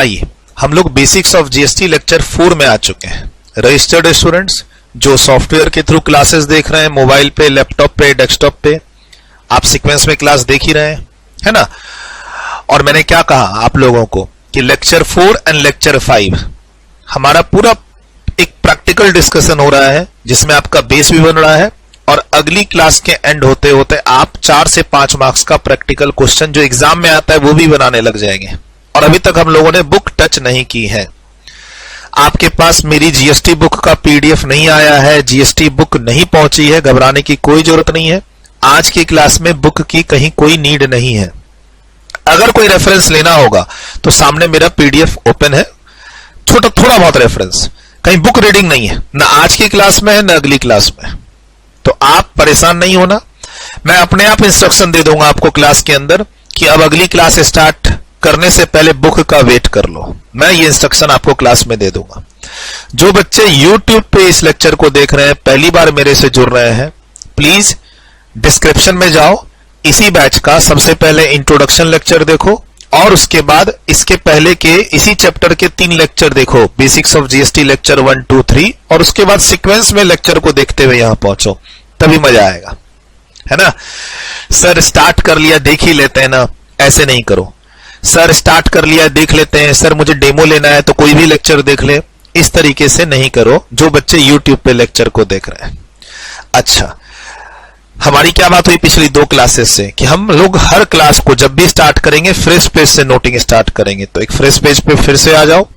आइए हम लोग बेसिक्स ऑफ जीएसटी लेक्चर 4 में आ चुके हैं। रजिस्टर्ड स्टूडेंट्स जो सॉफ्टवेयर के थ्रू क्लासेस देख रहे हैं, मोबाइल पे, लैपटॉप पे, डेस्कटॉप पे, आप सीक्वेंस में क्लास देख ही रहे हैं, है ना। और मैंने क्या कहा आप लोगों को कि लेक्चर 4 एंड लेक्चर 5 हमारा पूरा एक प्रैक्टिकल डिस्कशन हो रहा है, जिसमें आपका बेस भी बन रहा है और अगली क्लास के एंड होते होते आप 4 से 5 मार्क्स का प्रैक्टिकल क्वेश्चन जो एग्जाम में आता है वो भी बनाने लग जाएंगे। और अभी तक हम लोगों ने बुक टच नहीं की है। आपके पास मेरी जीएसटी बुक का पीडीएफ नहीं आया है, जीएसटी बुक नहीं पहुंची है, घबराने की कोई जरूरत नहीं है। आज की क्लास में बुक की कहीं कोई नीड नहीं है। अगर कोई रेफरेंस लेना होगा तो सामने मेरा पीडीएफ ओपन है, थोड़ा बहुत रेफरेंस, कहीं बुक रीडिंग नहीं है, ना आज की क्लास में है ना अगली क्लास में। तो आप परेशान नहीं होना, मैं अपने आप इंस्ट्रक्शन दे दूंगा आपको क्लास के अंदर कि अब अगली क्लास स्टार्ट करने से पहले बुक का वेट कर लो। मैं ये इंस्ट्रक्शन आपको क्लास में दे दूंगा। जो बच्चे YouTube पे इस लेक्चर को देख रहे हैं, पहली बार मेरे से जुड़ रहे हैं, प्लीज डिस्क्रिप्शन में जाओ, इसी बैच का सबसे पहले इंट्रोडक्शन लेक्चर देखो और उसके बाद इसके पहले के इसी चैप्टर के 3 लेक्चर देखो, बेसिक्स ऑफ जीएसटी लेक्चर 1, 2, 3, और उसके बाद सीक्वेंस में लेक्चर को देखते हुए यहां पहुंचो, तभी मजा आएगा, है ना। सर स्टार्ट कर लिया देख ही लेते हैं ना, ऐसे नहीं करो। सर स्टार्ट कर लिया देख लेते हैं, सर मुझे डेमो लेना है तो कोई भी लेक्चर देख ले, इस तरीके से नहीं करो जो बच्चे YouTube पे लेक्चर को देख रहे हैं। अच्छा, हमारी क्या बात हुई पिछली 2 क्लासेस से कि हम लोग हर क्लास को जब भी स्टार्ट करेंगे फ्रेश पेज से नोटिंग स्टार्ट करेंगे। तो एक फ्रेश पेज पे फिर से आ जाओ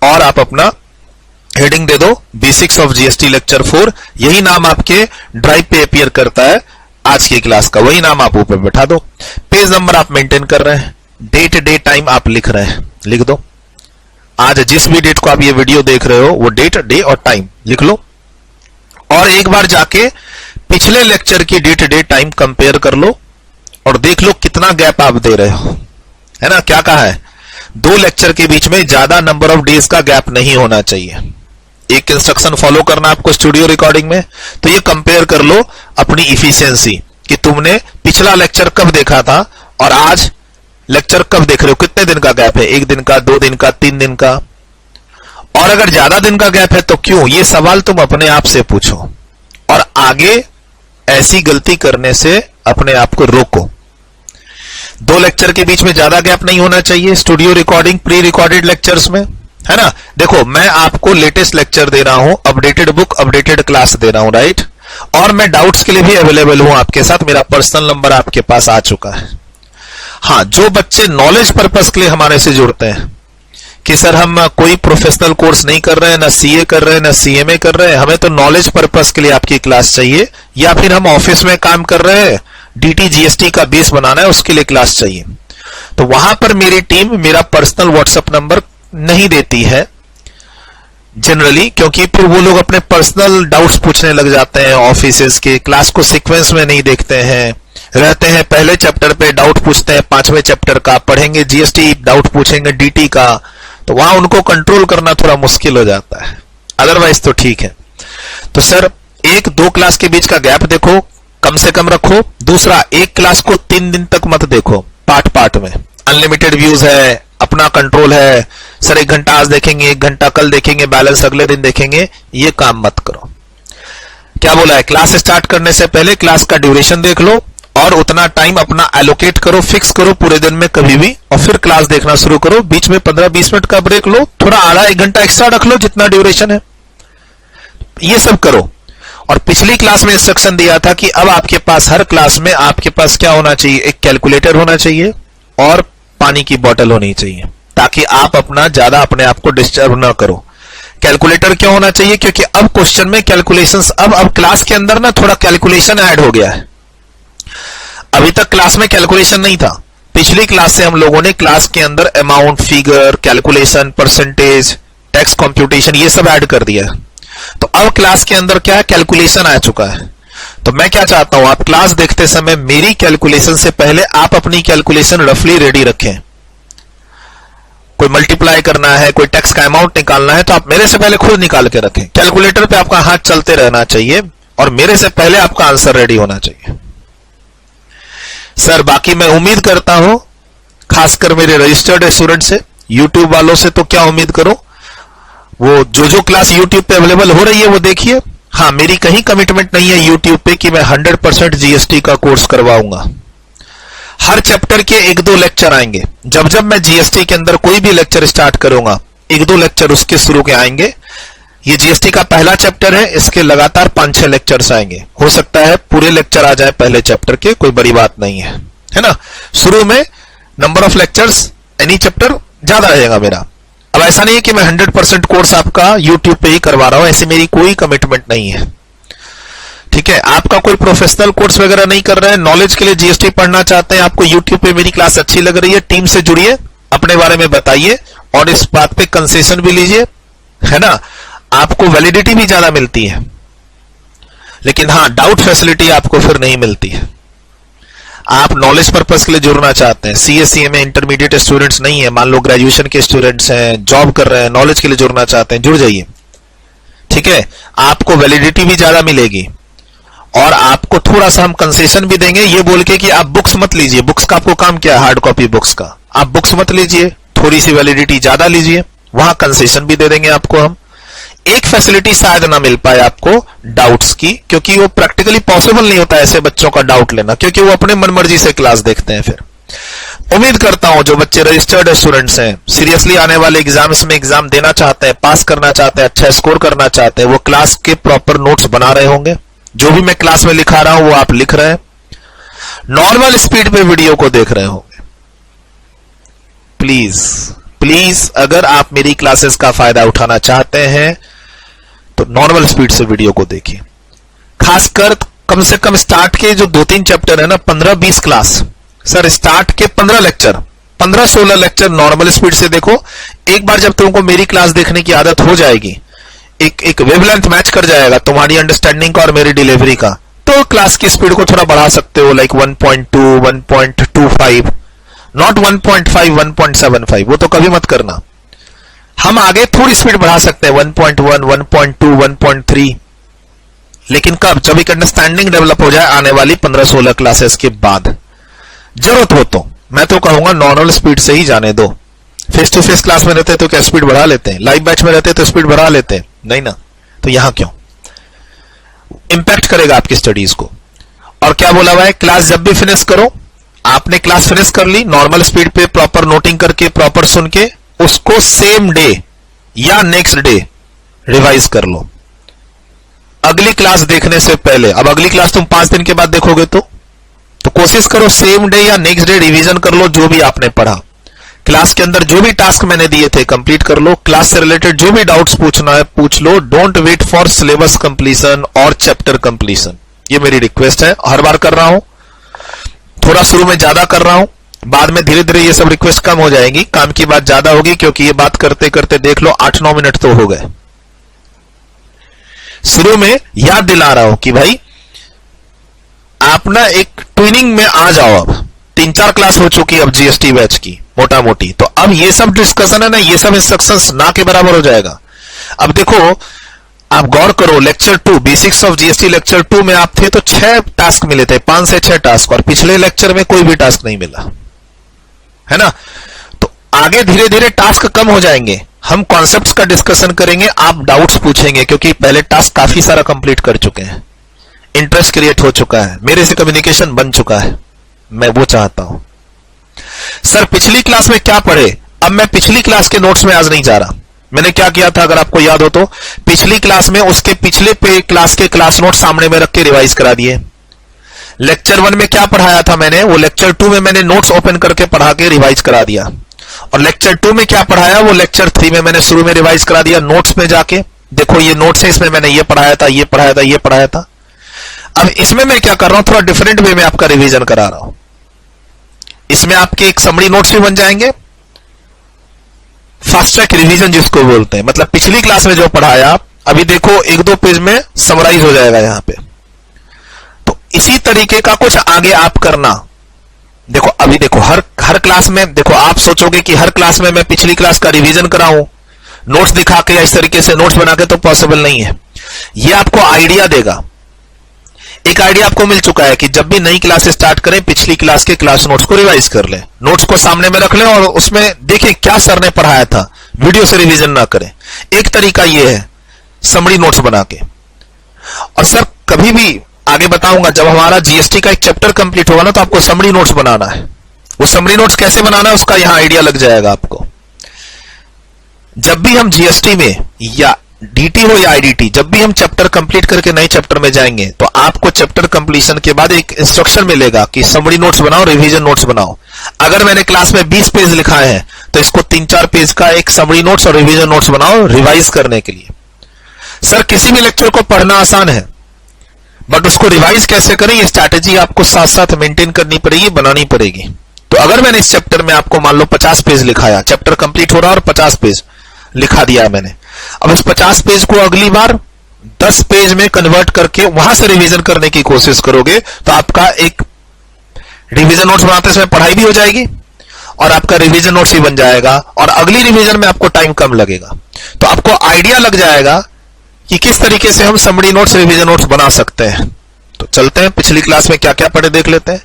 और आप अपना हेडिंग दे दो, बेसिक्स ऑफ जीएसटी लेक्चर 4। यही नाम आपके ड्राइव पे अपीयर करता है आज की क्लास का, वही नाम आप ऊपर बैठा दो। पेज नंबर आप मेंटेन कर रहे हैं, डेट डे टाइम आप लिख रहे हैं, लिख दो। आज जिस भी डेट को आप ये वीडियो देख रहे हो वो डेट, डे और टाइम लिख लो। और एक बार जाके पिछले लेक्चर की डेट, डे, टाइम कंपेयर कर लो और देख लो कितना गैप आप दे रहे हो, है ना। क्या कहा है, 2 लेक्चर के बीच में ज्यादा नंबर ऑफ डेज का गैप नहीं होना चाहिए। एक इंस्ट्रक्शन फॉलो करना आपको स्टूडियो रिकॉर्डिंग में। तो ये कंपेयर कर लो अपनी इफिशियंसी कि तुमने पिछला लेक्चर कब देखा था और आज लेक्चर कब देख रहे हो, कितने दिन का गैप है, 1 दिन का, 2 दिन का, 3 दिन का। और अगर ज्यादा दिन का गैप है तो क्यों, ये सवाल तुम अपने आप से पूछो और आगे ऐसी गलती करने से अपने आप को रोको। 2 लेक्चर के बीच में ज्यादा गैप नहीं होना चाहिए studio recording pre recorded lectures में, है ना। देखो मैं आपको लेटेस्ट लेक्चर दे रहा हूं, अपडेटेड बुक, अपडेटेड क्लास दे रहा हूं, राइट। और मैं डाउट्स के लिए भी अवेलेबल हूं आपके साथ, मेरा पर्सनल नंबर आपके पास आ चुका है। हाँ, जो बच्चे नॉलेज पर्पस के लिए हमारे से जुड़ते हैं कि सर हम कोई प्रोफेशनल कोर्स नहीं कर रहे हैं, ना सीए कर रहे हैं, ना सीएमए कर रहे हैं, हमें तो नॉलेज पर्पस के लिए आपकी क्लास चाहिए, या फिर हम ऑफिस में काम कर रहे हैं, डीटी जीएसटी का बेस बनाना है, उसके लिए क्लास चाहिए, तो वहां पर मेरी टीम मेरा पर्सनल व्हाट्सएप नंबर नहीं देती है जनरली, क्योंकि फिर वो लोग अपने पर्सनल डाउट्स पूछने लग जाते हैं ऑफिसेस के, क्लास को सीक्वेंस में नहीं देखते हैं, रहते हैं पहले चैप्टर पे डाउट पूछते हैं 5वें चैप्टर का, पढ़ेंगे जीएसटी डाउट पूछेंगे डीटी का, तो वहां उनको कंट्रोल करना थोड़ा मुश्किल हो जाता है। अदरवाइज तो ठीक है। तो सर 1-2 क्लास के बीच का गैप देखो, कम से कम रखो। दूसरा, एक क्लास को 3 दिन तक मत देखो पार्ट पार्ट में, अनलिमिटेड व्यूज है, अपना कंट्रोल है, सर 1 घंटा आज देखेंगे, 1 घंटा कल देखेंगे, बैलेंस अगले दिन देखेंगे, ये काम मत करो। क्या बोला है, क्लास स्टार्ट करने से पहले क्लास का ड्यूरेशन देख लो और उतना टाइम अपना एलोकेट करो, फिक्स करो पूरे दिन में कभी भी, और फिर क्लास देखना शुरू करो। बीच में 15-20 मिनट का ब्रेक लो, थोड़ा आधा 1 घंटा एक्स्ट्रा रख लो, जितना ड्यूरेशन है, ये सब करो। और पिछली क्लास में इंस्ट्रक्शन दिया था कि अब आपके पास हर क्लास में आपके पास क्या होना चाहिए, एक कैलकुलेटर होना चाहिए और पानी की बोतल होनी चाहिए, ताकि आप अपना ज्यादा अपने आप को डिस्टर्ब ना करो। कैलकुलेटर क्यों होना चाहिए, क्योंकि अब क्वेश्चन में कैलकुलेशंस, अब क्लास के अंदर ना थोड़ा कैलकुलेशन ऐड हो गया है। अभी तक क्लास में कैलकुलेशन नहीं था, पिछली क्लास से हम लोगों ने क्लास के अंदर amount, figure, calculation, percentage, tax computation, ये सब ऐड कर दिया। तो अब क्लास के अंदर क्या है, कैलकुलेशन आ चुका है। तो मैं क्या चाहता हूं, आप क्लास देखते समय मेरी कैलकुलेशन से पहले आप अपनी कैलकुलेशन रफली रेडी रखें। कोई मल्टीप्लाई करना है, कोई टैक्स का अमाउंट निकालना है, तो आप मेरे से पहले खुद निकाल के रखें। कैलकुलेटर पे आपका हाथ चलते रहना चाहिए और मेरे से पहले आपका आंसर रेडी होना चाहिए। सर बाकी मैं उम्मीद करता हूं खासकर मेरे रजिस्टर्ड स्टूडेंट से, YouTube वालों से तो क्या उम्मीद करो, वो जो क्लास YouTube पे अवेलेबल हो रही है वो देखिए। हाँ, मेरी कहीं कमिटमेंट नहीं है YouTube पे कि मैं 100% जीएसटी का कोर्स करवाऊंगा। हर चैप्टर के 1-2 लेक्चर आएंगे। जब जब मैं जीएसटी के अंदर कोई भी लेक्चर स्टार्ट करूंगा, 1-2 लेक्चर उसके शुरू के आएंगे। ये जीएसटी का पहला चैप्टर है, इसके लगातार 5-6 लेक्चर्स आएंगे। हो सकता है पूरे लेक्चर आ जाए पहले चैप्टर के, कोई बड़ी बात नहीं है ना। शुरू में number of lectures any chapter ज्यादा रहेगा मेरा। अब ऐसा नहीं है कि मैं 100% कोर्स आपका YouTube पे ही करवा रहा हूं, ऐसी मेरी कोई कमिटमेंट नहीं है। ठीक है, आपका कोई प्रोफेशनल कोर्स वगैरह नहीं कर रहे हैं, नॉलेज के लिए जीएसटी पढ़ना चाहते हैं, आपको YouTube पे मेरी क्लास अच्छी लग रही है, टीम से जुड़िए, अपने बारे में बताइए और इस बात पे कंसेशन भी लीजिए, है ना। आपको वैलिडिटी भी ज्यादा मिलती है, लेकिन हाँ, डाउट फैसिलिटी आपको फिर नहीं मिलती है। आप नॉलेज पर्पस के लिए जुड़ना चाहते हैं, सीएससीए में इंटरमीडिएट स्टूडेंट्स नहीं है, मान लो ग्रेजुएशन के स्टूडेंट्स हैं, जॉब कर रहे हैं, नॉलेज के लिए जुड़ना चाहते हैं, जुड़ जाइए। ठीक है, आपको वैलिडिटी भी ज्यादा मिलेगी और आपको थोड़ा सा हम कंसेशन भी देंगे, ये बोल के कि आप बुक्स मत लीजिए। बुक्स का आपको काम क्या है, हार्ड कॉपी बुक्स का। आप बुक्स मत लीजिए, थोड़ी सी वैलिडिटी ज्यादा लीजिए, वहां कंसेशन भी दे देंगे आपको हम। एक फैसिलिटी शायद ना मिल पाए आपको डाउट्स की, क्योंकि वो प्रैक्टिकली पॉसिबल नहीं होता ऐसे बच्चों का डाउट लेना, क्योंकि वो अपने मनमर्जी से क्लास देखते हैं। फिर उम्मीद करता हूं जो बच्चे रजिस्टर्ड स्टूडेंट्स हैं, सीरियसली आने वाले एग्जाम्स में एग्जाम देना चाहते हैं, पास करना चाहते हैं, अच्छा स्कोर करना चाहते हैं, वो क्लास के प्रॉपर नोट्स बना रहे होंगे। जो भी मैं क्लास में लिखा रहा हूं वो आप लिख रहे हैं, नॉर्मल स्पीड पे वीडियो को देख रहे होंगे। प्लीज अगर आप मेरी क्लासेस का फायदा उठाना चाहते हैं तो नॉर्मल स्पीड से वीडियो को देखिए। खासकर कम से कम स्टार्ट के जो 2-3 चैप्टर है ना, 15-20 क्लास, सर स्टार्ट के 15 लेक्चर, 15-16 लेक्चर नॉर्मल स्पीड से देखो। एक बार जब तुमको मेरी क्लास देखने की आदत हो जाएगी, एक वेवलेंथ मैच कर जाएगा तुम्हारी अंडरस्टैंडिंग का और मेरी डिलीवरी का, तो क्लास की स्पीड को थोड़ा बढ़ा सकते हो, लाइक 1.2, 1.25, नॉट 1.5, 1.75, वो तो कभी मत करना। हम आगे थोड़ी स्पीड बढ़ा सकते हैं, 1.1, 1.2, 1.3, लेकिन कब, जब एक अंडरस्टैंडिंग डेवलप हो जाए आने वाली 15-16 क्लासेस के बाद। जरूरत हो तो मैं तो कहूंगा नॉर्मल स्पीड से ही जाने दो। फेस टू फेस क्लास में रहते तो क्या स्पीड बढ़ा लेते हैं, लाइव बैच में रहते तो स्पीड बढ़ा लेते हैं, नहीं ना, तो यहां क्यों। इंपैक्ट करेगा आपकी स्टडीज को। और क्या बोला हुआ है, क्लास जब भी फिनिश करो, आपने क्लास फिनिश कर ली नॉर्मल स्पीड पे, प्रॉपर नोटिंग करके, प्रॉपर सुन के, उसको सेम डे या नेक्स्ट डे रिवाइज कर लो, अगली क्लास देखने से पहले। अब अगली क्लास तुम 5 दिन के बाद देखोगे तो कोशिश करो सेम डे या नेक्स्ट डे रिवीजन कर लो जो भी आपने पढ़ा। क्लास के अंदर जो भी टास्क मैंने दिए थे कंप्लीट कर लो, क्लास से रिलेटेड जो भी डाउट्स पूछना है पूछ लो। Don't wait for syllabus completion और चैप्टर कंप्लीशन, ये मेरी रिक्वेस्ट है। हर बार कर रहा हूं, थोड़ा शुरू में ज्यादा कर रहा हूं, बाद में धीरे धीरे ये सब रिक्वेस्ट कम हो जाएगी, काम की बात ज्यादा होगी, क्योंकि ये बात करते करते देख लो 8-9 मिनट तो हो गए। शुरू में याद दिला रहा हूं कि भाई आप ना एक ट्विनिंग में आ जाओ। अब 3-4 क्लास हो चुकी है अब जीएसटी बैच की मोटा मोटी, तो अब ये सब डिस्कशन है ना, ये सब इंस्ट्रक्शंस ना के बराबर हो जाएगा। अब देखो, आप गौर करो, lecture 2 basics of GST lecture 2 में आप थे तो 6 टास्क मिले थे, 5 से 6 टास्क, और पिछले लेक्चर में कोई भी टास्क नहीं मिला, है ना। तो आगे धीरे धीरे टास्क कम हो जाएंगे, हम कॉन्सेप्ट्स का डिस्कशन करेंगे, आप डाउट्स पूछेंगे, क्योंकि पहले टास्क काफी सारा कंप्लीट कर चुके हैं, इंटरेस्ट क्रिएट हो चुका है, मेरे से कम्युनिकेशन बन चुका है, मैं वो चाहता हूं। सर पिछली क्लास में क्या पढ़े, अब मैं पिछली क्लास के नोट्स में आज नहीं जा रहा। मैंने क्या किया था, अगर आपको याद हो तो, पिछली क्लास में उसके पिछले पे क्लास के क्लास नोट सामने में रख के रिवाइज करा दिए। लेक्चर 1 में क्या पढ़ाया था मैंने, वो लेक्चर 2 में मैंने नोट्स ओपन करके पढ़ा के रिवाइज करा दिया। और लेक्चर 2 में क्या पढ़ाया, वो लेक्चर 3 में मैंने शुरू में रिवाइज करा दिया नोट्स में जाके। देखो ये नोट्स है, इसमें मैंने ये पढ़ाया था, ये पढ़ाया था, ये पढ़ाया था। अब इसमें मैं क्या कर रहा हूं, थोड़ा डिफरेंट वे में आपका रिवीजन करा रहा हूं। इसमें आपके एक समरी नोट्स भी बन जाएंगे, फास्ट ट्रैक रिवीजन जिसको बोलते हैं, मतलब पिछली क्लास में जो पढ़ाया अभी देखो 1-2 पेज में समराइज हो जाएगा यहां पे। तो इसी तरीके का कुछ आगे आप करना। देखो अभी देखो हर क्लास में, देखो आप सोचोगे कि हर क्लास में मैं पिछली क्लास का रिवीजन कराऊं नोट्स दिखा के या इस तरीके से नोट्स बना के, तो पॉसिबल नहीं है। ये आपको आइडिया देगा। एक आइडिया आपको मिल चुका है कि जब भी नई क्लास स्टार्ट करें पिछली क्लास के क्लास नोट्स को रिवाइज कर लें, नोट्स को सामने में रख लें और उसमें देखें क्या सर ने पढ़ाया था, वीडियो से रिवीजन ना करें। एक तरीका यह है समरी नोट्स बना के। और सर कभी भी आगे बताऊंगा जब हमारा जीएसटी का एक चैप्टर कंप्लीट होगा ना तो आपको समरी नोट्स बनाना है। वो समरी नोट्स कैसे बनाना है उसका यहां आइडिया लग जाएगा आपको। जब भी हम जीएसटी में या डीटी हो या आईडीटी, जब भी हम चैप्टर कंप्लीट करके नए चैप्टर में जाएंगे तो आपको चैप्टर कंप्लीशन के बाद एक इंस्ट्रक्शन मिलेगा कि समरी नोट्स बनाओ, रिवीजन नोट्स बनाओ। अगर मैंने क्लास में 20 पेज लिखाए हैं तो इसको 3-4 पेज का एक समरी नोट्स और रिवीजन नोट्स बनाओ रिवाइज करने के लिए। सर किसी भी लेक्चर को पढ़ना आसान है बट उसको रिवाइज कैसे करें ये स्ट्रैटेजी आपको साथ साथ मेंटेन करनी पड़ेगी, बनानी पड़ेगी। तो अगर मैंने इस चैप्टर में आपको मान लो 50 पेज लिखाया, चैप्टर कंप्लीट हो रहा है और 50 पेज लिखा दिया है मैंने, अब इस 50 पेज को अगली बार 10 पेज में कन्वर्ट करके वहां से रिवीजन करने की कोशिश करोगे तो आपका एक रिवीजन नोट्स बनाते समय पढ़ाई भी हो जाएगी और आपका रिवीजन नोट्स भी बन जाएगा और अगली रिवीजन में आपको टाइम कम लगेगा। तो आपको आइडिया लग जाएगा कि किस तरीके से हम समरी नोट्स, रिवीजन नोट्स बना सकते हैं। तो चलते हैं पिछली क्लास में क्या क्या पढ़े देख लेते हैं।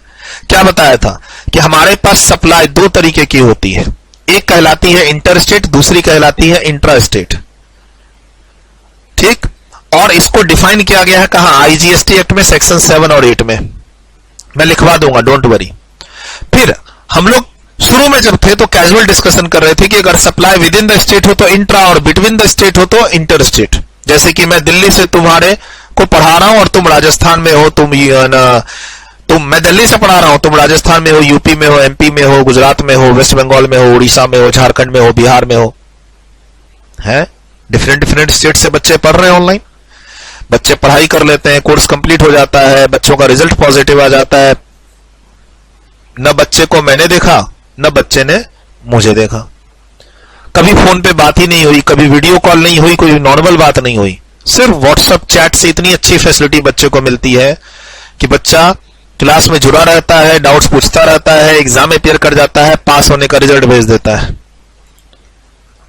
क्या बताया था कि हमारे पास सप्लाई 2 तरीके की होती है, एक कहलाती है इंटर स्टेट, दूसरी कहलाती है इंट्रा स्टेट। ठीक, और इसको डिफाइन किया गया है कहां, आईजीएसटी एक्ट में सेक्शन 7 और 8 में। मैं लिखवा दूंगा, डोंट वरी। फिर हम लोग शुरू में जब थे तो कैजुअल डिस्कशन कर रहे थे कि अगर supply with in the state हो तो इंट्रा और बिटवीन द स्टेट हो तो इंटर स्टेट। जैसे कि मैं दिल्ली से तुम्हारे को पढ़ा रहा हूं और तुम राजस्थान में हो, मैं दिल्ली से पढ़ा रहा हूं, तुम राजस्थान में हो, यूपी में हो, एमपी में हो, गुजरात में हो, वेस्ट बंगाल में हो, उड़ीसा में हो, झारखंड में हो, बिहार में हो, है डिफरेंट स्टेट से बच्चे पढ़ रहे हैं ऑनलाइन। बच्चे पढ़ाई कर लेते हैं, कोर्स कंप्लीट हो जाता है, बच्चों का रिजल्ट पॉजिटिव आ जाता है। न बच्चे को मैंने देखा न बच्चे ने मुझे देखा, कभी फोन पे बात ही नहीं हुई, कभी वीडियो कॉल नहीं हुई, कोई नॉर्मल बात नहीं हुई। सिर्फ व्हाट्सएप चैट से इतनी अच्छी फैसिलिटी बच्चे को मिलती है कि बच्चा क्लास में जुड़ा रहता है, डाउट्स पूछता रहता है, एग्जाम अपियर कर जाता है, पास होने का रिजल्ट भेज देता है।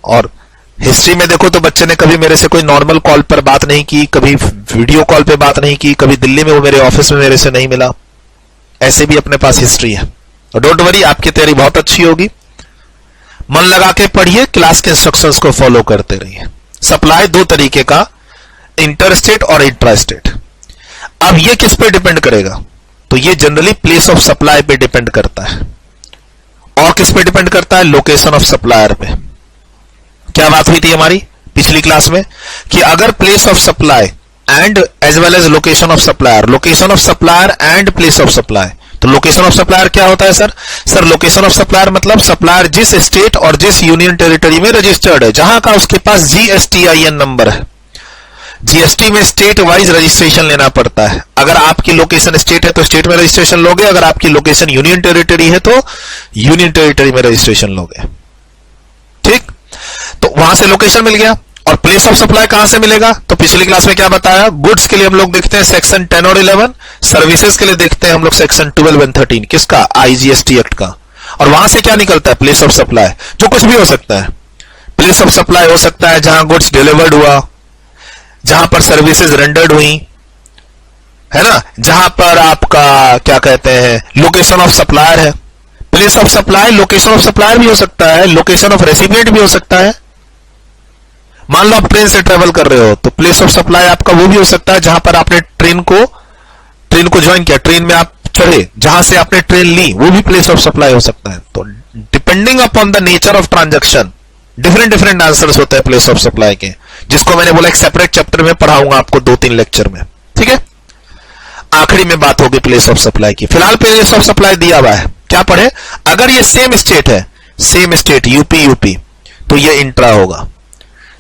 और हिस्ट्री में देखो तो बच्चे ने कभी मेरे से कोई नॉर्मल कॉल पर बात नहीं की, कभी वीडियो कॉल पे बात नहीं की, कभी दिल्ली में वो मेरे ऑफिस में मेरे से नहीं मिला। ऐसे भी अपने पास हिस्ट्री है। तो डोंट वरी, आपकी तैयारी बहुत अच्छी होगी। मन लगा के पढ़िए, क्लास के इंस्ट्रक्शंस को फॉलो करते रहिए। सप्लाई 2 तरीके का, इंटर स्टेट और इंट्रा स्टेट। अब ये किस पे डिपेंड करेगा, तो ये जनरली प्लेस ऑफ सप्लाई पे डिपेंड करता है। और किस पे डिपेंड करता है, लोकेशन ऑफ सप्लायर पे। क्या बात हुई थी हमारी पिछली क्लास में कि अगर place of supply and as well as location of supplier, location of supplier and place of supply. तो लोकेशन ऑफ सप्लायर क्या होता है सर लोकेशन ऑफ सप्लायर मतलब सप्लायर जिस स्टेट और जिस यूनियन टेरिटरी में रजिस्टर्ड है, जहां का उसके पास जीएसटीआईएन नंबर है। जीएसटी में स्टेट वाइज रजिस्ट्रेशन लेना पड़ता है। अगर आपकी लोकेशन स्टेट है तो स्टेट में रजिस्ट्रेशन लोगे, अगर आपकी लोकेशन यूनियन टेरिटरी है तो यूनियन टेरिटरी में रजिस्ट्रेशन लोगे। ठीक, तो वहां से लोकेशन मिल गया। और प्लेस ऑफ सप्लाई कहां से मिलेगा, तो पिछली क्लास में क्या बताया, गुड्स के लिए हम लोग देखते हैं सेक्शन 10 और 11, सर्विसेज के लिए देखते हैं हम लोग सेक्शन 12 और 13 किसका, आईजीएसटी एक्ट का। और वहां से क्या निकलता है, प्लेस ऑफ सप्लाई, जो कुछ भी हो सकता है। प्लेस ऑफ सप्लाई हो सकता है जहां गुड्स डिलीवर्ड हुआ, जहां पर सर्विसेज रेंडर्ड हुई, है ना, जहां पर आपका क्या कहते हैं लोकेशन ऑफ सप्लायर है। Place of supply location of supplier भी हो सकता है, लोकेशन ऑफ रेसिपिएंट भी हो सकता है। मान लो आप ट्रेन से ट्रेवल कर रहे हो तो प्लेस ऑफ सप्लाई आपका वो भी हो सकता है जहां पर आपने ट्रेन को ज्वाइन किया, ट्रेन में आप चढ़े, जहां से आपने ट्रेन ली, वो भी प्लेस ऑफ सप्लाई हो सकता है। तो depending upon the nature of transaction different answers होते हैं प्लेस ऑफ सप्लाई के, जिसको मैंने बोला एक सेपरेट चैप्टर में पढ़ाऊंगा आपको 2-3 लेक्चर में। ठीक है, आखिरी में बात होगी प्लेस ऑफ सप्लाई की। फिलहाल प्लेस ऑफ सप्लाई दिया हुआ है, क्या पढ़े, अगर ये सेम स्टेट है, सेम स्टेट यूपी तो ये इंट्रा होगा।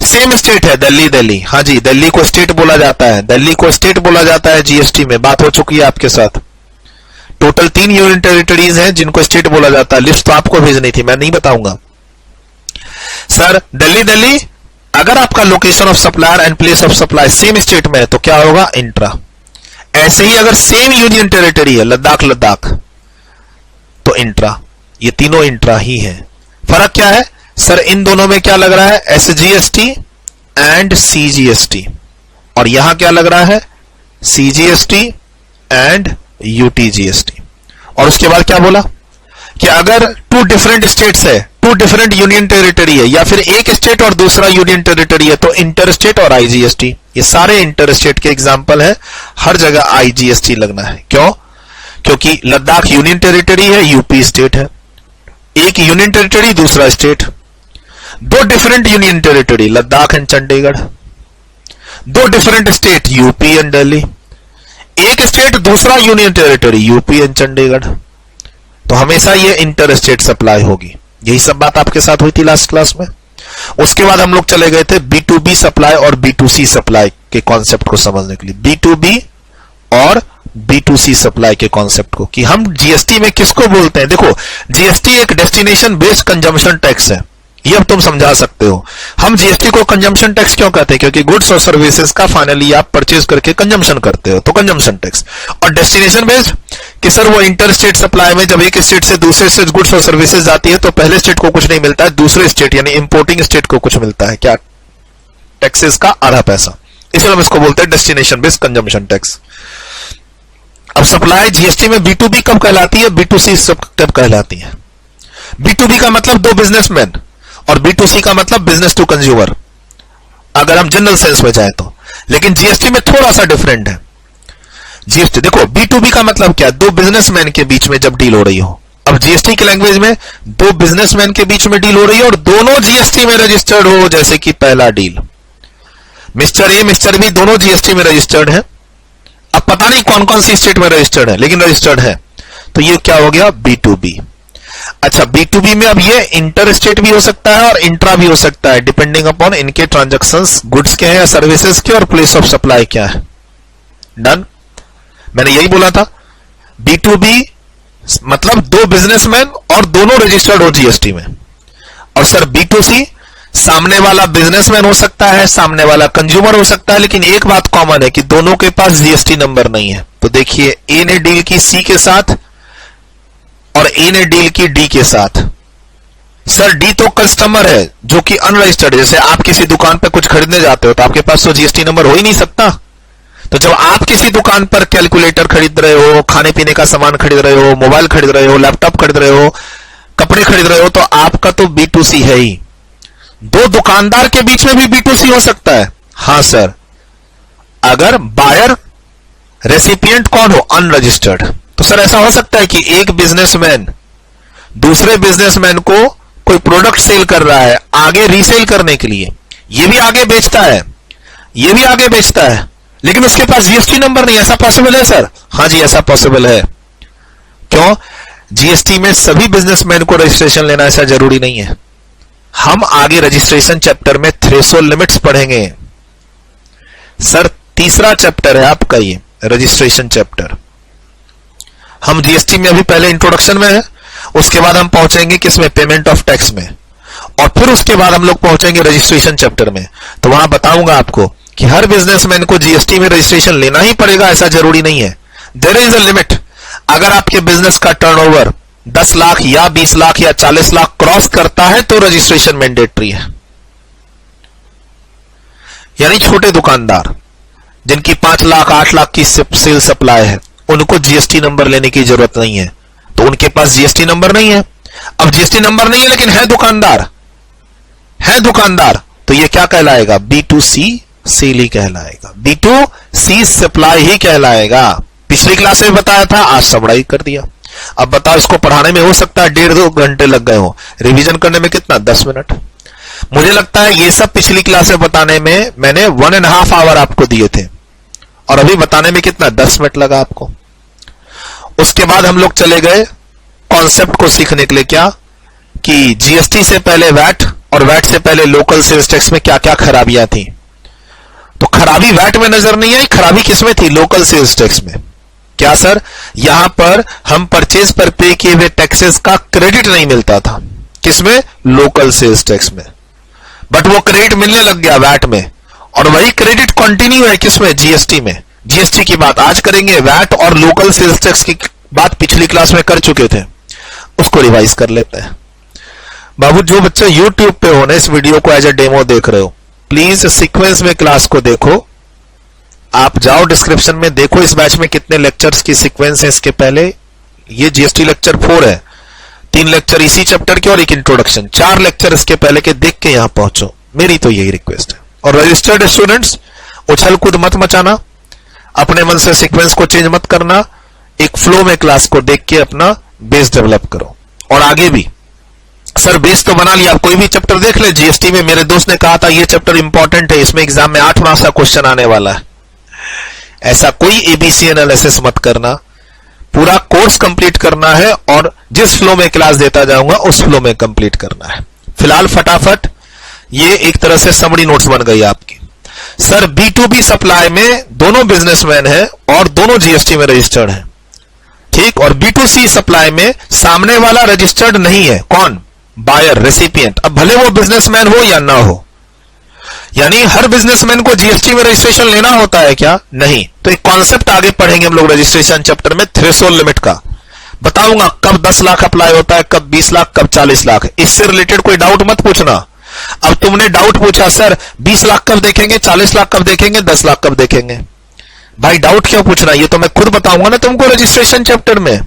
सेम स्टेट है दिल्ली, हाँ जी, दिल्ली को स्टेट बोला जाता है, दिल्ली को स्टेट बोला जाता है जीएसटी में, बात हो चुकी है आपके साथ। टोटल 3 यूनियन टेरिटरीज हैं जिनको स्टेट बोला जाता है। लिस्ट तो आपको भेजनी थी, मैं नहीं बताऊंगा। सर दिल्ली अगर आपका location of supplier and place of supply same state में है तो क्या होगा, इंट्रा। ऐसे ही अगर सेम यूनियन टेरिटरी है, लद्दाख तो इंट्रा। ये तीनों इंट्रा ही है। फर्क क्या है सर, इन दोनों में क्या लग रहा है, एसजीएसटी एंड सीजीएसटी, और यहां क्या लग रहा है, सीजीएसटी एंड यूटी जीएसटी। और उसके बाद क्या बोला कि अगर टू डिफरेंट स्टेट्स है, टू डिफरेंट यूनियन टेरिटरी है, या फिर एक स्टेट और दूसरा यूनियन टेरिटरी है, तो इंटर स्टेट और आईजीएसटी। ये सारे इंटर स्टेट के एग्जाम्पल है, हर जगह आईजीएसटी लगना है। क्यों? क्योंकि लद्दाख यूनियन टेरिटरी है, यूपी स्टेट है। एक यूनियन टेरिटरी, दूसरा स्टेट। दो different union territory, Ladakh and Chandigarh. दो different state, UP and Delhi. एक स्टेट, दूसरा union territory, UP and Chandigarh. तो हमेशा ये इंटर स्टेट सप्लाई होगी। यही सब बात आपके साथ हुई थी लास्ट क्लास में। उसके बाद हम लोग चले गए थे B2B सप्लाई और B2C सप्लाई के कॉन्सेप्ट को समझने के लिए। B2B और B2C सप्लाई के कॉन्सेप्ट को, कि हम जीएसटी में किसको बोलते हैं। देखो, जीएसटी एक डेस्टिनेशन बेस्ड कंजम्पशन टैक्स है, ये अब तुम समझा सकते हो। हम जीएसटी को कंजम्पशन टैक्स क्यों कहते हैं? क्योंकि गुड्स और सर्विसेज का फाइनली आप परचेज करके कंजम्पशन करते हो, तो कंजम्पशन टैक्स। और डेस्टिनेशन बेस्ड कि सर वो इंटर स्टेट सप्लाई में जब एक स्टेट से दूसरे स्टेट गुड्स और सर्विसेज जाती है तो पहले स्टेट को कुछ नहीं मिलता है, दूसरे स्टेट यानी इंपोर्टिंग स्टेट को कुछ मिलता है। क्या? टैक्सेस का आधा पैसा। इसलिए हम इसको बोलते हैं डेस्टिनेशन बेस्ड कंजम्पशन टैक्स। अब सप्लाई जीएसटी में B2B कब कहलाती है, B2C कब कहलाती है? B2B का मतलब दो बिजनेसमैन, और B2C का मतलब बिजनेस टू कंज्यूमर, अगर हम जनरल सेंस में जाए तो। लेकिन जीएसटी में थोड़ा सा डिफरेंट है। जीएसटी देखो, B2B का मतलब क्या? दो बिजनेसमैन के बीच में जब डील हो रही हो। अब जीएसटी की लैंग्वेज में दो बिजनेसमैन के बीच में डील हो रही है और दोनों जीएसटी में रजिस्टर्ड हो, जैसे कि पहला deal mister A mister B दोनों जीएसटी में रजिस्टर्ड है। अब पता नहीं कौन कौन सी स्टेट में रजिस्टर्ड है, लेकिन रजिस्टर्ड है, तो ये क्या हो गया? B2B। अच्छा, B2B में अब ये इंटर स्टेट भी हो सकता है और इंट्रा भी हो सकता है, डिपेंडिंग अपॉन इनके ट्रांजैक्शंस गुड्स के हैं या सर्विसेज के, और प्लेस ऑफ सप्लाई क्या है। डन? मैंने यही बोला था, B2B मतलब दो बिजनेसमैन और दोनों रजिस्टर्ड हो जीएसटी में। और सर B2C सामने वाला बिजनेसमैन हो सकता है, सामने वाला कंज्यूमर हो सकता है, लेकिन एक बात कॉमन है कि दोनों के पास जीएसटी नंबर नहीं है। तो देखिए, ए ने डील की सी के साथ और ए ने डील की डी के साथ। सर डी तो कस्टमर है जो कि अनरजिस्टर्ड, जैसे आप किसी दुकान पर कुछ खरीदने जाते हो तो आपके पास तो जीएसटी नंबर हो ही नहीं सकता। तो जब आप किसी दुकान पर कैलकुलेटर खरीद रहे हो, खाने पीने का सामान खरीद रहे हो, मोबाइल खरीद रहे हो, लैपटॉप खरीद रहे हो, कपड़े खरीद रहे हो, तो आपका तो B2C है ही। दो दुकानदार के बीच में भी B2C हो सकता है। हां सर, अगर बायर रेसिपिएंट कौन हो? अनरजिस्टर्ड। तो सर ऐसा हो सकता है कि एक बिजनेसमैन दूसरे बिजनेसमैन को कोई प्रोडक्ट सेल कर रहा है आगे रीसेल करने के लिए, ये भी आगे बेचता है, ये भी आगे बेचता है, लेकिन उसके पास जीएसटी नंबर नहीं। ऐसा पॉसिबल है सर? हां जी, ऐसा पॉसिबल है। क्यों? जीएसटी में सभी बिजनेसमैन को रजिस्ट्रेशन लेना ऐसा जरूरी नहीं है। हम आगे रजिस्ट्रेशन चैप्टर में थ्रेशोल्ड लिमिट्स पढ़ेंगे। सर तीसरा चैप्टर है आपका ये रजिस्ट्रेशन चैप्टर। हम जीएसटी में अभी पहले इंट्रोडक्शन में है, उसके बाद हम पहुंचेंगे किसमें? पेमेंट ऑफ टैक्स में, और फिर उसके बाद हम लोग पहुंचेंगे रजिस्ट्रेशन चैप्टर में। तो वहां बताऊंगा आपको कि हर बिजनेसमैन को जीएसटी में रजिस्ट्रेशन लेना ही पड़ेगा, ऐसा जरूरी नहीं है। There is a limit. अगर आपके बिजनेस का टर्नओवर 10 लाख या 20 लाख या 40 लाख क्रॉस करता है तो रजिस्ट्रेशन मैंडेटरी है। यानी छोटे दुकानदार जिनकी 5 लाख 8 लाख की सेल सप्लाई है, उनको जीएसटी नंबर लेने की जरूरत नहीं है, तो उनके पास जीएसटी नंबर नहीं है। अब जीएसटी नंबर नहीं है लेकिन है दुकानदार, तो ये क्या कहलाएगा? B2C सेल ही कहलाएगा, B2C सप्लाई ही कहलाएगा। पिछली क्लास में बताया था, आज समराइज कर दिया। अब बताओ, इसको पढ़ाने में हो सकता है 1.5-2 घंटे लग गए हो, रिवीजन करने में कितना? 10 मिनट। मुझे लगता है ये सब पिछली क्लास में बताने में मैंने 1.5 आवर आपको दिए थे, और अभी बताने में कितना? 10 मिनट लगा आपको। उसके बाद हम लोग चले गए कॉन्सेप्ट को सीखने के लिए, क्या कि जीएसटी से पहले वैट और वैट से पहले लोकल सेल्स टैक्स में क्या क्या खराबियां थी। तो खराबी वैट में नजर नहीं आई, खराबी किसमें थी? लोकल सेल्स टैक्स में। क्या सर? यहां पर हम परचेज पर पे किए हुए टैक्सेस का क्रेडिट नहीं मिलता था, किसमें? लोकल सेल्स टैक्स में। बट वो क्रेडिट मिलने लग गया वैट में, और वही क्रेडिट कंटिन्यू है किसमें? जीएसटी में। जीएसटी की बात आज करेंगे, वैट और लोकल सेल्स टैक्स की बात पिछली क्लास में कर चुके थे, उसको रिवाइज कर लेते हैं। बाबू जो बच्चे YouTube पे हो ना, इस वीडियो को एज ए डेमो देख रहे हो, प्लीज सीक्वेंस में क्लास को देखो, आप जाओ डिस्क्रिप्शन में देखो इस बैच में कितने लेक्चर्स की सीक्वेंस है। इसके पहले ये जीएसटी लेक्चर 4 है, 3 लेक्चर इसी चैप्टर के और एक इंट्रोडक्शन, 4 लेक्चर इसके पहले के देख के यहां पहुंचो, मेरी तो यही रिक्वेस्ट है। और रजिस्टर्ड स्टूडेंट्स उछल कूद मत मचाना, अपने मन से सीक्वेंस को चेंज मत करना, एक फ्लो में क्लास को देख के अपना बेस डेवलप करो। और आगे भी सर बेस तो बना लिया, आप कोई भी चैप्टर देख ले जीएसटी में, मेरे दोस्त ने कहा था ये चैप्टर इंपॉर्टेंट है, इसमें एग्जाम में 8 मार्क्स का क्वेश्चन आने वाला है, ऐसा कोई एबीसी एनालिसिस मत करना, पूरा कोर्स कंप्लीट करना है और जिस फ्लो में क्लास देता जाऊंगा उस फ्लो में कंप्लीट करना है। फिलहाल फटाफट ये एक तरह से समरी नोट्स बन गई आपकी। सर B2B सप्लाई में दोनों बिजनेसमैन है और दोनों जीएसटी में रजिस्टर्ड है, ठीक, और B2C सप्लाई में सामने वाला रजिस्टर्ड नहीं है, कौन, बायर, रेसिपिएंट। अब भले वो बिजनेसमैन हो या ना हो, यानी हर बिजनेसमैन को जीएसटी में रजिस्ट्रेशन लेना होता है क्या, नहीं। तो एक कॉन्सेप्ट आगे पढ़ेंगे हम लोग रजिस्ट्रेशन चैप्टर में, थ्रेशोल्ड लिमिट का बताऊंगा, कब 10 लाख अप्लाई होता है, कब 20 लाख, कब 40 लाख। इससे रिलेटेड कोई डाउट मत पूछना। अब तुमने डाउट पूछा सर 20 लाख कब देखेंगे, 40 लाख कब देखेंगे, 10 लाख कब देखेंगे, भाई डाउट क्यों पूछना, ये तो मैं खुद बताऊंगा ना तुमको रजिस्ट्रेशन चैप्टर में।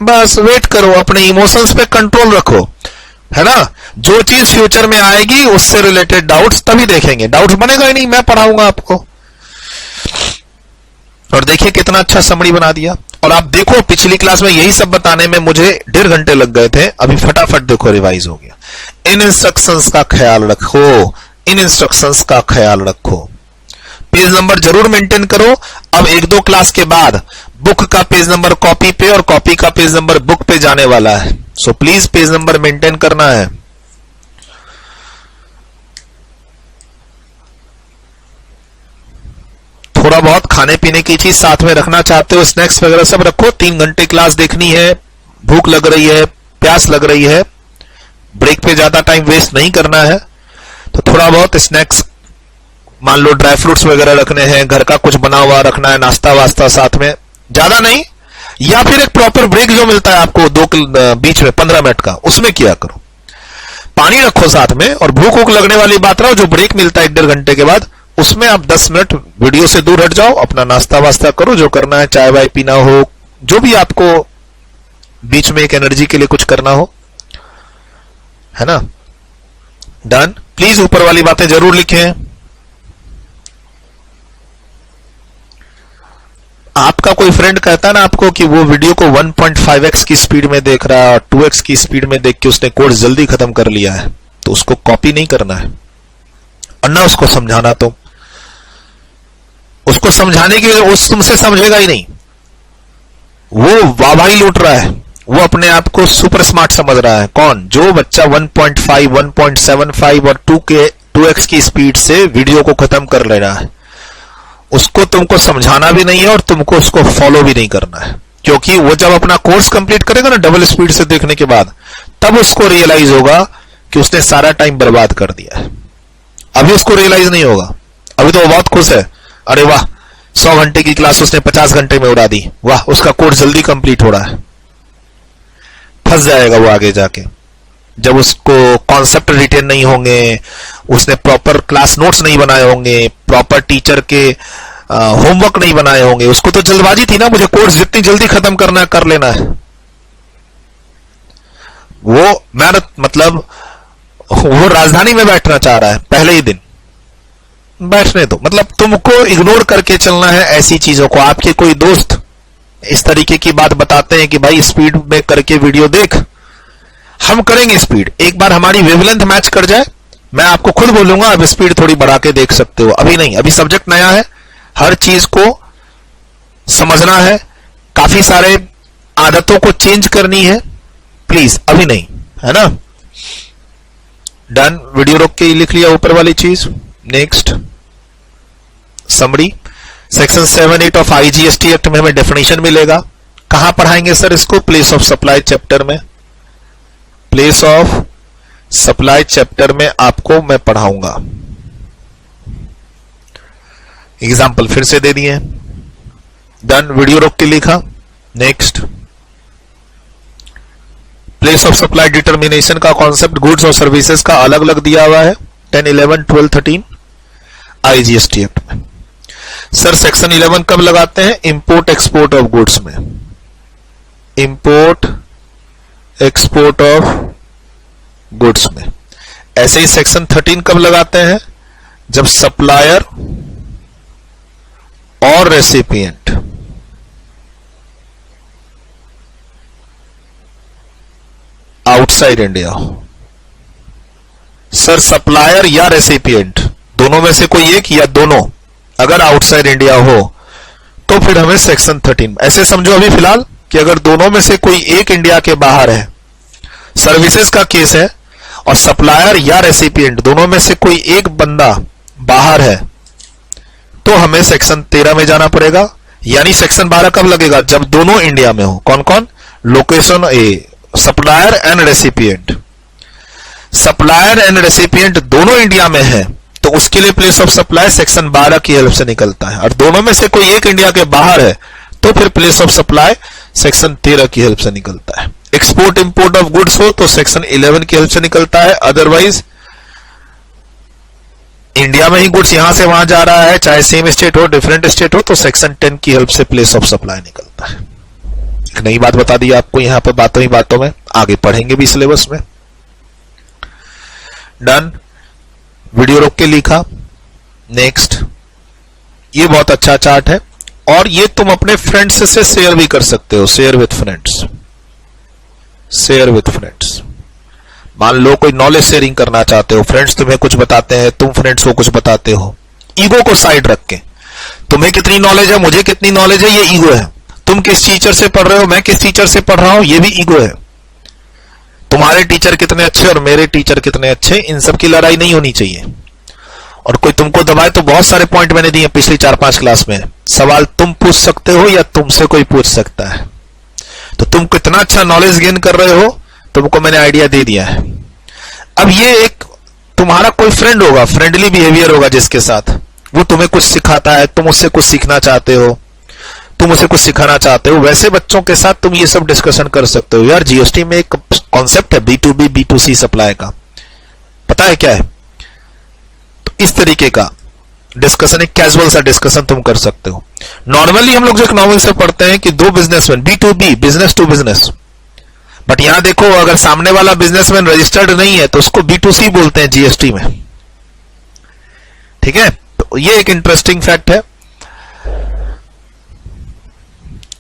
बस वेट करो, अपने इमोशंस पे कंट्रोल रखो, है ना। जो चीज फ्यूचर में आएगी उससे रिलेटेड डाउट्स तभी देखेंगे, डाउट्स बनेगा ही नहीं, मैं पढ़ाऊंगा आपको। और देखिए कितना अच्छा समरी बना दिया। और आप देखो पिछली क्लास में यही सब बताने में मुझे 1.5 घंटे लग गए थे, अभी फटाफट देखो रिवाइज हो गया। इन इंस्ट्रक्शंस का ख्याल रखो, इन इंस्ट्रक्शंस का ख्याल रखो, पेज नंबर जरूर मेंटेन करो। अब 1-2 क्लास के बाद बुक का पेज नंबर कॉपी पे और कॉपी का पेज नंबर बुक पे जाने वाला है, so please page number maintain करना है। थोड़ा बहुत खाने पीने की चीज साथ में रखना चाहते हो, स्नैक्स वगैरह सब रखो। 3 घंटे क्लास देखनी है, भूख लग रही है, प्यास लग रही है, ब्रेक पे ज्यादा टाइम वेस्ट नहीं करना है, तो थोड़ा बहुत स्नैक्स, मान लो ड्राई फ्रूट्स वगैरह रखने हैं, घर का कुछ बना हुआ रखना है, नाश्ता वास्ता साथ में, ज्यादा नहीं। या फिर एक प्रॉपर ब्रेक जो मिलता है आपको बीच में 15 मिनट का, उसमें किया करो। पानी रखो साथ में, और भूख वूख लगने वाली बात रहो, जो ब्रेक मिलता है 1-1.5 घंटे के बाद, उसमें आप 10 मिनट वीडियो से दूर हट जाओ, अपना नाश्ता वास्ता करो, जो करना है, चाय वाय पीना हो, जो भी आपको बीच में एक एनर्जी के लिए कुछ करना हो, है ना। डन। प्लीज ऊपर वाली बातें जरूर लिखें। आपका कोई फ्रेंड कहता है ना आपको कि वो वीडियो को 1.5x की स्पीड में देख रहा है और 2x की स्पीड में देख के उसने कोर्स जल्दी खत्म कर लिया है, तो उसको कॉपी नहीं करना है और ना उसको समझाना। तो उसको समझाने की उस तुमसे समझेगा ही नहीं, वो वाहवाही लूट रहा है, वो अपने आप को सुपर स्मार्ट समझ रहा है। कौन? जो बच्चा 1.5, 1.75 और 2x की स्पीड से वीडियो को खत्म कर ले रहा है, उसको तुमको समझाना भी नहीं है और तुमको उसको फॉलो भी नहीं करना है, क्योंकि वो जब अपना कोर्स कंप्लीट करेगा ना डबल स्पीड से देखने के बाद, तब उसको रियलाइज होगा कि उसने सारा टाइम बर्बाद कर दिया है। अभी उसको रियलाइज नहीं होगा, अभी तो वो बहुत खुश है, अरे वाह 100 घंटे की क्लास उसने 50 घंटे में उड़ा दी, वाह उसका कोर्स जल्दी कंप्लीट हो रहा है। फंस जाएगा वो आगे जाके, जब उसको कॉन्सेप्ट रिटेन नहीं होंगे, उसने प्रॉपर क्लास नोट्स नहीं बनाए होंगे, प्रॉपर टीचर के होमवर्क नहीं बनाए होंगे। उसको तो जल्दबाजी थी ना, मुझे कोर्स जितनी जल्दी खत्म करना है कर लेना है। वो राजधानी में बैठना चाह रहा है पहले ही दिन। बैठने दो, मतलब तुमको इग्नोर करके चलना है ऐसी चीजों को। आपके कोई दोस्त इस तरीके की बात बताते हैं कि भाई स्पीड में करके वीडियो देख, हम करेंगे स्पीड, एक बार हमारी वेवलेंथ मैच कर जाए, मैं आपको खुद बोलूंगा अब स्पीड थोड़ी बढ़ा के देख सकते हो। अभी नहीं, अभी सब्जेक्ट नया है, हर चीज को समझना है, काफी सारे आदतों को चेंज करनी है, प्लीज अभी नहीं, है ना। डन। वीडियो रोक के लिख लिया ऊपर वाली चीज। Next summary, section 7-8 of IGST act में हमें डेफिनेशन मिलेगा। कहां पढ़ाएंगे सर इसको? प्लेस ऑफ सप्लाई चैप्टर में। प्लेस ऑफ सप्लाई चैप्टर में आपको मैं पढ़ाऊंगा। एग्जाम्पल फिर से दे दिए। डन। वीडियो रोक के लिखा। Next, place of supply determination का कॉन्सेप्ट गुड्स और सर्विसेज का अलग अलग दिया हुआ है 10, 11, 12, 13 IGST एक्ट में। सर सेक्शन 11 कब लगाते हैं? इंपोर्ट एक्सपोर्ट ऑफ गुड्स में। इंपोर्ट एक्सपोर्ट ऑफ गुड्स में। ऐसे ही सेक्शन 13 कब लगाते हैं? जब सप्लायर और रेसिपिएंट आउटसाइड इंडिया हो। सर सप्लायर या रेसिपिएंट दोनों में से कोई एक या दोनों अगर आउटसाइड इंडिया हो तो फिर हमें सेक्शन 13। ऐसे समझो अभी फिलहाल कि अगर दोनों में से कोई एक इंडिया के बाहर है, सर्विसेज का केस है, और सप्लायर या रेसिपिएंट दोनों में से कोई एक बंदा बाहर है, तो हमें सेक्शन 13 में जाना पड़ेगा। यानी सेक्शन 12 कब लगेगा? जब दोनों इंडिया में हो। कौन कौन? Location A, supplier and recipient. Supplier and recipient दोनों इंडिया में है तो उसके लिए प्लेस ऑफ सप्लाई सेक्शन 12 की हेल्प से निकलता है, और दोनों में से कोई एक इंडिया के बाहर है तो फिर प्लेस ऑफ सप्लाई सेक्शन 13 की हेल्प से निकलता है। एक्सपोर्ट इंपोर्ट ऑफ गुड्स हो तो सेक्शन 11 की हेल्प से निकलता है। अदरवाइज इंडिया में ही गुड्स यहां से वहां जा रहा है, चाहे सेम स्टेट हो डिफरेंट स्टेट हो, तो सेक्शन 10 की हेल्प से प्लेस ऑफ सप्लाई निकलता है। एक नई बात बता दी आपको यहां पर बातों ही बातों में, आगे पढ़ेंगे भी सिलेबस में। डन। वीडियो रोक के लिखा। नेक्स्ट। ये बहुत अच्छा चार्ट है और ये तुम अपने फ्रेंड्स से शेयर भी कर सकते हो। Share with friends. Share with friends. मान लो कोई नॉलेज शेयरिंग करना चाहते हो, फ्रेंड्स तुम्हें कुछ बताते हैं, तुम फ्रेंड्स को कुछ बताते हो। ईगो को साइड रख के, तुम्हें कितनी नॉलेज है, मुझे कितनी नॉलेज है, ये ईगो है। तुम किस टीचर से पढ़ रहे हो, मैं किस टीचर से पढ़ रहा हूं, ये भी ईगो है। तुम्हारे टीचर कितने अच्छे और मेरे टीचर कितने अच्छे, इन सब की लड़ाई नहीं होनी चाहिए। और कोई तुमको दबाए तो बहुत सारे पॉइंट मैंने दिए पिछली 4-5 क्लास में। सवाल तुम पूछ सकते हो या तुमसे कोई पूछ सकता है। तो तुम कितना अच्छा नॉलेज गेन कर रहे हो, तुमको मैंने आइडिया दे दिया है। अब ये एक तुम्हारा कोई फ्रेंड होगा, फ्रेंडली बिहेवियर होगा जिसके साथ वो तुम्हें कुछ सिखाता है, तुम उससे कुछ सीखना चाहते हो, तुम उसे कुछ सिखाना चाहते हो, वैसे बच्चों के साथ तुम ये सब डिस्कशन कर सकते हो। यार जीएसटी में एक कॉन्सेप्ट है B2B B2C सप्लाई का, पता है क्या है? तो इस तरीके का डिस्कशन, एक कैजुअल सा डिस्कशन तुम कर सकते हो। नॉर्मली हम लोग जो इकोनॉमिक्स से पढ़ते हैं कि दो businessman, B2B business to business, but यहां देखो अगर सामने वाला बिजनेसमैन रजिस्टर्ड नहीं है तो उसको B2C बोलते हैं जीएसटी में। ठीक है, तो ये एक इंटरेस्टिंग फैक्ट है।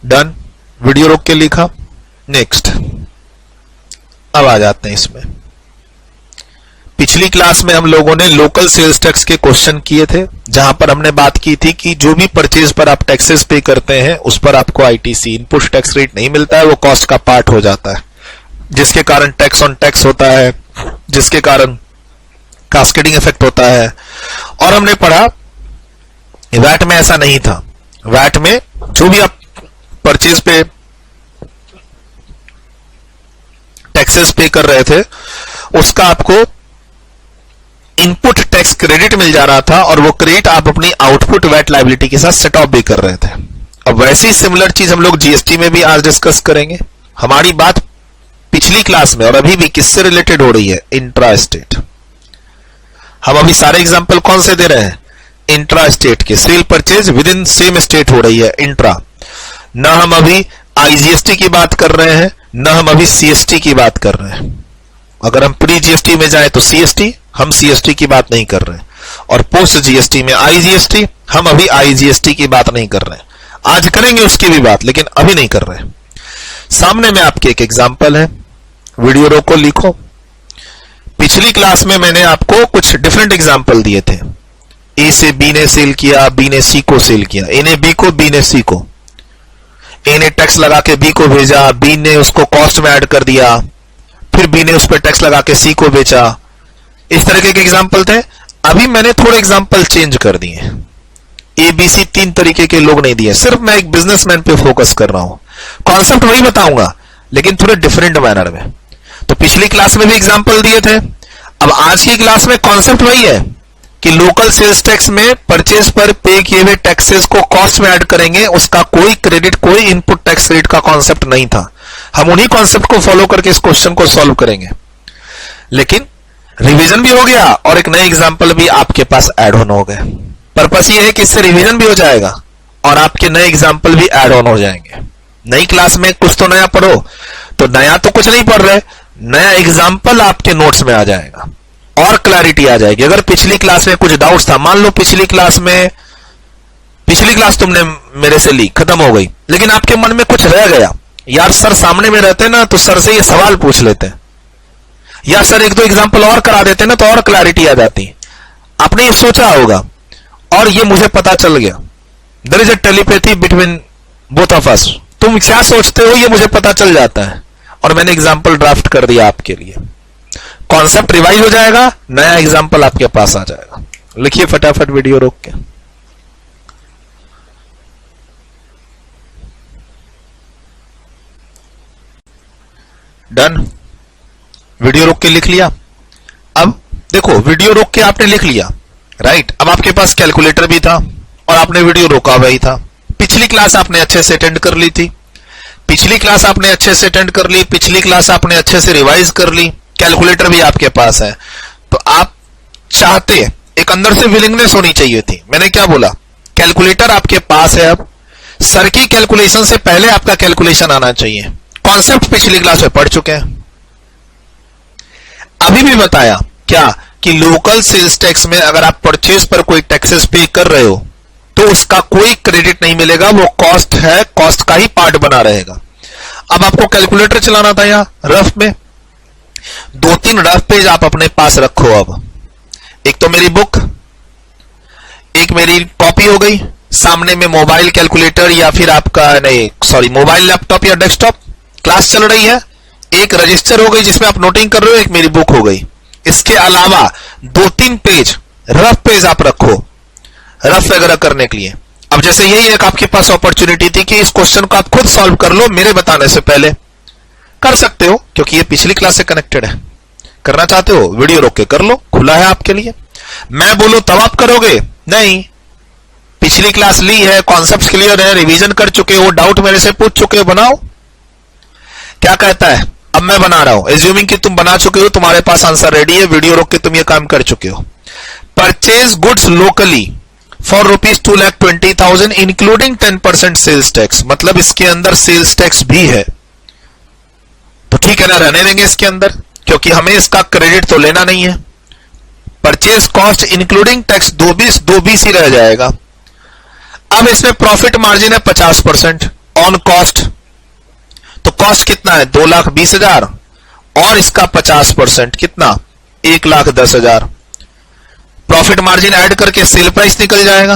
डन। वीडियो रोक के लिखा। नेक्स्ट। अब आ जाते हैं इसमें। पिछली क्लास में हम लोगों ने लोकल सेल्स टैक्स के क्वेश्चन किए थे, जहां पर हमने बात की थी कि जो भी परचेज पर आप टैक्सेस पे करते हैं उस पर आपको आईटीसी इनपुट टैक्स रेट नहीं मिलता है, वो कॉस्ट का पार्ट हो जाता है, जिसके कारण टैक्स ऑन टैक्स होता है, जिसके कारण कास्केडिंग इफेक्ट होता है। और हमने पढ़ा वैट में ऐसा नहीं था। वैट में जो भी आप परचेज पे टैक्सेस पे कर रहे थे उसका आपको इनपुट टैक्स क्रेडिट मिल जा रहा था, और वो क्रेडिट आप अपनी आउटपुट वैट लायबिलिटी के साथ सेट ऑफ भी कर रहे थे। अब वैसी सिमिलर चीज हम लोग जीएसटी में भी आज डिस्कस करेंगे। हमारी बात पिछली क्लास में और अभी भी किससे रिलेटेड हो रही है? Intra state. हम अभी सारे एग्जांपल कौन से दे रहे हैं? इंट्रा स्टेट के। Cell purchase with in same state हो रही है, इंट्रा। न हम अभी आईजीएसटी की बात कर रहे हैं, न हम अभी सीएसटी की बात कर रहे हैं। अगर हम प्री जीएसटी में जाए तो सीएसटी, हम सीएसटी की बात नहीं कर रहे हैं। और पोस्ट जीएसटी में आईजीएसटी, हम अभी आईजीएसटी की बात नहीं कर रहे हैं। आज करेंगे उसकी भी बात, लेकिन अभी नहीं कर रहे हैं। सामने में आपके एक एग्जांपल है, वीडियो रोको, लिखो। पिछली क्लास में मैंने आपको कुछ डिफरेंट एग्जांपल दिए थे। ए से बी ने सेल किया, बी ने सी को सेल किया, ए ने बी को, बी ने सी को। ए ने टैक्स लगा के बी को भेजा, बी ने उसको कॉस्ट में ऐड कर दिया, फिर बी ने उस पर टैक्स लगा के सी को बेचा। इस तरह के एग्जांपल थे। अभी मैंने थोड़े एग्जांपल चेंज कर दिए। ए बी सी 3 तरीके के लोग नहीं दिए, सिर्फ मैं एक बिजनेसमैन पे फोकस कर रहा हूं। कॉन्सेप्ट वही बताऊंगा लेकिन थोड़े डिफरेंट मैनर में। तो पिछली क्लास में भी एग्जांपल दिए थे, अब आज की क्लास में कॉन्सेप्ट वही है कि लोकल सेल्स टैक्स में परचेज पर पे किए हुए टैक्सेस को कॉस्ट में ऐड करेंगे, उसका कोई क्रेडिट, कोई इनपुट टैक्स रेट का कॉन्सेप्ट नहीं था। हम उन्हीं कॉन्सेप्ट को फॉलो करके इस क्वेश्चन को सॉल्व करेंगे। लेकिन रिवीजन भी हो गया और एक नए एग्जांपल भी आपके पास ऐड होना हो गए। पर्पस ये है कि इससे रिवीजन भी हो जाएगा और आपके नए एग्जाम्पल भी ऐड ऑन हो जाएंगे। नई क्लास में कुछ तो नया पढ़ो, तो नया तो कुछ नहीं पढ़ रहे, नया एग्जाम्पल आपके नोट्स में आ जाएगा और क्लैरिटी आ जाएगी। अगर पिछली क्लास में कुछ डाउट्स था, मान लो पिछली क्लास तुमने मेरे से ली, खत्म हो गई, लेकिन आपके मन में कुछ रह गया, यार सर सामने में रहते ना तो सर से ये सवाल पूछ लेते, या सर एक दो एग्जाम्पल और करा देते ना तो और क्लैरिटी आ जाती। आपने ये सोचा होगा और ये मुझे पता चल गया, there is a telepathy between both of us. तुम क्या सोचते हो ये मुझे पता चल जाता है और मैंने एग्जाम्पल ड्राफ्ट कर दिया आपके लिए। कॉन्सेप्ट रिवाइज हो जाएगा, नया एग्जाम्पल आपके पास आ जाएगा। लिखिए फटाफट वीडियो रोक के। डन, वीडियो रोक के लिख लिया। अब देखो, वीडियो रोक के आपने लिख लिया, राइट। अब आपके पास कैलकुलेटर भी था और आपने वीडियो रोका हुआ ही था। पिछली क्लास आपने अच्छे से अटेंड कर ली थी, पिछली क्लास आपने अच्छे से अटेंड कर ली, पिछली क्लास आपने अच्छे से रिवाइज कर ली, कैलकुलेटर भी आपके पास है। तो आप चाहते, एक अंदर से विलिंगनेस होनी चाहिए थी। मैंने क्या बोला, कैलकुलेटर आपके पास है, अब सर की कैलकुलेशन से पहले आपका कैलकुलेशन आना चाहिए। कॉन्सेप्ट पिछली क्लास में पढ़ चुके हैं। अभी भी बताया क्या कि लोकल सेल्स टैक्स में अगर आप परचेज पर कोई टैक्सेस पे कर रहे हो तो उसका कोई क्रेडिट नहीं मिलेगा, वो कॉस्ट है, कॉस्ट का ही पार्ट बना रहेगा। अब आपको कैलकुलेटर चलाना था यहां रफ में, 2-3 रफ पेज आप अपने पास रखो। अब एक तो मेरी बुक, एक मेरी कॉपी हो गई, सामने में मोबाइल कैलकुलेटर या फिर आपका मोबाइल लैपटॉप या डेस्कटॉप क्लास चल रही है, एक रजिस्टर हो गई जिसमें आप नोटिंग कर रहे हो, एक मेरी बुक हो गई। इसके अलावा 2-3 पेज रफ पेज आप रखो रफ वगैरह करने के लिए। अब जैसे यही एक आपके पास अपॉर्चुनिटी थी कि इस क्वेश्चन को आप खुद सॉल्व कर लो, मेरे बताने से पहले कर सकते हो क्योंकि ये पिछली क्लास से कनेक्टेड है। करना चाहते हो वीडियो रोक के कर लो, खुला है आपके लिए। मैं बोलूं तब आप करोगे नहीं, पिछली क्लास ली है, कॉन्सेप्ट क्लियर है, रिवीजन कर चुके हो, डाउट मेरे से पूछ चुके हो, बनाओ। क्या कहता है, अब मैं बना रहा हूं, एज्यूमिंग कि तुम बना चुके हो, तुम्हारे पास आंसर रेडी है, वीडियो रोक के तुम ये काम कर चुके हो। Purchase goods locally for ₹2,20,000 including 10% sales tax, मतलब इसके अंदर सेल्स टैक्स भी है। तो ठीक है ना, रहने देंगे इसके अंदर क्योंकि हमें इसका क्रेडिट तो लेना नहीं है। परचेज कॉस्ट इंक्लूडिंग टैक्स 220 ही रह जाएगा। अब इसमें प्रॉफिट मार्जिन है 50% ऑन कॉस्ट, तो कॉस्ट कितना है 2,20,000 और इसका 50% कितना 1,10,000। प्रॉफिट मार्जिन ऐड करके सेल प्राइस निकल जाएगा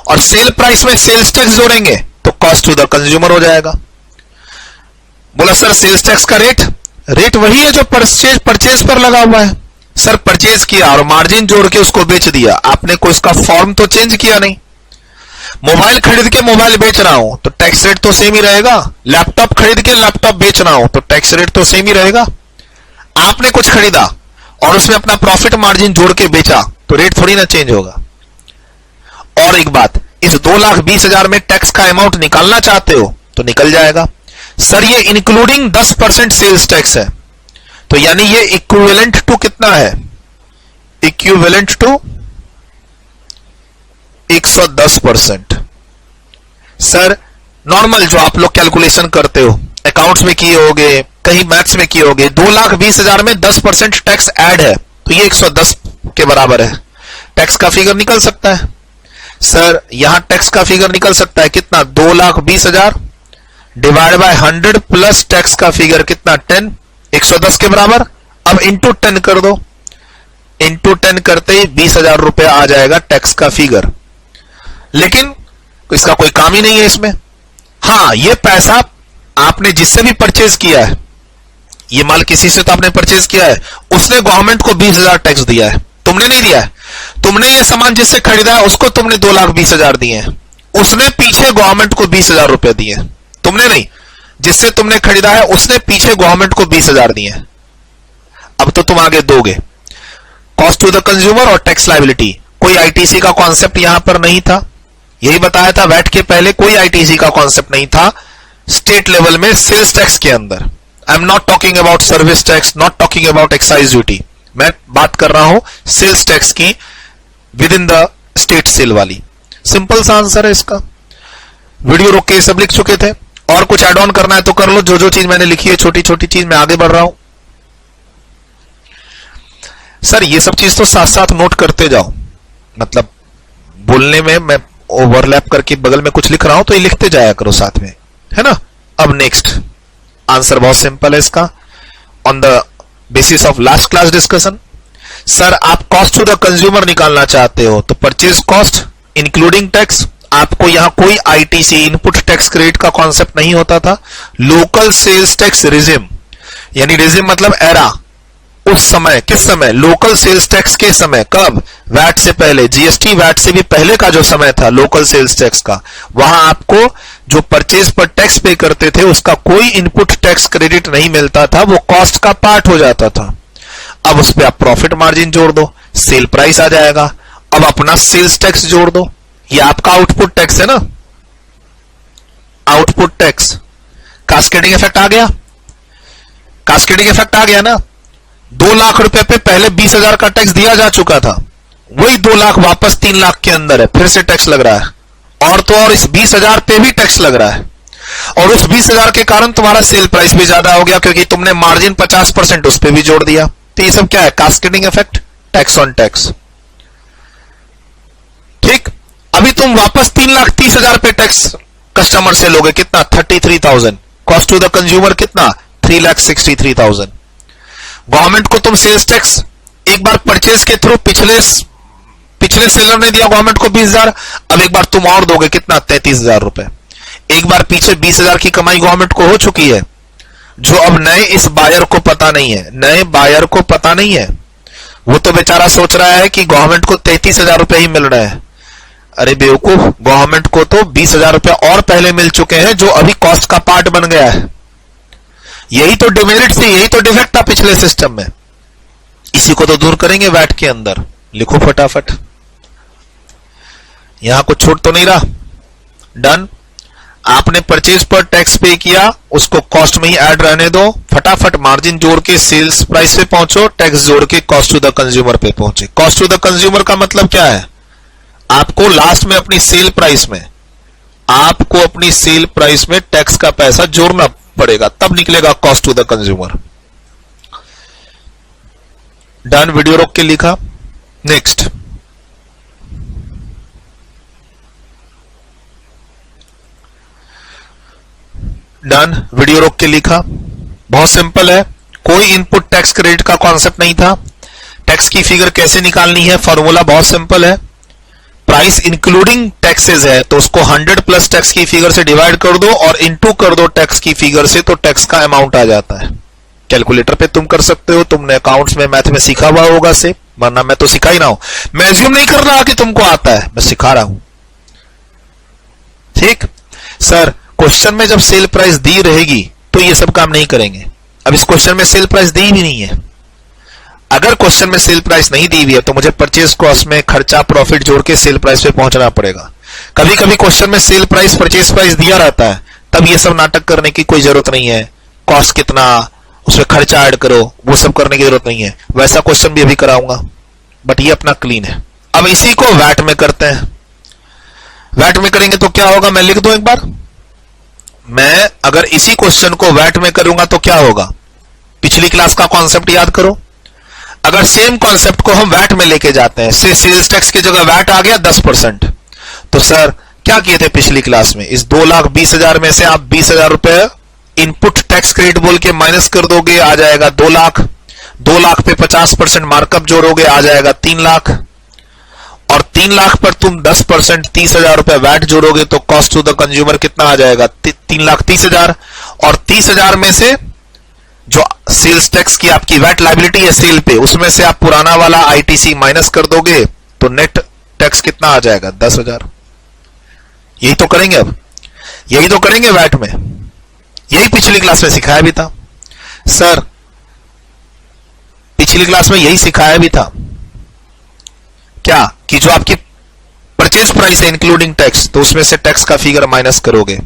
और सेल प्राइस में सेल्स टैक्स जोड़ेंगे तो कॉस्ट टू द कंज्यूमर हो जाएगा। बोला सर सेल्स टैक्स का रेट वही है जो परचेज पर लगा हुआ है। सर परचेज किया और मार्जिन जोड़ के उसको बेच दिया, आपने कोई उसका फॉर्म तो चेंज किया नहीं। मोबाइल खरीद के मोबाइल बेच रहा हूं तो टैक्स रेट तो सेम ही रहेगा, लैपटॉप खरीद के लैपटॉप बेच रहा हूं तो टैक्स रेट तो सेम ही रहेगा। आपने कुछ खरीदा और उसमें अपना प्रॉफिट मार्जिन जोड़ के बेचा तो रेट थोड़ी ना चेंज होगा। और एक बात, इस 2,20,000 में टैक्स का अमाउंट निकालना चाहते हो तो निकल जाएगा। सर ये इंक्लूडिंग 10% सेल्स टैक्स है, तो यानी ये इक्विवेलेंट टू कितना है, इक्विवेलेंट टू 110%। सर नॉर्मल जो आप लोग कैलकुलेशन करते हो, अकाउंट्स में किए होगे, कहीं मैथ्स में किए होगे, 2,20,000 में 10% टैक्स ऐड है तो ये 110 के बराबर है। टैक्स का फिगर निकल सकता है सर, यहां टैक्स का फिगर निकल सकता है कितना 2,20,000 डिवाइड बाय 100 प्लस टैक्स का फिगर कितना 10, 110 के बराबर। अब इंटू 10 कर दो, इंटू 10 करते ही 20,000 रुपया आ जाएगा टैक्स का फिगर। लेकिन इसका कोई काम ही नहीं है इसमें। हाँ, ये पैसा आपने जिससे भी परचेज किया है, ये माल किसी से तो आपने परचेज किया है, उसने गवर्नमेंट को 20,000 टैक्स दिया है, तुमने नहीं दिया है। तुमने ये सामान जिससे खरीदा है उसको तुमने 2,20,000 दिए हैं, उसने पीछे गवर्नमेंट को 20,000 रुपए दिए हैं। तुमने नहीं, जिससे तुमने खरीदा है उसने पीछे गवर्नमेंट को 20,000 दिए हैं। अब तो तुम आगे दोगे। कॉस्ट टू द कंज्यूमर और टैक्स लायबिलिटी, कोई आईटीसी का कॉन्सेप्ट यहां पर नहीं था, यही बताया था वैट के पहले कोई आईटीसी का कॉन्सेप्ट नहीं था स्टेट लेवल में सेल्स टैक्स के अंदर। I am not talking about service tax, not talking about excise duty, मैं बात कर रहा हूं सेल्स टैक्स की within the state sale वाली। सिंपल सा आंसर है इसका। वीडियो रोक के सब लिख चुके थे, और कुछ ऐड ऑन करना है तो कर लो। जो जो चीज मैंने लिखी है छोटी छोटी चीज, मैं आगे बढ़ रहा हूं। सर ये सब चीज तो साथ साथ नोट करते जाओ, मतलब बोलने में मैं ओवरलैप करके बगल में कुछ लिख रहा हूं तो ये लिखते जाया करो साथ में, है ना। अब नेक्स्ट आंसर बहुत सिंपल है इसका। On the basis of last class discussion, sir आप कॉस्ट टू द कंज्यूमर निकालना चाहते हो तो परचेज कॉस्ट इंक्लूडिंग टैक्स, आपको यहां कोई आईटीसी इनपुट टैक्स क्रेडिट का कॉन्सेप्ट नहीं होता था। लोकल सेल्स टैक्स रिजिम, यानी रिजिम मतलब एरा, उस समय, किस समय, लोकल सेल्स टैक्स के समय, कब, वैट से पहले, जीएसटी वैट से भी पहले का जो समय था लोकल सेल्स टैक्स का, वहां आपको जो परचेज पर टैक्स पे करते थे उसका कोई इनपुट टैक्स क्रेडिट नहीं मिलता था, वो कॉस्ट का पार्ट हो जाता था। अब उस पर आप प्रॉफिट मार्जिन जोड़ दो, सेल प्राइस आ जाएगा। अब अपना सेल्स टैक्स जोड़ दो, ये आपका आउटपुट टैक्स है ना, आउटपुट टैक्स। कास्केडिंग इफेक्ट आ गया, कास्केडिंग इफेक्ट आ गया ना। 2 लाख रुपए पे पहले 20,000 का टैक्स दिया जा चुका था, वही 2 लाख वापस 3 लाख के अंदर है, फिर से टैक्स लग रहा है। और तो और इस 20,000 पे भी टैक्स लग रहा है, और उस 20,000 के कारण तुम्हारा सेल प्राइस भी ज्यादा हो गया क्योंकि तुमने मार्जिन 50% उस पे भी जोड़ दिया। तो ये सब क्या है, cascading effect, tax on tax. ठीक, अभी तुम वापस 3,30,000 पे टैक्स कस्टमर से लोगे, कितना, 33,000। कॉस्ट टू द कंज्यूमर कितना, 3,63,000। गवर्नमेंट को तुम सेल्स टैक्स एक बार परचेज के थ्रू पिछले सेलर ने दिया गवर्नमेंट को 20,000, अब एक बार तुम और दोगे, कितना, 33,000 रुपए। एक बार पीछे 20,000 की कमाई गवर्नमेंट को हो चुकी है, जो अब नए इस बायर को पता नहीं है, नए बायर को पता नहीं है। वो तो बेचारा सोच रहा है कि गवर्नमेंट को 33,000 रुपए ही मिल रहे हैं। अरे बेवकूफ, गवर्नमेंट को तो 20,000 रुपए और पहले मिल चुके हैं, जो अभी कॉस्ट का पार्ट बन गया है। यही तो डिमेरिट थी, यही तो डिफेक्ट था पिछले सिस्टम में। इसी को तो दूर करेंगे वैट के अंदर। लिखो फटाफट, यहां कुछ छूट तो नहीं रहा। डन। आपने परचेज पर टैक्स पे किया, उसको कॉस्ट में ही ऐड रहने दो। फटाफट मार्जिन जोड़ के सेल्स प्राइस पे पहुंचो, टैक्स जोड़ के कॉस्ट टू द कंज्यूमर पे पहुंचे। कॉस्ट टू द कंज्यूमर का मतलब क्या है, आपको लास्ट में अपनी सेल प्राइस में, आपको अपनी सेल प्राइस में टैक्स का पैसा जोड़ना पड़ेगा, तब निकलेगा cost to the consumer. Done, video रोक के लिखा। नेक्स्ट, डन, वीडियो रोक के लिखा। बहुत सिंपल है, कोई इनपुट टैक्स क्रेडिट का कॉन्सेप्ट नहीं था। टैक्स की फिगर कैसे निकालनी है, फॉर्मूला बहुत सिंपल है। प्राइस इंक्लूडिंग टैक्सेस है तो उसको 100 प्लस टैक्स की फिगर से डिवाइड कर दो और इनटू कर दो टैक्स की फिगर से, तो टैक्स का अमाउंट आ जाता है। कैलकुलेटर पे तुम कर सकते हो, तुमने अकाउंट्स में मैथ में सीखा हुआ होगा से, वरना मैं तो सिखा ही ना हूं। मैं एज्यूम नहीं कर रहा कि तुमको आता है, मैं सिखा रहा हूं। ठीक सर, क्वेश्चन में जब सेल प्राइस दी रहेगी तो ये सब काम नहीं करेंगे। अब इस क्वेश्चन में सेल प्राइस दी भी नहीं है। अगर क्वेश्चन में सेल प्राइस नहीं दी हुई है तो मुझे परचेज कॉस्ट में खर्चा प्रॉफिट जोड़ के सेल प्राइस पे पहुंचना पड़ेगा। कभी कभी क्वेश्चन में सेल प्राइस परचेज प्राइस दिया रहता है, तब ये सब नाटक करने की कोई जरूरत नहीं है। कॉस्ट कितना, उसमें खर्चा ऐड करो, वो सब करने की जरूरत नहीं है। वैसा क्वेश्चन भी अभी कराऊंगा, बट ये अपना क्लीन है। अब इसी को वैट में करते हैं। वैट में करेंगे तो क्या होगा, मैं लिख दूं एक बार। मैं अगर इसी क्वेश्चन को वैट में करूंगा तो क्या होगा, पिछली क्लास का कॉन्सेप्ट याद करो। अगर सेम कॉन्सेप्ट को हम वैट में लेके जाते हैं, से सेल्स टैक्स की जगह वैट आ गया 10%, तो सर क्या किए थे पिछली क्लास में, इस 2,20,000 में से आप 20,000 रुपए इनपुट टैक्स क्रेडिट बोल के माइनस कर दोगे, आ जाएगा 2 लाख। 2 लाख पे 50% मार्कअप जोड़ोगे, आ जाएगा 3 लाख। और 3 लाख पर तुम 10% 30,000 रुपए वैट जोड़ोगे तो कॉस्ट टू द कंज्यूमर कितना आ जाएगा, 3,30,000। और 30,000 में से जो सेल्स टैक्स की आपकी वैट लायबिलिटी है सेल पे, उसमें से आप पुराना वाला आईटीसी माइनस कर दोगे तो नेट टैक्स कितना आ जाएगा, 10,000। यही तो करेंगे, अब यही तो करेंगे वैट में। यही पिछली क्लास में सिखाया भी था सर, पिछली क्लास में यही सिखाया भी था क्या, कि जो आपकी परचेज प्राइस है इंक्लूडिंग टैक्स, तो उसमें से टैक्स का फिगर माइनस करोगे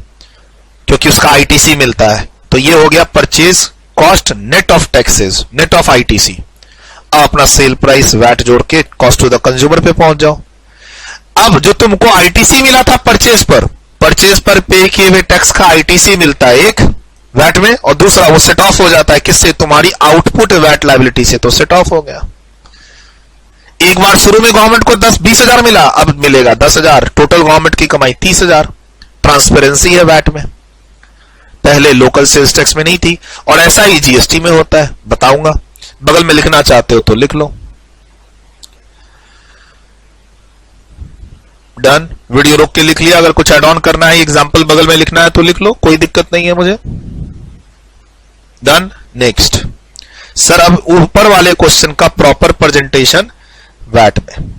क्योंकि उसका आईटीसी मिलता है। तो ये हो गया purchase cost net of taxes, net of ITC. अब अपना सेल प्राइस वैट जोड़ के कॉस्ट टू द कंज्यूमर पे पहुंच जाओ। अब जो तुमको आईटीसी मिला था परचेज पर पे किए हुए टैक्स का आईटीसी मिलता है एक वैट में, और दूसरा वो सेट ऑफ हो जाता है किससे, तुम्हारी आउटपुट वैट लायबिलिटी से, तो सेट ऑफ हो गया। एक बार शुरू में गवर्नमेंट को 20,000 मिला, अब मिलेगा 10,000, टोटल गवर्नमेंट की कमाई 30,000। ट्रांसपेरेंसी है वैट में, पहले लोकल सेल्स टैक्स में नहीं थी, और ऐसा ही जीएसटी में होता है, बताऊंगा। बगल में लिखना चाहते हो तो लिख लो। डन, वीडियो रोक के लिख लिया। अगर कुछ ऐड ऑन करना है, एग्जांपल बगल में लिखना है तो लिख लो, कोई दिक्कत नहीं है मुझे। Done, next. सर अब ऊपर वाले क्वेश्चन का प्रॉपर प्रेजेंटेशन वैट में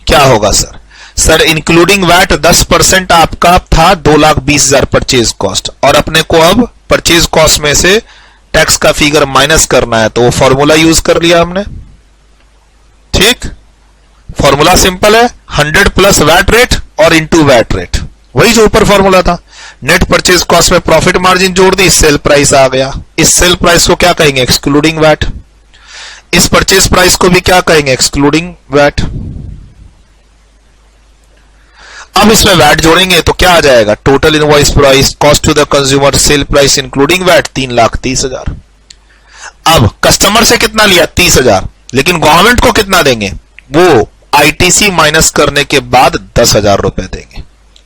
क्या होगा सर? सर इंक्लूडिंग वैट 10% आपका था 2,20,000 परचेज कॉस्ट, और अपने को अब परचेज कॉस्ट में से टैक्स का फिगर माइनस करना है, तो वो फॉर्मूला यूज कर लिया हमने। ठीक, फॉर्मूला सिंपल है, 100 प्लस वैट रेट और इंटू वैट रेट, वही जो ऊपर फॉर्मूला था। नेट परचेज कॉस्ट में प्रॉफिट मार्जिन जोड़ दी, सेल प्राइस आ गया। इस सेल प्राइस को क्या कहेंगे? Excluding VAT. इस परचेज प्राइस को भी क्या कहेंगे? Excluding VAT. अब इसमें वैट जोड़ेंगे तो क्या आ जाएगा? Total invoice price, cost to the consumer, sale price including VAT 3,30,000। अब कस्टमर से कितना लिया? 30,000, लेकिन गवर्नमेंट को कितना देंगे? वो आईटीसी माइनस करने के बाद 10,000 रुपए देंगे।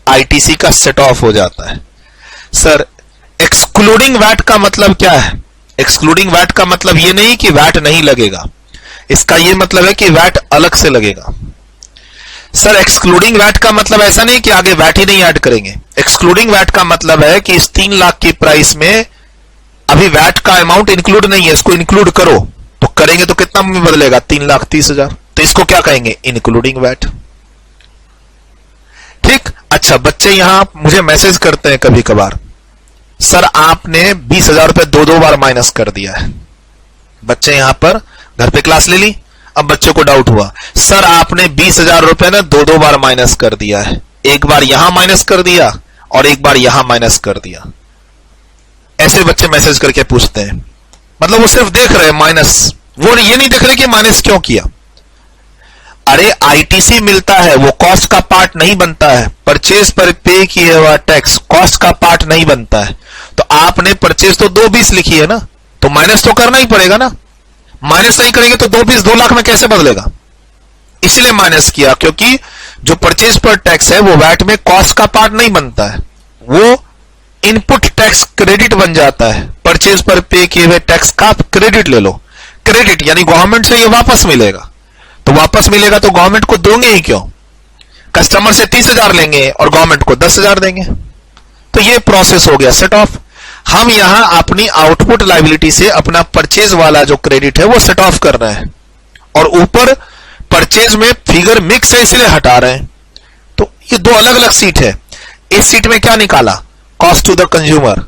आईटीसी का सेट ऑफ हो जाता है। सर एक्सक्लूडिंग वैट का मतलब क्या है? एक्सक्लूडिंग वैट का मतलब ये नहीं कि वैट नहीं लगेगा, इसका ये मतलब है कि वैट अलग से लगेगा। सर एक्सक्लूडिंग वैट का मतलब ऐसा नहीं कि आगे वैट ही नहीं ऐड करेंगे। एक्सक्लूडिंग वैट का मतलब है कि इस 3 लाख की प्राइस में अभी वैट का अमाउंट इंक्लूड नहीं है, इसको इंक्लूड करो, तो करेंगे तो कितना में बदलेगा? 3,30,000, तो इसको क्या कहेंगे? Including VAT. ठीक। अच्छा, बच्चे यहां मुझे मैसेज करते हैं कभी कभार, सर आपने 20,000 रुपए 2 बार माइनस कर दिया है। बच्चे यहां पर घर पे क्लास ले ली, अब बच्चे को डाउट हुआ, सर आपने 20,000 रुपए ना 2 बार माइनस कर दिया है, एक बार यहां माइनस कर दिया और एक बार यहां माइनस कर दिया। ऐसे बच्चे मैसेज करके पूछते हैं, मतलब वो सिर्फ देख रहे हैं माइनस, वो ये नहीं देख रहे कि माइनस क्यों किया। अरे आईटीसी मिलता है, वो कॉस्ट का पार्ट नहीं बनता है। परचेज पर पे किया हुआ टैक्स कॉस्ट का पार्ट नहीं बनता है। तो आपने परचेज तो 2,20 लिखी है ना, तो माइनस तो करना ही पड़ेगा ना। माइनस नहीं करेंगे तो 2,20 2 लाख में कैसे बदलेगा? इसलिए माइनस किया, क्योंकि जो परचेज पर टैक्स है वो वैट में कॉस्ट का पार्ट नहीं बनता है, वो इनपुट टैक्स क्रेडिट बन जाता है। परचेज पर पे किए हुए टैक्स का आप क्रेडिट ले लो, क्रेडिट यानी गवर्नमेंट से ये वापस मिलेगा, तो वापस मिलेगा तो गवर्नमेंट को दोगे ही क्यों? कस्टमर से 30,000 लेंगे और गवर्नमेंट को 10,000 देंगे, तो ये प्रोसेस हो गया सेट ऑफ। हम यहां अपनी आउटपुट लायबिलिटी से अपना परचेज वाला जो क्रेडिट है वो सेट ऑफ कर रहे हैं, और ऊपर परचेज में फिगर मिक्स है इसलिए हटा रहे हैं। तो ये 2 अलग अलग सीट है। इस सीट में क्या निकाला? Cost to the consumer.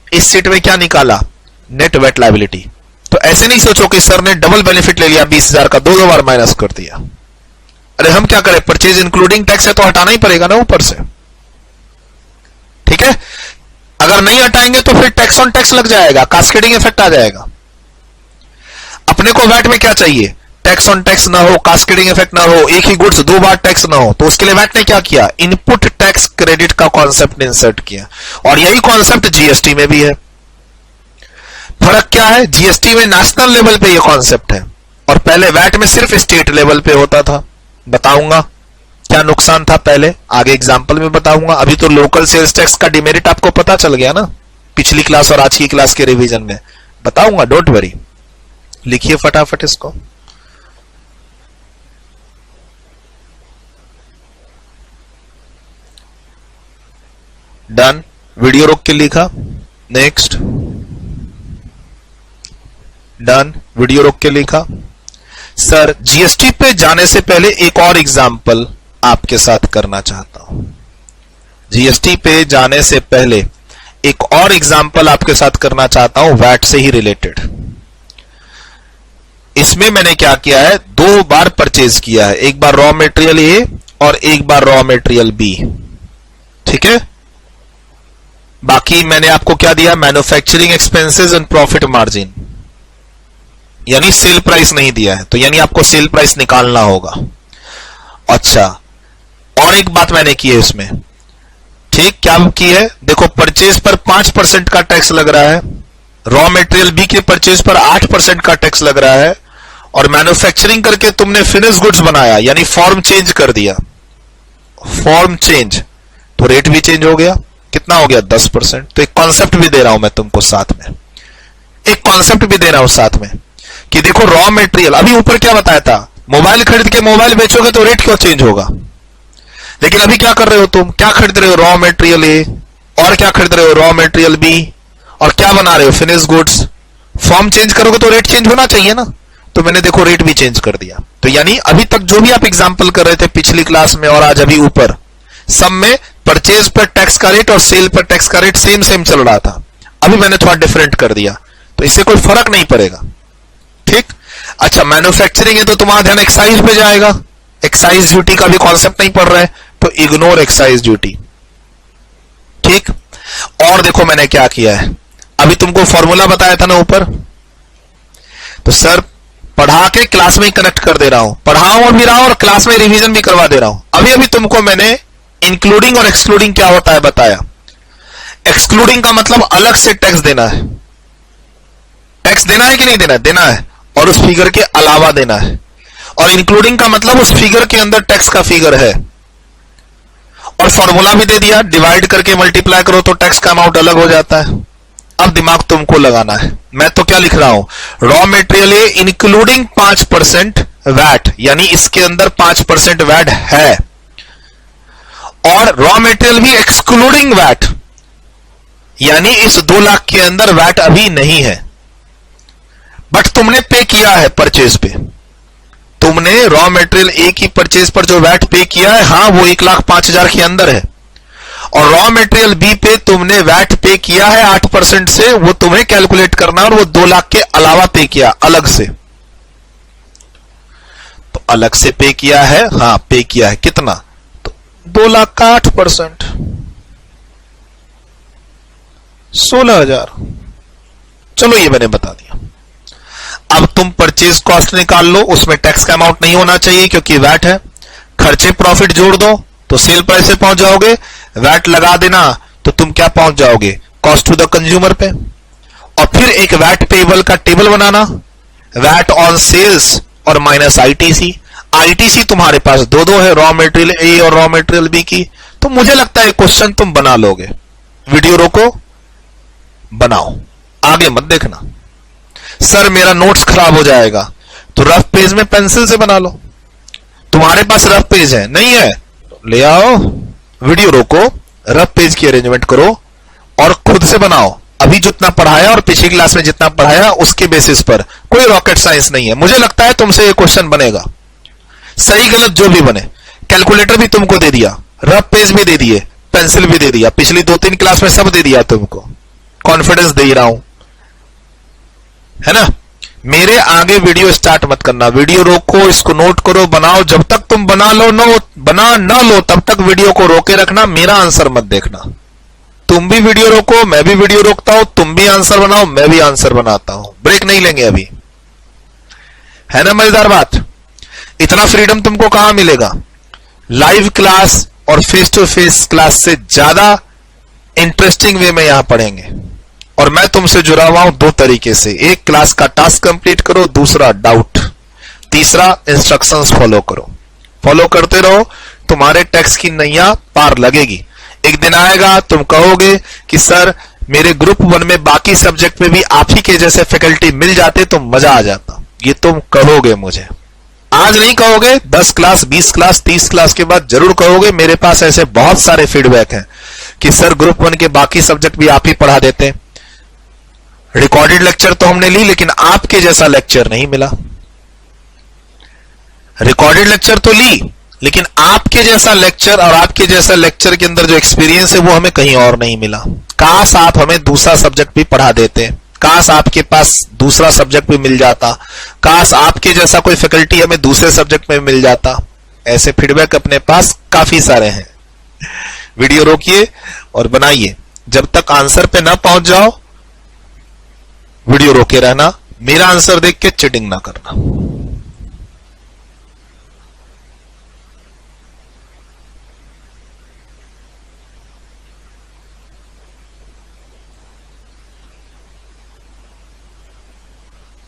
इस सीट में क्या निकाला? Net VAT liability. तो ऐसे नहीं सोचो कि सर ने डबल बेनिफिट ले लिया, 20,000 का 2 बार माइनस कर दिया। अरे हम क्या करें? परचेज इंक्लूडिंग टैक्स है तो हटाना ही पड़ेगा ना ऊपर से, ठीक है। अगर नहीं हटाएंगे तो फिर टैक्स ऑन टैक्स लग जाएगा, कास्केडिंग इफेक्ट आ जाएगा। अपने को वैट में क्या चाहिए? टैक्स ऑन टैक्स ना हो, कास्केडिंग इफेक्ट ना हो, एक ही गुड्स 2 बार टैक्स ना हो। तो उसके लिए वैट ने क्या किया? इनपुट टैक्स क्रेडिट का कॉन्सेप्ट इंसर्ट किया, और यही कॉन्सेप्ट जीएसटी में भी है। फर्क क्या है? जीएसटी में नेशनल लेवल पे ये कॉन्सेप्ट है, और पहले वैट में सिर्फ स्टेट लेवल पे होता था। बताऊंगा क्या नुकसान था पहले, आगे एग्जांपल में बताऊंगा। अभी तो लोकल सेल्स टैक्स का डिमेरिट आपको पता चल गया ना, पिछली क्लास और आज की क्लास के रिवीजन में बताऊंगा, डोंट वरी। लिखिए फटाफट इसको। डन, वीडियो रोक के लिखा। नेक्स्ट। डन, वीडियो रोक के लिखा। सर जीएसटी पे जाने से पहले एक और एग्जांपल आपके साथ करना चाहता हूं। जीएसटी पे जाने से पहले एक और एग्जांपल आपके साथ करना चाहता हूं, वैट से ही रिलेटेड। इसमें मैंने क्या किया है? 2 बार परचेज किया है, एक बार रॉ मेटेरियल ए और एक बार रॉ मेटेरियल बी, ठीक है। बाकी मैंने आपको क्या दिया? Manufacturing expenses and profit margin, यानी सेल प्राइस नहीं दिया है, तो यानी आपको सेल प्राइस निकालना होगा। अच्छा, और एक बात मैंने की है इसमें, ठीक, क्या की है? देखो, परचेज पर 5% का टैक्स लग रहा है, रॉ मटेरियल बी के परचेज पर 8% का टैक्स लग रहा है, और मैन्युफैक्चरिंग करके तुमने फिनिश गुड्स बनाया, यानी फॉर्म चेंज कर दिया, फॉर्म चेंज, तो रेट भी चेंज हो गया। कितना हो गया? 10%। तो एक कॉन्सेप्ट भी दे रहा हूं मैं तुमको साथ में, एक कॉन्सेप्ट भी दे रहा हूं साथ में कि देखो, रॉ मटेरियल, अभी ऊपर क्या बताया था, मोबाइल खरीद के मोबाइल बेचोगे तो रेट क्यों चेंज होगा, लेकिन अभी क्या कर रहे हो तुम? क्या खरीद रहे हो? रॉ मटेरियल ए, और क्या खरीद रहे हो? रॉ मटेरियल बी, और क्या बना रहे हो? Finish goods. फॉर्म चेंज करोगे तो रेट चेंज होना चाहिए ना, तो मैंने देखो रेट भी चेंज कर दिया। तो यानी अभी तक जो भी आप एग्जांपल कर रहे थे पिछली क्लास में और आज अभी ऊपर, सब में परचेज पर टैक्स का रेट और सेल पर टैक्स का रेट सेम सेम चल रहा था, अभी मैंने थोड़ा डिफरेंट कर दिया, तो इससे कोई फर्क नहीं पड़ेगा, ठीक। अच्छा, मैन्युफैक्चरिंग है तो तुम्हारा ध्यान एक्साइज पे जाएगा, एक्साइज ड्यूटी का भी कॉन्सेप्ट नहीं पड़ रहा है, तो इग्नोर एक्साइज ड्यूटी, ठीक। और देखो मैंने क्या किया है, अभी तुमको फॉर्मूला बताया था ना ऊपर, तो सर पढ़ा के क्लास में ही कनेक्ट कर दे रहा हूं, पढ़ाऊं भी रहा हूं और क्लास में रिवीजन भी करवा दे रहा हूं। अभी अभी तुमको मैंने इंक्लूडिंग और एक्सक्लूडिंग क्या होता है बताया। एक्सक्लूडिंग का मतलब अलग से टैक्स देना है, टैक्स देना है कि नहीं देना है? देना है, और उस फिगर के अलावा देना है। और इंक्लूडिंग का मतलब उस फिगर के अंदर टैक्स का फिगर है, और फॉर्मूला भी दे दिया, डिवाइड करके मल्टीप्लाई करो तो टैक्स का अमाउंट अलग हो जाता है। अब दिमाग तुमको लगाना है, मैं तो क्या लिख रहा हूं, raw material A including 5% VAT, यानी इसके अंदर 5% वैट है, और रॉ मटेरियल भी एक्सक्लूडिंग वैट, यानी इस 2 लाख के अंदर वैट अभी नहीं है, बट तुमने पे किया है परचेज पे, तुमने रॉ मटेरियल ए की परचेज पर जो वैट पे किया है, हां वो 1,05,000 के अंदर है, और रॉ मटेरियल बी पे तुमने वैट पे किया है 8% से, वो तुम्हें कैलकुलेट करना, और वो 2 लाख के अलावा पे किया अलग से, तो अलग से पे किया है, हां पे किया है कितना, तो 2 लाख का 8%, 16,000। चलो ये मैंने बता दिया। अब तुम परचेज कॉस्ट निकाल लो, उसमें टैक्स का अमाउंट नहीं होना चाहिए क्योंकि वैट है, खर्चे प्रॉफिट जोड़ दो तो सेल प्राइस पे पहुंच जाओगे, वैट लगा देना तो तुम क्या पहुंच जाओगे, कॉस्ट टू द कंज्यूमर पे, और फिर एक वैट पेबल का टेबल बनाना, वैट ऑन सेल्स और माइनस आईटीसी। आईटीसी तुम्हारे पास दो है, रॉ मटेरियल ए और रॉ मटेरियल बी की, तो मुझे लगता है क्वेश्चन तुम बना लोगे। वीडियो रोको, बनाओ, आगे मत देखना। सर मेरा नोट्स खराब हो जाएगा, तो रफ पेज में पेंसिल से बना लो। तुम्हारे पास रफ पेज है? नहीं है, ले आओ, वीडियो रोको, रफ पेज की अरेंजमेंट करो और खुद से बनाओ। अभी जितना पढ़ाया और पिछली क्लास में जितना पढ़ाया उसके बेसिस पर, कोई रॉकेट साइंस नहीं है। मुझे लगता है तुमसे ये क्वेश्चन बनेगा, सही गलत जो भी बने। कैलकुलेटर भी तुमको दे दिया, रफ पेज भी दे दिए, पेंसिल भी दे दिया, पिछली 2-3 क्लास में सब दे दिया तुमको, कॉन्फिडेंस दे रहा हूं, है ना। मेरे आगे वीडियो स्टार्ट मत करना, वीडियो रोको, इसको नोट करो, बनाओ। जब तक तुम बना ना लो तब तक वीडियो को रोके रखना, मेरा आंसर मत देखना। तुम भी वीडियो रोको, मैं भी वीडियो रोकता हूं, तुम भी आंसर बनाओ, मैं भी आंसर बनाता हूं, ब्रेक नहीं लेंगे अभी, है ना। मजेदार बात, इतना फ्रीडम तुमको कहां मिलेगा। लाइव क्लास और फेस टू फेस क्लास से ज्यादा इंटरेस्टिंग वे में यहां पढ़ेंगे, और मैं तुमसे जुड़ा हुआ हूं 2 तरीके से, एक क्लास का टास्क कंप्लीट करो, दूसरा डाउट, तीसरा इंस्ट्रक्शंस फॉलो करो। फॉलो करते रहो, तुम्हारे टैक्स की नैया पार लगेगी। एक दिन आएगा तुम कहोगे कि सर मेरे ग्रुप 1 में बाकी सब्जेक्ट में भी आप ही के जैसे फैकल्टी मिल जाते तो मजा आ जाता। ये तुम कहोगे मुझे, आज नहीं कहोगे, 10 क्लास 20 क्लास 30 क्लास के बाद जरूर कहोगे। मेरे पास ऐसे बहुत सारे फीडबैक हैं कि सर ग्रुप 1 के बाकी सब्जेक्ट भी आप ही पढ़ा देते, रिकॉर्डेड लेक्चर तो हमने ली लेकिन आपके जैसा लेक्चर नहीं मिला। रिकॉर्डेड लेक्चर तो ली लेकिन आपके जैसा लेक्चर और आपके जैसा लेक्चर के अंदर जो एक्सपीरियंस है वो हमें कहीं और नहीं मिला। काश आप हमें दूसरा सब्जेक्ट भी पढ़ा देते, काश आपके पास दूसरा सब्जेक्ट भी मिल जाता, काश आपके जैसा कोई फैकल्टी हमें दूसरे सब्जेक्ट में मिल जाता। ऐसे फीडबैक अपने पास काफी सारे हैं। वीडियो रोकिए और बनाइए, जब तक आंसर पे ना पहुंच जाओ वीडियो रोके रहना, मेरा आंसर देख के चीटिंग ना करना।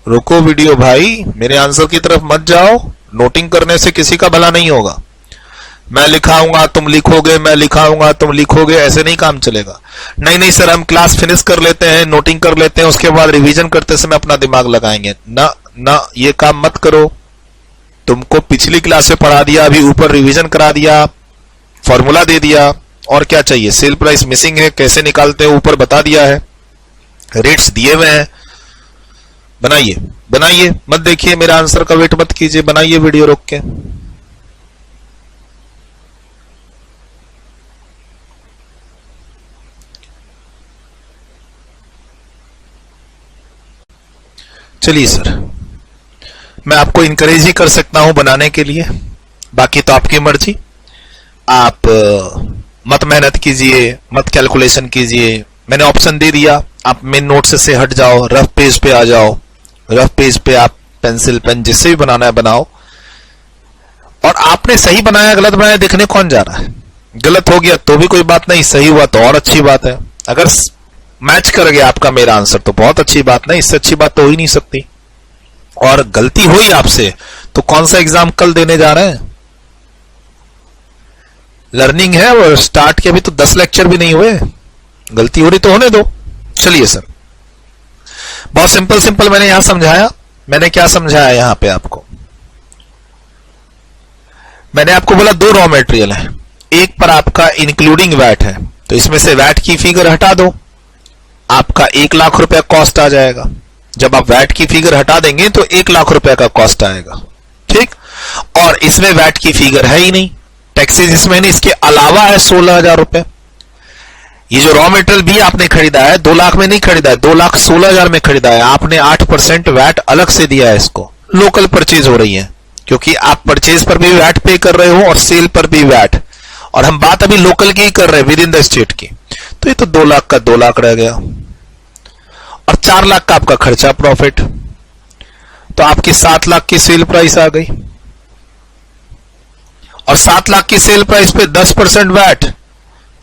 रुको वीडियो भाई, मेरे आंसर की तरफ मत जाओ। नोटिंग करने से किसी का भला नहीं होगा। मैं लिखाऊंगा तुम लिखोगे, मैं लिखाऊंगा तुम लिखोगे, ऐसे नहीं काम चलेगा। नहीं नहीं सर, हम क्लास फिनिश कर लेते हैं, नोटिंग कर लेते हैं, उसके बाद रिवीजन करते समय अपना दिमाग लगाएंगे। ना ना, ये काम मत करो। तुमको पिछली क्लास में पढ़ा दिया, अभी ऊपर रिवीजन करा दिया, फॉर्मूला दे दिया, और क्या चाहिए। सेल प्राइस मिसिंग है, कैसे निकालते हैं ऊपर बता दिया है, रेट्स दिए हुए हैं। बनाइए बनाइए, मत देखिए मेरा आंसर का वेट मत कीजिए, बनाइए वीडियो रोक के। चलिए सर, मैं आपको इनकरेज ही कर सकता हूं बनाने के लिए, बाकी तो आपकी मर्जी। आप मत मेहनत कीजिए, मत कैलकुलेशन कीजिए। मैंने ऑप्शन दे दिया, आप मेन नोट्स से हट जाओ, रफ पेज पे आ जाओ। रफ पेज पे आप पेंसिल पेन जिससे भी बनाना है बनाओ। और आपने सही बनाया गलत बनाया देखने कौन जा रहा है। गलत हो गया तो भी कोई बात नहीं, सही हुआ तो और अच्छी बात है। अगर मैच कर गया आपका मेरा आंसर तो बहुत अच्छी बात, नहीं इससे अच्छी बात तो हो ही नहीं सकती। और गलती हुई आपसे तो कौन सा एग्जाम कल देने जा रहे हैं। लर्निंग है और स्टार्ट के अभी तो 10 लेक्चर भी नहीं हुए, गलती हो रही तो होने दो। चलिए सर, बहुत सिंपल सिंपल मैंने यहां समझाया। मैंने क्या समझाया यहां पे आपको, मैंने आपको बोला 2 रॉ मटेरियल है, एक पर आपका इंक्लूडिंग वैट है, तो इसमें से वैट की फिगर हटा दो, आपका 1 लाख रुपया कॉस्ट आ जाएगा। जब आप वैट की फिगर हटा देंगे तो 1 लाख रुपया का कॉस्ट आएगा, ठीक। और इसमें वैट की फिगर है ही नहीं, टैक्सेस इसमें नहीं, इसके अलावा है 16,000 रुपए। ये जो रॉ मटेरियल भी आपने खरीदा है 2 लाख में नहीं खरीदा है, 2,16,000 में खरीदा है। आपने 8% वैट अलग से दिया है, इसको लोकल परचेज हो रही है, क्योंकि आप परचेज पर भी वैट पे कर रहे हो और सेल पर भी वैट। और हम बात अभी लोकल की कर रहे हैं, विद इन द स्टेट की। तो ये तो 2 लाख का 2 लाख रह गया, और 4 लाख का आपका खर्चा प्रॉफिट, तो आपकी 7 लाख की सेल प्राइस आ गई। और 7 लाख की सेल प्राइस पे 10% वैट,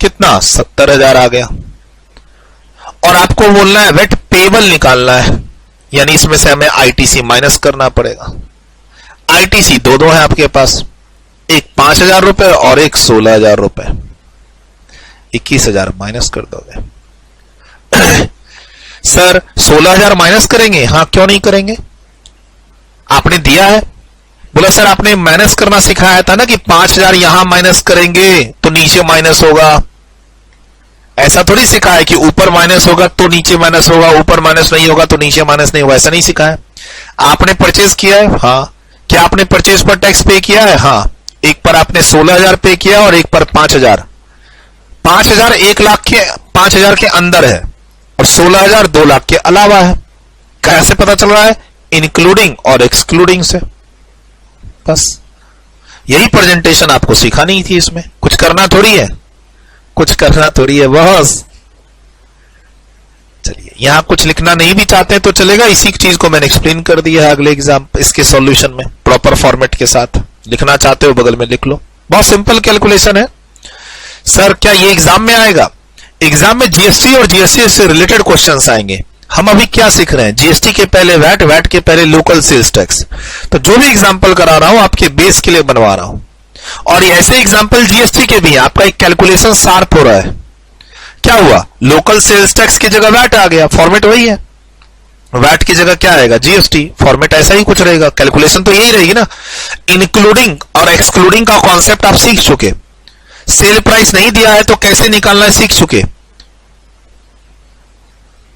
कितना 70,000 आ गया। और आपको बोलना है वेट पेबल निकालना है, यानी इसमें से हमें आईटीसी माइनस करना पड़ेगा। आईटीसी दो है आपके पास, एक 5,000 रुपए और एक 16,000 रुपए, 21,000 माइनस कर दोगे। सर 16,000 माइनस करेंगे? हाँ, क्यों नहीं करेंगे, आपने दिया है। बोला सर आपने माइनस करना सिखाया था ना कि 5,000 यहां माइनस करेंगे तो नीचे माइनस होगा। ऐसा थोड़ी सिखाया कि ऊपर माइनस होगा तो नीचे माइनस होगा, ऊपर माइनस नहीं होगा तो नीचे माइनस नहीं होगा, ऐसा नहीं सिखाया। आपने परचेज किया है, हाँ। क्या आपने परचेज पर टैक्स पे किया है? हाँ। एक पर आपने 16,000 पे किया और एक पर 5,000। 5,000 1 लाख के 5,000 के अंदर है और 16,000 2 लाख के अलावा है। कैसे पता चल रहा है? इंक्लूडिंग और एक्सक्लूडिंग से। बस यही प्रेजेंटेशन आपको सिखानी थी, इसमें कुछ करना थोड़ी है, कुछ करना थोड़ी है बॉस। चलिए, यहां कुछ लिखना नहीं भी चाहते हैं तो चलेगा, इसी चीज को मैंने एक्सप्लेन कर दिया है अगले एग्जाम इसके सॉल्यूशन में प्रॉपर फॉर्मेट के साथ। लिखना चाहते हो बगल में लिख लो, बहुत सिंपल कैलकुलेशन है। सर क्या ये एग्जाम में आएगा? एग्जाम में जीएसटी और जीएसटी से रिलेटेड क्वेश्चंस आएंगे। हम अभी क्या सीख रहे हैं? जीएसटी के पहले वैट, वैट के पहले लोकल सेल्स टैक्स। तो जो भी एग्जांपल करा रहा हूं आपके बेस के लिए बनवा रहा हूं, और ये ऐसे एग्जांपल जीएसटी के भी हैं। आपका एक कैलकुलेशन शार्प हो रहा है। क्या हुआ? लोकल सेल्स टैक्स की जगह वैट आ गया, फॉर्मेट वही है। वैट की जगह क्या आएगा? जीएसटी। फॉर्मेट ऐसा ही कुछ रहेगा, कैलकुलेशन तो यही रहेगी ना। इंक्लूडिंग और एक्सक्लूडिंग का कॉन्सेप्ट आप सीख चुके। सेल प्राइस नहीं दिया है तो कैसे निकालना है सीख चुके।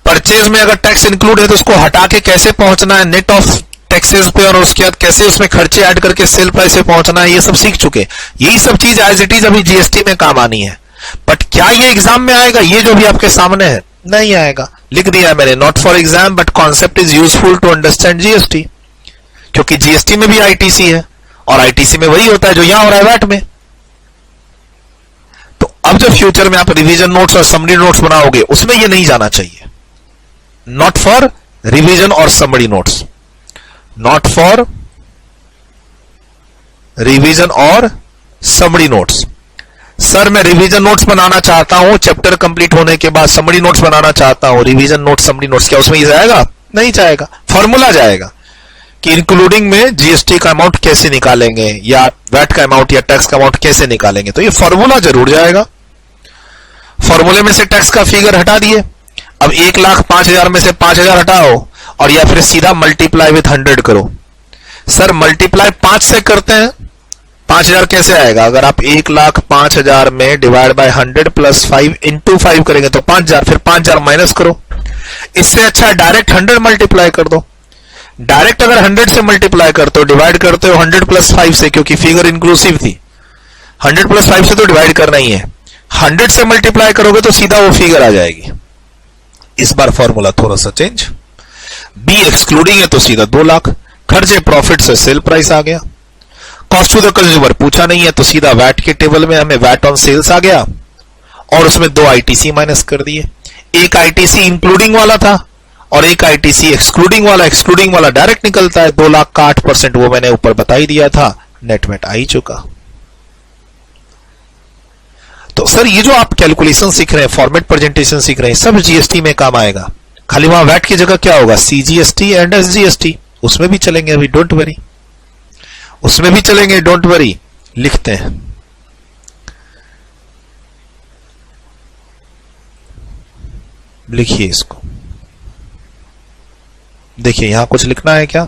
परचेज में अगर टैक्स इंक्लूड है तो उसको हटा के कैसे पहुंचना है नेट ऑफ टैक्सेस पे, और उसके बाद कैसे उसमें खर्चे ऐड करके सेल प्राइस पे पहुंचना है, ये सब सीख चुके। यही सब चीज एज इट इज अभी जीएसटी में काम आनी है। बट क्या ये एग्जाम में आएगा? ये जो भी आपके सामने है नहीं आएगा। लिख दिया है मैंने, not for exam but concept is useful to understand GST, क्योंकि जीएसटी में भी आईटीसी है और आईटीसी में वही होता है जो यहां हो रहा है वैट में। तो अब जब फ्यूचर में आप रिवीजन नोट्स और समरी नोट्स बनाओगे उसमें ये नहीं जाना चाहिए। नॉट फॉर रिवीजन और summary notes, not for revision और समरी नोट्स। सर मैं रिवीजन नोट्स बनाना चाहता हूं चैप्टर कंप्लीट होने के बाद, समरी नोट्स बनाना चाहता हूं, रिवीजन नोट्स समरी नोट्स, क्या उसमें ये जाएगा? नहीं जाएगा। फॉर्मूला जाएगा कि इंक्लूडिंग में जीएसटी का अमाउंट कैसे निकालेंगे या वैट का अमाउंट या टैक्स का अमाउंट कैसे निकालेंगे, तो ये फॉर्मूला जरूर जाएगा। फॉर्मूले में से टैक्स का फिगर हटा दिए, अब 1,05,000 में से 5,000 हटाओ और या फिर सीधा मल्टीप्लाई विथ 100 करो। सर मल्टीप्लाई 5 से करते हैं, 5,000 कैसे आएगा? अगर आप 1,05,000 में डिवाइड बाय 100 प्लस 5 इंटू 5 करेंगे तो 5,000, फिर 5,000 माइनस करो। इससे अच्छा डायरेक्ट 100 मल्टीप्लाई कर दो। डायरेक्ट अगर 100 से मल्टीप्लाई करते हो, डिवाइड करते हो 100 प्लस 5 से, क्योंकि फिगर इंक्लूसिव थी, 100 प्लस 5 से तो डिवाइड करना ही है, 100 से मल्टीप्लाई करोगे तो सीधा वो फिगर आ जाएगी। इस बार फॉर्मूला थोड़ा सा चेंज, बी एक्सक्लूडिंग है तो सीधा 2 लाख, खर्चे प्रॉफिट से सेल प्राइस आ गया, कॉस्ट टू द कंज्यूमर पूछा नहीं है तो सीधा वैट के टेबल में हमें वैट ऑन सेल्स आ गया और उसमें 2 आईटीसी माइनस कर दिए। एक आईटीसी इंक्लूडिंग वाला था और एक आईटीसी एक्सक्लूडिंग वाला। एक्सक्लूडिंग वाला डायरेक्ट निकलता है, 2 लाख का 8%, वो मैंने ऊपर बता ही दिया था, नेट वेट आ ही चुका। तो सर ये जो आप कैलकुलेशन सीख रहे हैं, फॉर्मेट प्रेजेंटेशन सीख रहे हैं, सब जीएसटी में काम आएगा। खाली वहां वैट की जगह क्या होगा? सीजीएसटी एंड एसजीएसटी, उसमें भी चलेंगे अभी, डोंट वरी, उसमें भी चलेंगे, डोंट वरी। लिखते हैं, लिखिए इसको, देखिए यहां कुछ लिखना है क्या?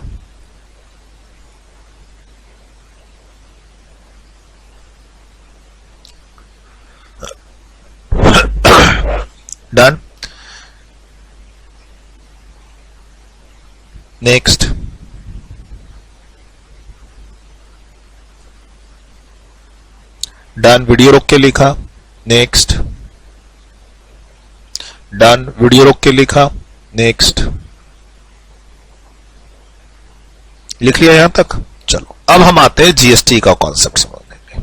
Done, next. डन, वीडियो रोक के लिखा, नेक्स्ट। डन, वीडियो रोक के लिखा, नेक्स्ट। लिख लिया यहां तक? चलो अब हम आते हैं जीएसटी का कॉन्सेप्ट समझने के।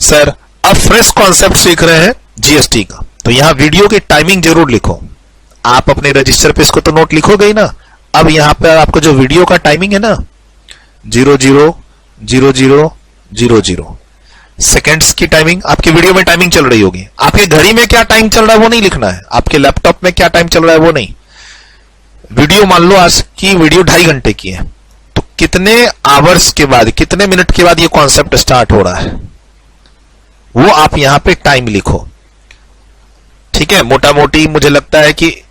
सर अब फ्रेश कॉन्सेप्ट सीख रहे हैं जीएसटी का, तो यहां वीडियो की टाइमिंग जरूर लिखो। आप अपने रजिस्टर पे इसको तो नोट लिखोगे ही ना। अब यहां पर आपको जो वीडियो का टाइमिंग है ना, 00:00:00 सेकेंड्स की टाइमिंग आपकी वीडियो में टाइमिंग चल रही होगी। आपके घड़ी में क्या टाइम चल रहा है वो नहीं लिखना है, आपके लैपटॉप में क्या टाइम चल रहा है वो नहीं। वीडियो मान लो आज की वीडियो 2.5 घंटे की है, तो कितने आवर्स के बाद, कितने मिनट के बाद ये कॉन्सेप्ट स्टार्ट हो रहा है, वो आप यहां पे टाइम लिखो। ठीक है, मोटा मोटी मुझे लगता है कि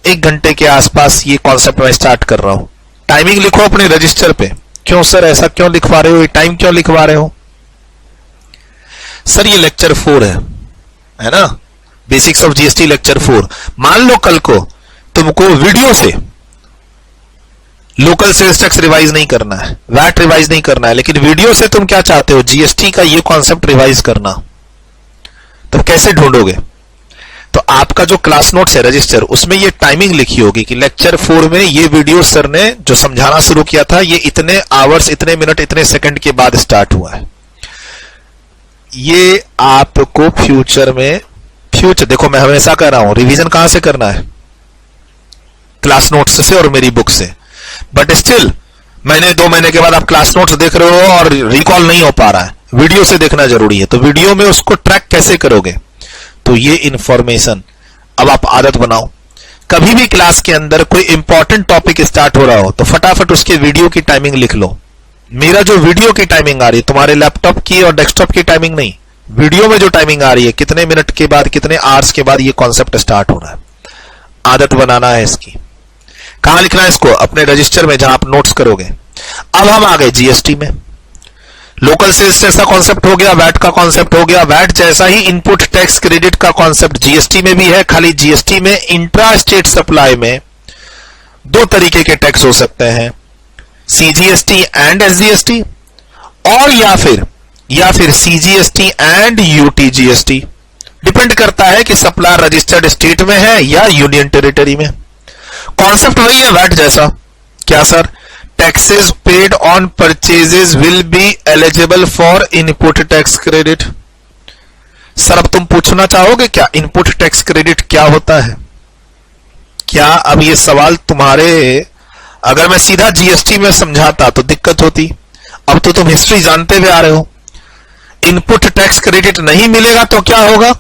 1 घंटे के आसपास ये कॉन्सेप्ट मैं स्टार्ट कर रहा हूं। टाइमिंग लिखो अपने रजिस्टर पे। क्यों सर ऐसा क्यों लिखवा रहे हो, ये टाइम क्यों लिखवा रहे हो? सर ये लेक्चर 4 है ना, बेसिक्स ऑफ जीएसटी लेक्चर 4। मान लो कल को तुमको वीडियो से लोकल सेल्स टैक्स रिवाइज नहीं करना है, वैट रिवाइज नहीं करना है, लेकिन वीडियो से तुम क्या चाहते हो, जीएसटी का ये कॉन्सेप्ट रिवाइज करना, तो कैसे ढूंढोगे? तो आपका जो क्लास नोट्स है रजिस्टर, उसमें ये टाइमिंग लिखी होगी कि लेक्चर 4 में ये वीडियो सर ने जो समझाना शुरू किया था, ये इतने आवर्स, इतने मिनट, इतने सेकंड के बाद स्टार्ट हुआ है। ये आपको फ्यूचर में, फ्यूचर देखो मैं हमेशा कह रहा हूं, रिवीजन कहां से करना है? क्लास नोट्स से और मेरी बुक से। बट स्टिल महीने 2 महीने के बाद आप क्लास नोट्स देख रहे हो और रिकॉल नहीं हो पा रहा है, वीडियो से देखना जरूरी है। तो वीडियो में उसको ट्रैक कैसे करोगे? तो ये इंफॉर्मेशन अब आप आदत बनाओ। कभी भी क्लास के अंदर कोई इंपॉर्टेंट टॉपिक स्टार्ट हो रहा हो तो फटाफट उसके वीडियो की टाइमिंग लिख लो। मेरा जो वीडियो की टाइमिंग आ रही है, तुम्हारे लैपटॉप की और डेस्कटॉप की टाइमिंग नहीं, वीडियो में जो टाइमिंग आ रही है, कितने मिनट के बाद, कितने आवर्स के बाद ये कॉन्सेप्ट स्टार्ट हो रहा है, आदत बनाना है इसकी। कहां लिखना है इसको? अपने रजिस्टर में, जहां आप नोट्स करोगे। अब हम आ गए जीएसटी में। लोकल सेल्स टैक्स का कॉन्सेप्ट हो गया, वैट का कॉन्सेप्ट हो गया। वैट जैसा ही इनपुट टैक्स क्रेडिट का कॉन्सेप्ट जीएसटी में भी है, खाली जीएसटी में इंट्रा स्टेट सप्लाई में 2 तरीके के टैक्स हो सकते हैं, सीजीएसटी एंड एसजीएसटी, और या फिर सीजीएसटी एंड यूटीजीएसटी। डिपेंड करता है कि सप्लायर रजिस्टर्ड स्टेट में है या यूनियन टेरिटरी में। कॉन्सेप्ट वही है वैट जैसा। क्या sir? Taxes paid on purchases will be eligible for input tax credit. Sir अब तुम पूछना चाहोगे क्या इनपुट टैक्स क्रेडिट क्या होता है? क्या अब ये सवाल तुम्हारे, अगर मैं सीधा जीएसटी में समझाता तो दिक्कत होती। अब तो तुम हिस्ट्री जानते हुए आ रहे हो। इनपुट टैक्स क्रेडिट नहीं मिलेगा तो क्या होगा?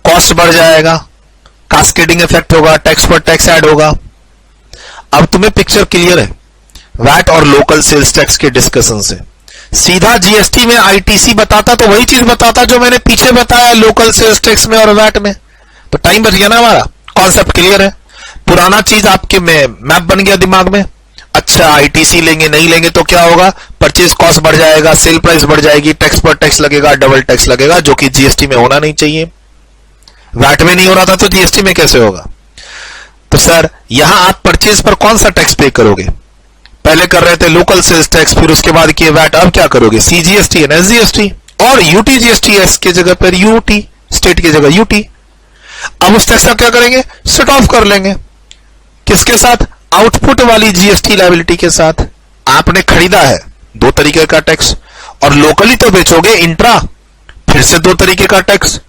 कॉस्ट बढ़ जाएगा, कास्केडिंग इफेक्ट होगा, टैक्स पर टैक्स ऐड होगा। अब तुम्हें पिक्चर क्लियर है वैट और लोकल सेल्स टैक्स के डिस्कशन से। सीधा जीएसटी में आईटीसी बताता तो वही चीज बताता जो मैंने पीछे बताया लोकल सेल्स टैक्स में और वैट में, तो टाइम बच गया ना हमारा। कॉन्सेप्ट क्लियर है, पुराना चीज आपके में मैप बन गया दिमाग में। अच्छा आईटीसी लेंगे नहीं लेंगे तो क्या होगा, परचेज कॉस्ट बढ़ जाएगा, सेल प्राइस बढ़ जाएगी, टैक्स पर टैक्स लगेगा, डबल टैक्स लगेगा, जो कि जीएसटी में होना नहीं चाहिए। वैट में नहीं हो रहा था तो जीएसटी में कैसे होगा। तो सर यहां आप परचेज पर कौन सा टैक्स पे करोगे, पहले कर रहे थे लोकल सेल्स टैक्स, फिर उसके बाद किए वैट, अब क्या करोगे सीजीएसटी एंड एसजीएसटी और यूटीजीएसटी, एस के जगह पर यूटी, स्टेट की जगह यूटी। अब उस टैक्स का क्या करेंगे, सेट ऑफ कर लेंगे, किसके साथ, आउटपुट वाली जीएसटी लायबिलिटी के साथ। आपने खरीदा है दो तरीके का टैक्स, और लोकली तो बेचोगे इंट्रा, फिर से दो तरीके का टैक्स।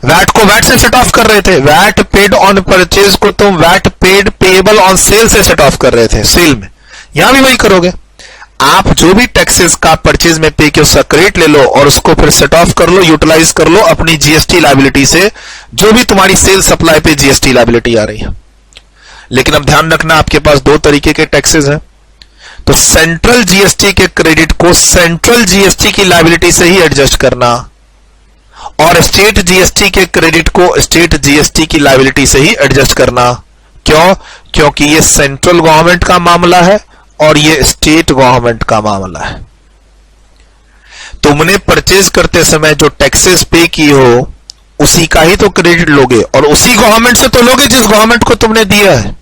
वैट को वैट से सेट ऑफ कर रहे थे, वैट पेड ऑन परचेज को तुम VAT paid payable on sale से सेट ऑफ कर रहे थे सेल में, यहां भी वही करोगे। आप जो भी टैक्सेस का परचेज में पे किया उसका क्रेडिट ले लो और उसको फिर सेट ऑफ कर लो, यूटिलाइज कर लो अपनी जीएसटी लायबिलिटी से, जो भी तुम्हारी सेल सप्लाई पे जीएसटी लायबिलिटी आ रही है। लेकिन अब ध्यान रखना आपके पास दो तरीके के टैक्सेस हैं, तो सेंट्रल जीएसटी के क्रेडिट को सेंट्रल जीएसटी की लायबिलिटी से ही एडजस्ट करना, और स्टेट जीएसटी के क्रेडिट को स्टेट जीएसटी की लायबिलिटी से ही एडजस्ट करना। क्यों, क्योंकि ये सेंट्रल गवर्नमेंट का मामला है और ये स्टेट गवर्नमेंट का मामला है। तुमने परचेज करते समय जो टैक्सेस पे की हो उसी का ही तो क्रेडिट लोगे, और उसी गवर्नमेंट से तो लोगे जिस गवर्नमेंट को तुमने दिया है।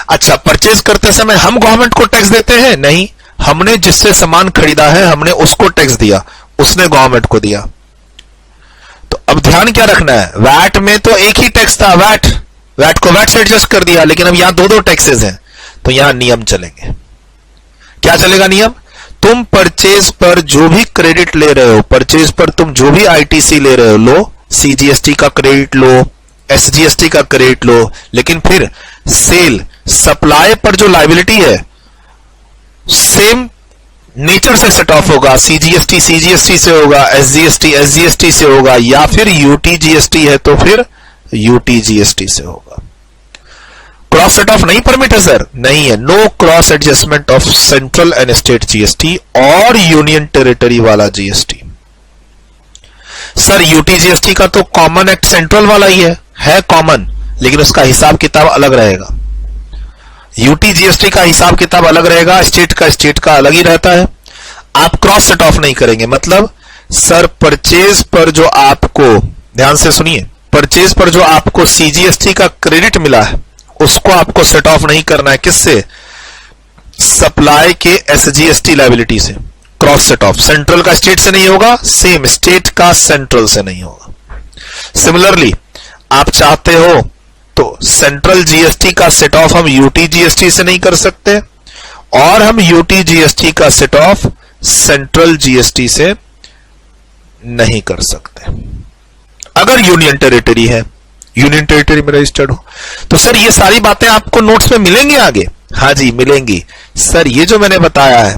अच्छा परचेज करते समय हम गवर्नमेंट को टैक्स देते हैं, नहीं, हमने जिससे सामान खरीदा है हमने उसको टैक्स दिया, उसने गवर्नमेंट को दिया। तो अब ध्यान क्या रखना है, वैट में तो एक ही टैक्स था, वैट को वैट से एडजस्ट कर दिया, लेकिन अब यहां दो दो टैक्सेस हैं, तो यहां नियम चलेंगे। क्या चलेगा नियम, तुम परचेज पर जो भी क्रेडिट ले रहे हो, परचेज पर तुम जो भी आईटीसी ले रहे हो लो, सीजीएसटी का क्रेडिट लो, एसजीएसटी का क्रेडिट लो, लेकिन फिर सेल सप्लाई पर जो लायबिलिटी है सेम नेचर से सेट ऑफ होगा। सीजीएसटी सीजीएसटी से होगा, एसजीएसटी एसजीएसटी से होगा, या फिर यूटीजीएसटी है तो फिर यूटीजीएसटी से होगा। क्रॉस सेट ऑफ नहीं परमिट है सर, नहीं है, no cross adjustment of central and state GST और यूनियन टेरिटरी वाला जीएसटी। सर यूटीजीएसटी का तो कॉमन एक्ट सेंट्रल वाला ही है कॉमन, लेकिन उसका हिसाब किताब अलग रहेगा। यूटीजीएसटी का हिसाब किताब अलग रहेगा, स्टेट का अलग ही रहता है। आप क्रॉस सेट ऑफ नहीं करेंगे, मतलब सर परचेज पर जो आपको, ध्यान से सुनिए, परचेज पर जो आपको सीजीएसटी का क्रेडिट मिला है उसको आपको सेट ऑफ नहीं करना है, किससे, सप्लाई के एसजीएसटी लायबिलिटी से। क्रॉस सेट ऑफ सेंट्रल का स्टेट से नहीं होगा, सेम स्टेट का सेंट्रल से नहीं होगा। सिमिलरली आप चाहते हो तो सेंट्रल जीएसटी का सेट ऑफ हम यूटीजीएसटी से नहीं कर सकते, और हम यूटीजीएसटी का सेट ऑफ सेंट्रल जीएसटी से नहीं कर सकते अगर यूनियन टेरिटरी है, यूनियन टेरिटरी में रजिस्टर्ड हो। तो सर ये सारी बातें आपको नोट्स में मिलेंगी आगे, हाँ जी मिलेंगी। सर ये जो मैंने बताया है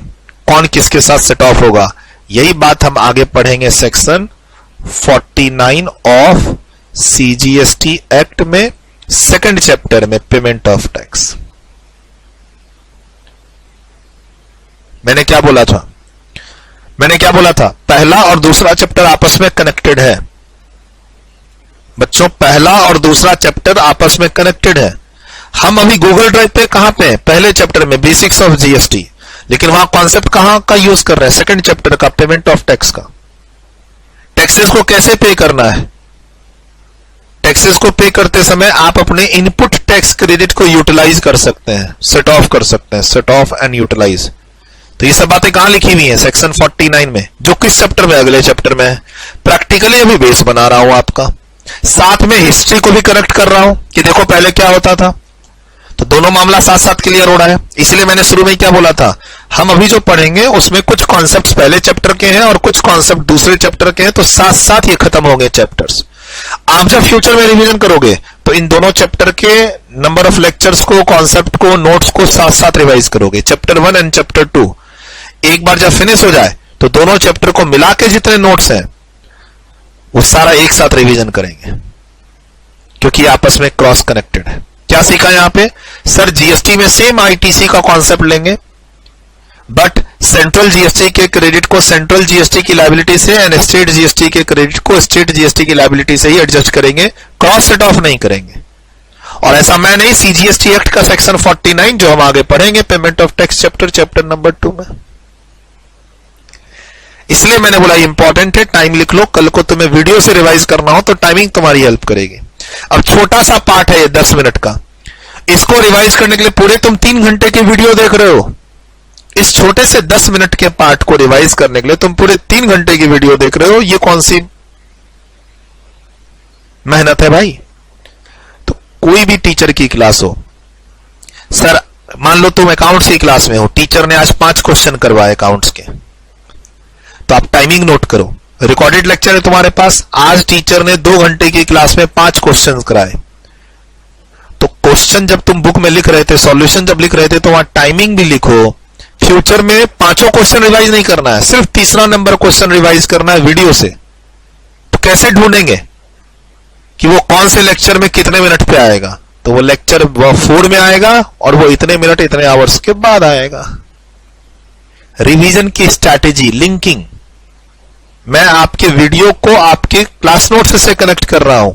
कौन किसके साथ सेट ऑफ होगा, यही बात हम आगे पढ़ेंगे सेक्शन 49 ऑफ सीजीएसटी एक्ट में, सेकंड चैप्टर में, पेमेंट ऑफ टैक्स। मैंने क्या बोला था, पहला और दूसरा चैप्टर आपस में कनेक्टेड है बच्चों, पहला और दूसरा चैप्टर आपस में कनेक्टेड है। हम अभी गूगल ड्राइव पे कहां पे हैं, पहले चैप्टर में बेसिक्स ऑफ जीएसटी, लेकिन वहां कॉन्सेप्ट कहां का यूज कर रहे हैं, सेकंड चैप्टर का, पेमेंट ऑफ टैक्स का। टैक्सेस को कैसे पे करना है, टैक्सेस को पे करते समय आप अपने इनपुट टैक्स क्रेडिट को यूटिलाइज कर सकते हैं, सेट ऑफ कर सकते हैं, सेट ऑफ एंड यूटिलाइज। तो ये सब बातें कहां लिखी हुई हैं, सेक्शन 49 में, जो किस चैप्टर में, अगले चैप्टर में है। प्रैक्टिकली अभी बेस बना रहा हूं आपका, साथ में हिस्ट्री को भी करेक्ट कर रहा हूं कि देखो पहले क्या होता था, तो दोनों मामला साथ साथ क्लियर हो रहा है। इसलिए मैंने शुरू में क्या बोला था, हम अभी जो पढ़ेंगे उसमें कुछ कॉन्सेप्ट्स पहले चैप्टर के हैं और कुछ कॉन्सेप्ट दूसरे चैप्टर के हैं, तो साथ साथ ये खत्म होंगे चैप्टर्स। आप जब फ्यूचर में रिवीजन करोगे तो इन दोनों चैप्टर के नंबर ऑफ लेक्चर्स को, कॉन्सेप्ट को, नोट्स को साथ साथ रिवाइज करोगे, चैप्टर 1 एंड चैप्टर 2। एक बार जब फिनिश हो जाए तो दोनों चैप्टर को मिला के जितने नोट्स हैं वो सारा एक साथ रिवीजन करेंगे, क्योंकि आपस में क्रॉस कनेक्टेड है। क्या सीखा यहां पे? सर जीएसटी में सेम आईटीसी का कॉन्सेप्ट लेंगे, बट सेंट्रल जीएसटी के क्रेडिट को सेंट्रल जीएसटी की लायबिलिटी से एंड स्टेट जीएसटी के क्रेडिट को स्टेट जीएसटी की लायबिलिटी से ही एडजस्ट करेंगे, क्रॉस सेट ऑफ नहीं करेंगे। और ऐसा मैं नहीं, सीजीएसटी एक्ट का सेक्शन 49 जो हम आगे पढ़ेंगे payment of tax chapter number 2 में। इसलिए मैंने बोला इंपॉर्टेंट है, टाइम लिख लो, कल को तुम्हें वीडियो से रिवाइज करना हो तो टाइमिंग तुम्हारी हेल्प करेगी। अब छोटा सा पार्ट है ये 10 मिनट का, इसको रिवाइज करने के लिए पूरे तुम 3 घंटे की वीडियो देख रहे हो। इस छोटे से 10 मिनट के पार्ट को रिवाइज करने के लिए तुम पूरे 3 घंटे की वीडियो देख रहे हो। ये कौन सी मेहनत है भाई? तो कोई भी टीचर की क्लास हो, सर मान लो तुम अकाउंट्स की क्लास में हो, टीचर ने आज 5 क्वेश्चन करवाए अकाउंट्स के, तो आप टाइमिंग नोट करो। रिकॉर्डेड लेक्चर है तुम्हारे पास, आज टीचर ने 2 घंटे की क्लास में 5 क्वेश्चन कराए। तो क्वेश्चन जब तुम बुक में लिख रहे थे, सॉल्यूशन जब लिख रहे थे, तो वहां टाइमिंग भी लिखो। फ्यूचर में 5 क्वेश्चन रिवाइज नहीं करना है, सिर्फ तीसरा नंबर क्वेश्चन रिवाइज करना है वीडियो से। तो कैसे ढूंढेंगे कि वो कौन से लेक्चर में कितने मिनट पे आएगा? तो वो लेक्चर 4 में आएगा और वो इतने मिनट इतने आवर्स के बाद आएगा। रिवीजन की स्ट्रैटेजी, लिंकिंग, मैं आपके वीडियो को आपके क्लास नोट्स से कनेक्ट कर रहा हूं।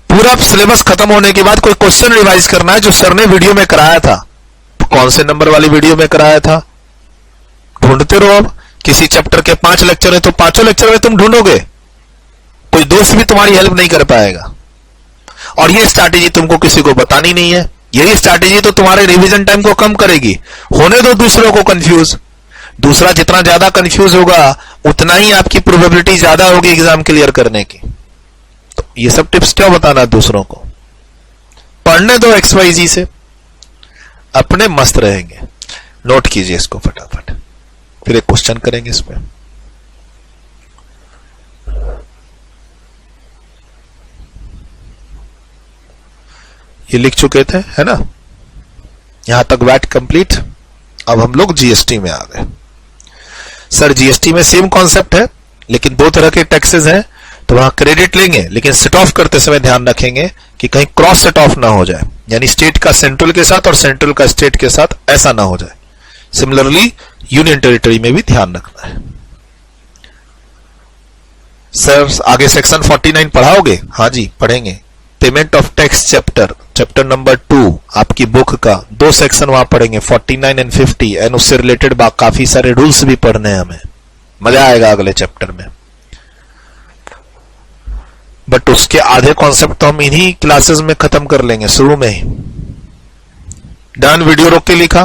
पूरा सिलेबस खत्म होने के बाद कोई क्वेश्चन रिवाइज करना है जो सर ने वीडियो में कराया था, तो कौन से नंबर वाली वीडियो में कराया था ढूंढते रहो। अब किसी चैप्टर के 5 लेक्चर है तो 5 लेक्चर में तुम ढूंढोगे, कोई दोस्त भी तुम्हारी हेल्प नहीं कर पाएगा। और ये स्ट्रैटेजी तुमको किसी को बतानी नहीं है। यही स्ट्रैटेजी तो तुम्हारे रिवीजन टाइम को कम करेगी। होने दो दूसरों को कंफ्यूज, दूसरा जितना ज्यादा कंफ्यूज होगा उतना ही आपकी प्रोबेबिलिटी ज्यादा होगी एग्जाम क्लियर करने की। तो ये सब टिप्स क्यों बताना दूसरों को? पढ़ने दो XYZ से, अपने मस्त रहेंगे। नोट कीजिए इसको फटाफट, फिर एक क्वेश्चन करेंगे इसमें। ये लिख चुके थे, है ना? यहां तक वैट कंप्लीट। अब हम लोग जीएसटी में आ गए। सर जीएसटी में सेम कॉन्सेप्ट है, लेकिन 2 तरह के टैक्सेस हैं, तो वहां क्रेडिट लेंगे, लेकिन सेट ऑफ करते समय ध्यान रखेंगे कि कहीं क्रॉस सेट ऑफ ना हो जाए, यानी स्टेट का सेंट्रल के साथ और सेंट्रल का स्टेट के साथ ऐसा ना हो जाए। सिमिलरली यूनियन टेरिटरी में भी ध्यान रखना है। सर आगे सेक्शन 49 पढ़ाओगे? हाँ जी पढ़ेंगे। Payment of tax chapter number 2 आपकी बुक का 2 सेक्शन वहां पढ़ेंगे, 49 एंड 50, एंड उससे रिलेटेड काफी सारे रूल्स भी पढ़ने हैं हमें। मजा आएगा अगले चैप्टर में। बट उसके आधे कॉन्सेप्ट तो हम इन्हीं क्लासेस में खत्म कर लेंगे शुरू में ही। डन? वीडियो रोक के लिखा?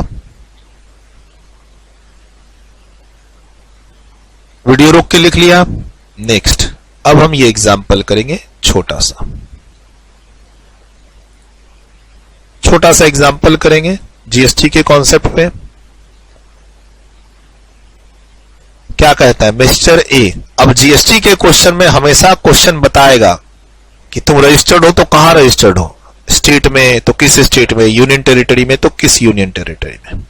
वीडियो रोक के लिख लिया? नेक्स्ट, अब हम ये एग्जाम्पल करेंगे छोटा सा एग्जाम्पल करेंगे जीएसटी के कॉन्सेप्ट पे। क्या कहता है मिस्टर ए? अब जीएसटी के क्वेश्चन में हमेशा क्वेश्चन बताएगा कि तुम रजिस्टर्ड हो तो कहां रजिस्टर्ड हो, स्टेट में तो किस स्टेट में, यूनियन टेरिटरी में तो किस यूनियन टेरिटरी में।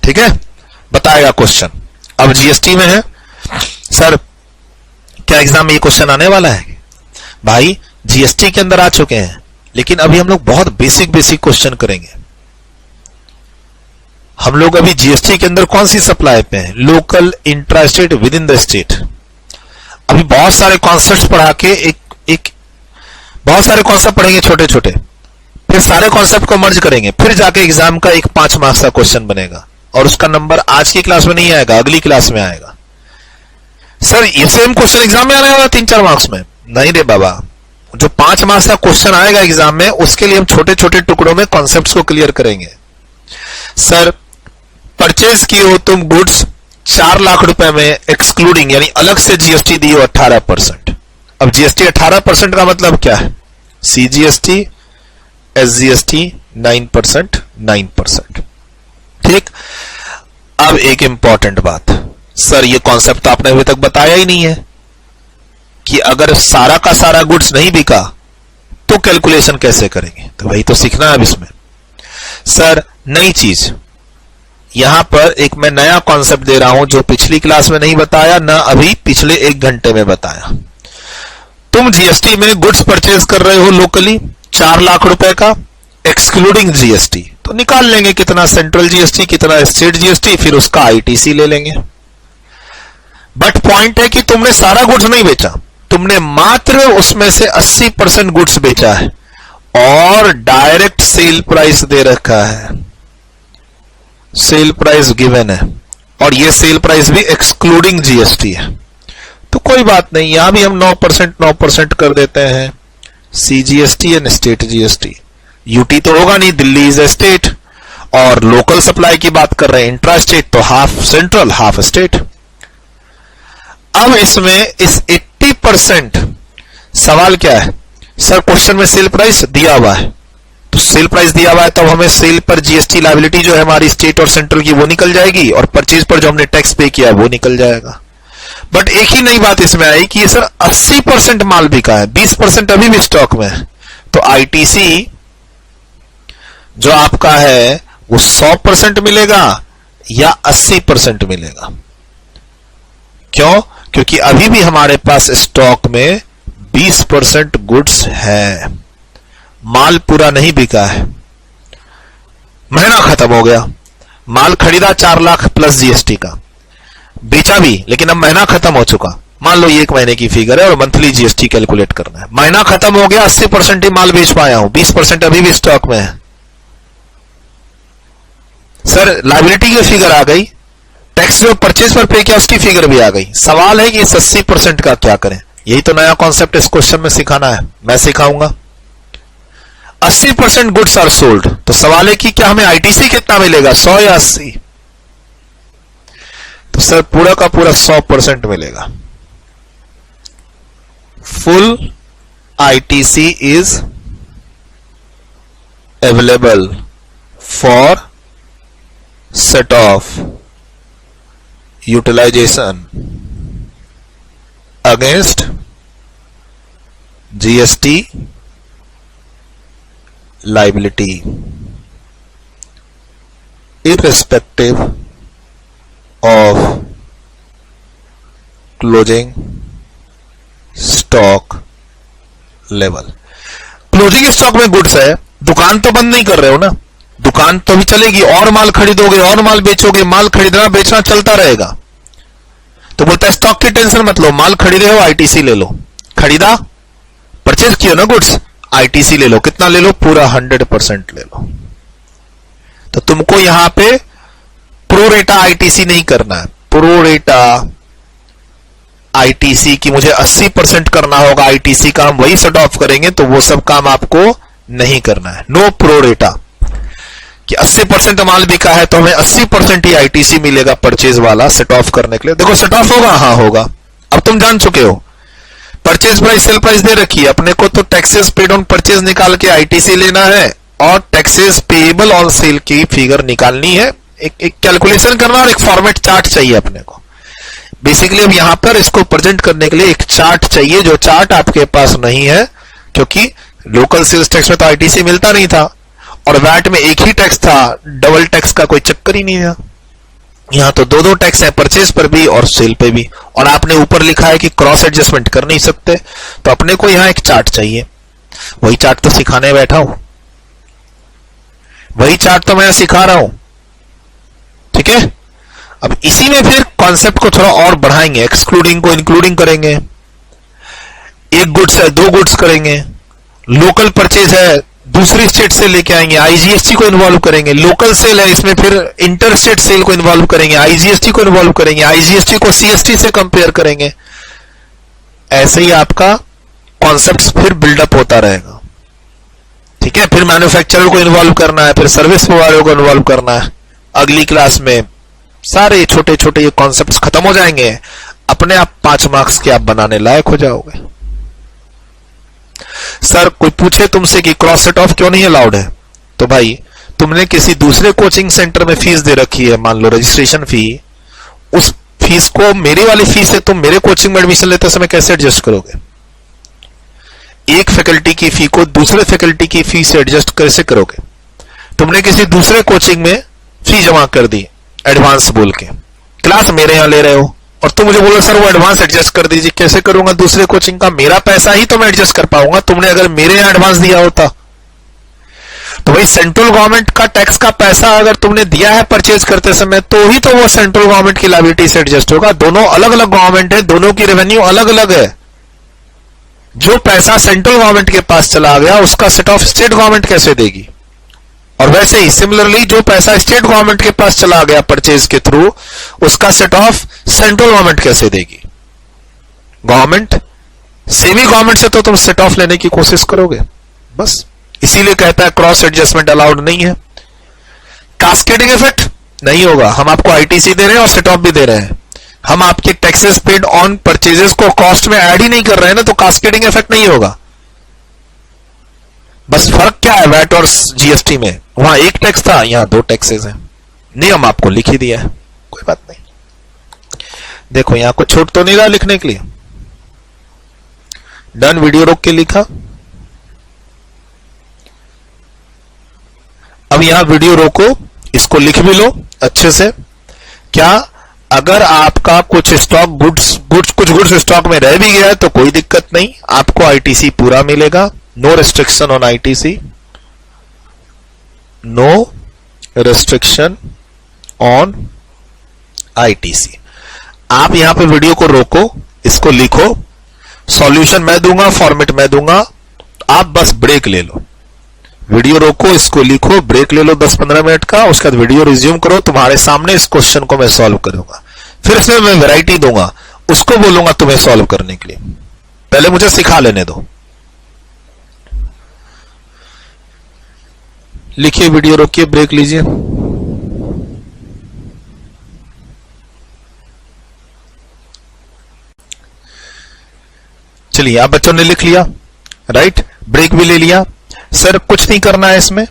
ठीक है, बताएगा क्वेश्चन। अब जीएसटी में है। सर क्या एग्जाम में ये क्वेश्चन आने वाला है? भाई जीएसटी के अंदर आ चुके हैं, लेकिन अभी हम लोग बहुत बेसिक क्वेश्चन करेंगे। हम लोग अभी जीएसटी के अंदर कौन सी सप्लाई पे हैं? Local, intra state, with in the state. अभी बहुत सारे कॉन्सेप्ट पढ़ा के बहुत सारे कॉन्सेप्ट पढ़ेंगे छोटे छोटे, फिर सारे कॉन्सेप्ट को मर्ज करेंगे, फिर जाके एग्जाम का एक 5 मार्क्स का क्वेश्चन बनेगा, और उसका नंबर आज की क्लास में नहीं आएगा, अगली क्लास में आएगा। सर ये सेम क्वेश्चन एग्जाम में आने वाला 3-4 मार्क्स में? नहीं रे बाबा, जो 5 मार्क्स का क्वेश्चन आएगा एग्जाम में, उसके लिए हम छोटे छोटे टुकड़ों में कॉन्सेप्ट्स को क्लियर करेंगे। सर परचेज की हो तुम गुड्स 4 लाख रुपए में, एक्सक्लूडिंग यानी अलग से जीएसटी दी हो 18%। अब जीएसटी 18% का मतलब क्या है? CGST, SGST 9%। ठीक। अब एक इंपॉर्टेंट बात, सर ये कॉन्सेप्ट तो आपने अभी तक बताया ही नहीं है कि अगर सारा का सारा गुड्स नहीं बिका तो कैलकुलेशन कैसे करेंगे? तो वही तो सीखना है अब इसमें। सर नई चीज, यहां पर एक मैं नया कॉन्सेप्ट दे रहा हूं जो पिछली क्लास में नहीं बताया, ना अभी पिछले 1 घंटे में बताया। तुम जीएसटी में गुड्स परचेज कर रहे हो लोकली 4 लाख रुपए का, एक्सक्लूडिंग जीएसटी, तो निकाल लेंगे कितना सेंट्रल जीएसटी, कितना स्टेट जीएसटी, फिर उसका आईटीसी ले लेंगे। बट पॉइंट है कि तुमने सारा गुड्स नहीं बेचा, तुमने मात्र उसमें से 80% गुड्स बेचा है और डायरेक्ट सेल प्राइस दे रखा है, सेल प्राइस गिवन है, और ये सेल प्राइस भी एक्सक्लूडिंग जीएसटी है। तो कोई बात नहीं, यहां भी हम 9% कर देते हैं, CGST and state GST. UT तो होगा नहीं, दिल्ली इज ए स्टेट, और लोकल सप्लाई की बात कर रहे हैं इंट्रा स्टेट, तो हाफ सेंट्रल हाफ स्टेट। अब इसमें इस 80% सवाल क्या है सर, क्वेश्चन में सेल प्राइस दिया हुआ है, तो सेल प्राइस दिया हुआ है तब हमें सेल पर जीएसटी लायबिलिटी जो है हमारी स्टेट और सेंट्रल की वो निकल जाएगी, और परचेज पर जो हमने टैक्स पे किया है वो निकल जाएगा। बट एक ही नई बात इसमें आई कि सर 80% माल बिका है, 20% अभी भी स्टॉक में है, तो आईटीसी जो आपका है वो 100% मिलेगा या 80% मिलेगा। क्यों? क्योंकि अभी भी हमारे पास स्टॉक में 20% गुड्स है, माल पूरा नहीं बिका है, महीना खत्म हो गया, माल खरीदा 4 लाख प्लस जीएसटी का, बेचा भी लेकिन अब महीना खत्म हो चुका, मान लो ये 1 महीने की फिगर है और मंथली जीएसटी कैलकुलेट करना है, महीना खत्म हो गया, 80% ही माल बेच पाया हूं, 20% अभी भी स्टॉक में है। सर लायबिलिटी की फिगर आ गई, टैक्स जो परचेज पर पे किया उसकी फिगर भी आ गई, सवाल है कि इस 80% का क्या करें। यही तो नया कॉन्सेप्ट इस क्वेश्चन में सिखाना है, मैं सिखाऊंगा। 80% गुड्स आर सोल्ड, तो सवाल है कि क्या हमें आईटीसी कितना मिलेगा, 100 या 80? तो सर पूरा का पूरा 100% मिलेगा। Full ITC is available for set off utilization against GST liability irrespective of closing stock level। Closing stock में गुड्स है, दुकान तो बंद नहीं कर रहे हो ना, दुकान तो भी चलेगी, और माल खरीदोगे और माल बेचोगे, माल खरीदना बेचना चलता रहेगा। तो बोलता है स्टॉक की टेंशन मत लो, माल खरीदे हो आईटीसी ले लो, खरीदा परचेज किया ना गुड्स, आईटीसी ले लो, कितना ले लो, पूरा 100% ले लो। तो तुमको यहां पे प्रोरेटा आईटीसी नहीं करना है, प्रोरेटा आईटीसी की मुझे 80% करना होगा, आईटीसी का हम वही सेट ऑफ करेंगे, तो वो सब काम आपको नहीं करना है। नो प्रोरेटा कि 80% माल बिका है तो हमें 80% ही आईटीसी मिलेगा परचेज वाला सेट ऑफ करने के लिए। देखो सेट ऑफ होगा, हाँ होगा, अब तुम जान चुके हो। परचेज प्राइस सेल प्राइस दे रखी है अपने को, तो टैक्सेस पेड ऑन परचेज निकाल के आईटीसी लेना है और टैक्सेस पेएबल ऑन सेल की फिगर निकालनी है, एक कैलकुलेशन करना और एक फॉर्मेट चार्ट चाहिए अपने को। बेसिकली अब यहां पर इसको प्रेजेंट करने के लिए एक चार्ट चाहिए, जो चार्ट आपके पास नहीं है, क्योंकि लोकल सेल्स टैक्स में तो आईटीसी मिलता नहीं था और वैट में एक ही टैक्स था, डबल टैक्स का कोई चक्कर ही नहीं था। यहां तो 2 टैक्स है, परचेज पर भी और सेल पे भी, और आपने ऊपर लिखा है कि क्रॉस एडजस्टमेंट कर नहीं सकते, तो अपने को यहां एक चार्ट चाहिए। वही चार्ट तो सिखाने बैठा हूं, वही चार्ट तो मैं सिखा रहा हूं, ठीक है। अब इसी में फिर कॉन्सेप्ट को थोड़ा और बढ़ाएंगे, एक्सक्लूडिंग को इंक्लूडिंग करेंगे, 1 गुड्स है 2 गुड्स करेंगे, लोकल परचेज है दूसरी स्टेट से लेके आएंगे, आईजीएसटी को इन्वॉल्व करेंगे, लोकल सेल है इसमें फिर इंटर स्टेट सेल को इन्वॉल्व करेंगे, आईजीएसटी को इन्वॉल्व करेंगे, आईजीएसटी को सीएसटी से कंपेयर करेंगे। ऐसे ही आपका कॉन्सेप्ट्स फिर बिल्डअप होता रहेगा, ठीक है। फिर मैन्युफैक्चरर को इन्वॉल्व करना है, फिर सर्विस प्रोवाइडर को इन्वॉल्व करना है। अगली क्लास में सारे छोटे छोटे ये कॉन्सेप्ट्स खत्म हो जाएंगे, अपने आप 5 मार्क्स के आप बनाने लायक हो जाओगे। सर कोई पूछे तुमसे कि क्रॉस सेट ऑफ क्यों नहीं अलाउड है, तो भाई तुमने किसी दूसरे कोचिंग सेंटर में फीस दे रखी है, मान लो रजिस्ट्रेशन फी, उस फीस को मेरी वाली फीस से तुम मेरे कोचिंग में एडमिशन लेते समय कैसे एडजस्ट करोगे? एक फैकल्टी की फी को दूसरे फैकल्टी की फी से एडजस्ट कैसे करोगे? तुमने किसी दूसरे कोचिंग में फी जमा कर दी, एडवांस बोल के, क्लास मेरे यहां ले रहे हो और तुम मुझे बोलो सर वो एडवांस एडजस्ट कर दीजिए। कैसे करूंगा? दूसरे कोचिंग का मेरा पैसा ही तो मैं एडजस्ट कर पाऊंगा। तुमने अगर मेरे यहां एडवांस दिया होता तो भाई सेंट्रल गवर्नमेंट का टैक्स का पैसा अगर तुमने दिया है परचेज करते समय तो ही तो वो सेंट्रल गवर्नमेंट की लायबिलिटी से एडजस्ट होगा। दोनों अलग अलग गवर्नमेंट है, दोनों की रेवेन्यू अलग अलग है। जो पैसा सेंट्रल गवर्नमेंट के पास चला गया उसका सेट ऑफ स्टेट गवर्नमेंट कैसे देगी? और वैसे ही सिमिलरली जो पैसा स्टेट गवर्नमेंट के पास चला गया परचेज के थ्रू उसका सेट ऑफ सेंट्रल गवर्नमेंट कैसे देगी? गवर्नमेंट सेमी गवर्नमेंट से तो तुम सेट ऑफ लेने की कोशिश करोगे। बस इसीलिए कहता है क्रॉस एडजस्टमेंट अलाउड नहीं है। कास्केडिंग इफेक्ट नहीं होगा। हम आपको आईटीसी दे रहे हैं और सेट ऑफ भी दे रहे हैं। हम आपके टैक्सेस पेड ऑन परचेजेस को कॉस्ट में ऐड ही नहीं कर रहे हैं ना, तो कास्केडिंग इफेक्ट नहीं होगा। बस फर्क क्या है वैट और जीएसटी में? वहां एक टैक्स था, यहां दो टैक्सेस हैं। नियम आपको लिख ही दिया है, कोई बात नहीं। देखो यहां कुछ छूट तो नहीं रहा लिखने के लिए। डन, वीडियो रोक के लिखा। अब यहां वीडियो रोको, इसको लिख भी लो अच्छे से। क्या अगर आपका कुछ स्टॉक कुछ गुड्स स्टॉक में रह भी गया है तो कोई दिक्कत नहीं, आपको आईटीसी पूरा मिलेगा। No restriction on ITC, no restriction on ITC. आप यहां पे वीडियो को रोको, इसको लिखो, सॉल्यूशन मैं दूंगा, फॉर्मेट मैं दूंगा, आप बस ब्रेक ले लो। वीडियो रोको, इसको लिखो, ब्रेक ले लो 10-15 मिनट का, उसके बाद वीडियो रिज्यूम करो। तुम्हारे सामने इस क्वेश्चन को मैं सॉल्व करूंगा, फिर इसमें मैं वैरायटी दूंगा, उसको बोलूंगा तुम्हें सॉल्व करने के लिए। पहले मुझे सिखा लेने दो। लिखिए, वीडियो रोकिए, ब्रेक लीजिए। चलिए, आप बच्चों ने लिख लिया, राइट, ब्रेक भी ले लिया। सर कुछ नहीं करना है इसमें।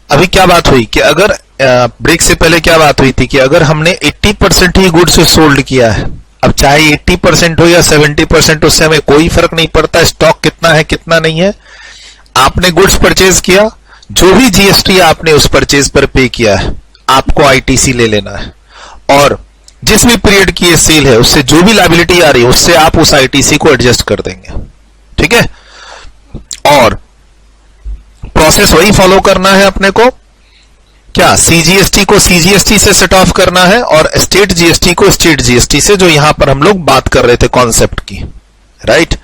अभी क्या बात हुई कि अगर ब्रेक से पहले क्या बात हुई थी कि अगर हमने 80% ही गुड्स सोल्ड किया है, अब चाहे 80% हो या 70%, उससे हमें कोई फर्क नहीं पड़ता स्टॉक कितना है कितना नहीं है। आपने गुड्स परचेज किया, जो भी जीएसटी आपने उस परचेज पर पे किया है आपको आईटीसी ले लेना है, और जिस भी पीरियड की ये सेल है उससे जो भी लायबिलिटी आ रही है उससे आप उस आईटीसी को एडजस्ट कर देंगे। ठीक है, और प्रोसेस वही फॉलो करना है अपने को। क्या सीजीएसटी को सीजीएसटी से सेट ऑफ करना है और स्टेट जीएसटी को स्टेट जीएसटी से, जो यहां पर हम लोग बात कर रहे थे कॉन्सेप्ट की, राइट।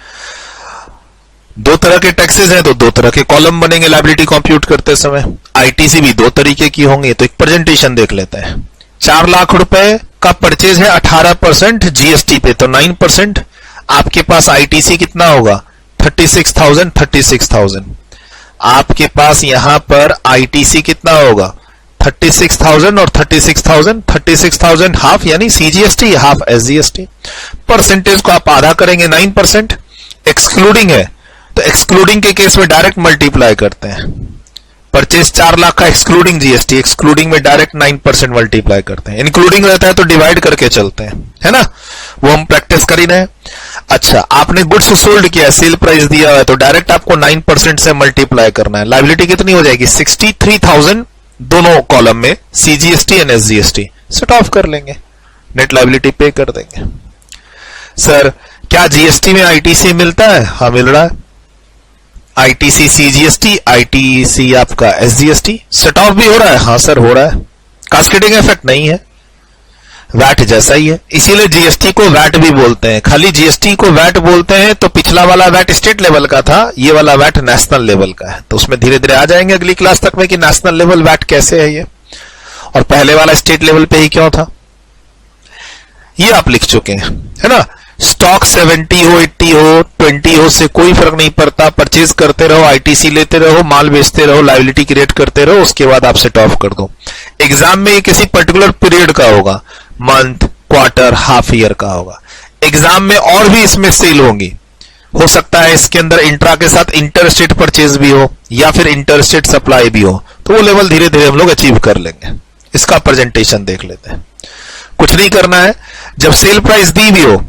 दो तरह के टैक्सेस हैं तो दो तरह के कॉलम बनेंगे लायबिलिटी कंप्यूट करते समय। आईटीसी भी दो तरीके की होंगी, तो एक प्रेजेंटेशन देख लेते हैं। 4 लाख रुपए का परचेज है, 18% जीएसटी पे तो 9%। आपके पास आईटीसी कितना होगा? 36,000। आपके पास यहां पर आईटीसी कितना होगा? 36,000 और 36,000 हाफ, यानी सीजीएसटी हाफ एसजीएसटी। परसेंटेज को आप आधा करेंगे, 9%। एक्सक्लूडिंग है तो एक्सक्लूडिंग के केस में डायरेक्ट मल्टीप्लाई करते हैं। परचेज 4 लाख का एक्सक्लूडिंग जीएसटी, एक्सक्लूडिंग में डायरेक्ट 9% मल्टीप्लाई करते हैं। इंक्लूडिंग रहता है तो डिवाइड करके चलते हैं, है ना, वो हम प्रैक्टिस कर ही रहे हैं। अच्छा, आपने गुड्स सोल्ड किया, सेल प्राइस दिया है तो डायरेक्ट आपको 9% से मल्टीप्लाई करना है। लायबिलिटी कितनी हो जाएगी? 63,000 दोनों कॉलम में, CGST and SGST set off कर लेंगे, नेट लायबिलिटी पे कर देंगे। सर क्या जीएसटी में आईटीसी मिलता है? हाँ मिल रहा है। आईटीसी सीजीएसटी, आईटीसी आपका एसजीएसटी, सेट ऑफ भी हो रहा है। हाँ सर हो रहा है, कास्केडिंग इफेक्ट नहीं है, वैट जैसा ही है। इसीलिए जीएसटी को वैट भी बोलते हैं। खाली जीएसटी को वैट बोलते हैं तो पिछला वाला वैट स्टेट लेवल का था, ये वाला वैट नेशनल लेवल का है। तो उसमें धीरे धीरे आ जाएंगे अगली क्लास तक में कि नेशनल लेवल वैट कैसे है ये, और पहले वाला स्टेट लेवल पे ही क्यों था, ये आप लिख चुके हैं, है ना। स्टॉक 70 हो, 80 हो, 20 हो, से कोई फर्क नहीं पड़ता। परचेज करते रहो, आईटीसी लेते रहो, माल बेचते रहो, लायबिलिटी क्रिएट करते रहो, उसके बाद आप सेट ऑफ कर दो। एग्जाम में ये किसी पर्टिकुलर पीरियड का होगा, मंथ, क्वार्टर, हाफ ईयर का होगा। एग्जाम में और भी इसमें सेल होंगी, हो सकता है इसके अंदर इंट्रा के साथ इंटर स्टेट परचेज भी हो या फिर इंटर स्टेट सप्लाई भी हो, तो वो लेवल धीरे धीरे हम लोग अचीव कर लेंगे। इसका प्रेजेंटेशन देख लेते हैं। कुछ नहीं करना है, जब सेल प्राइस दी भी हो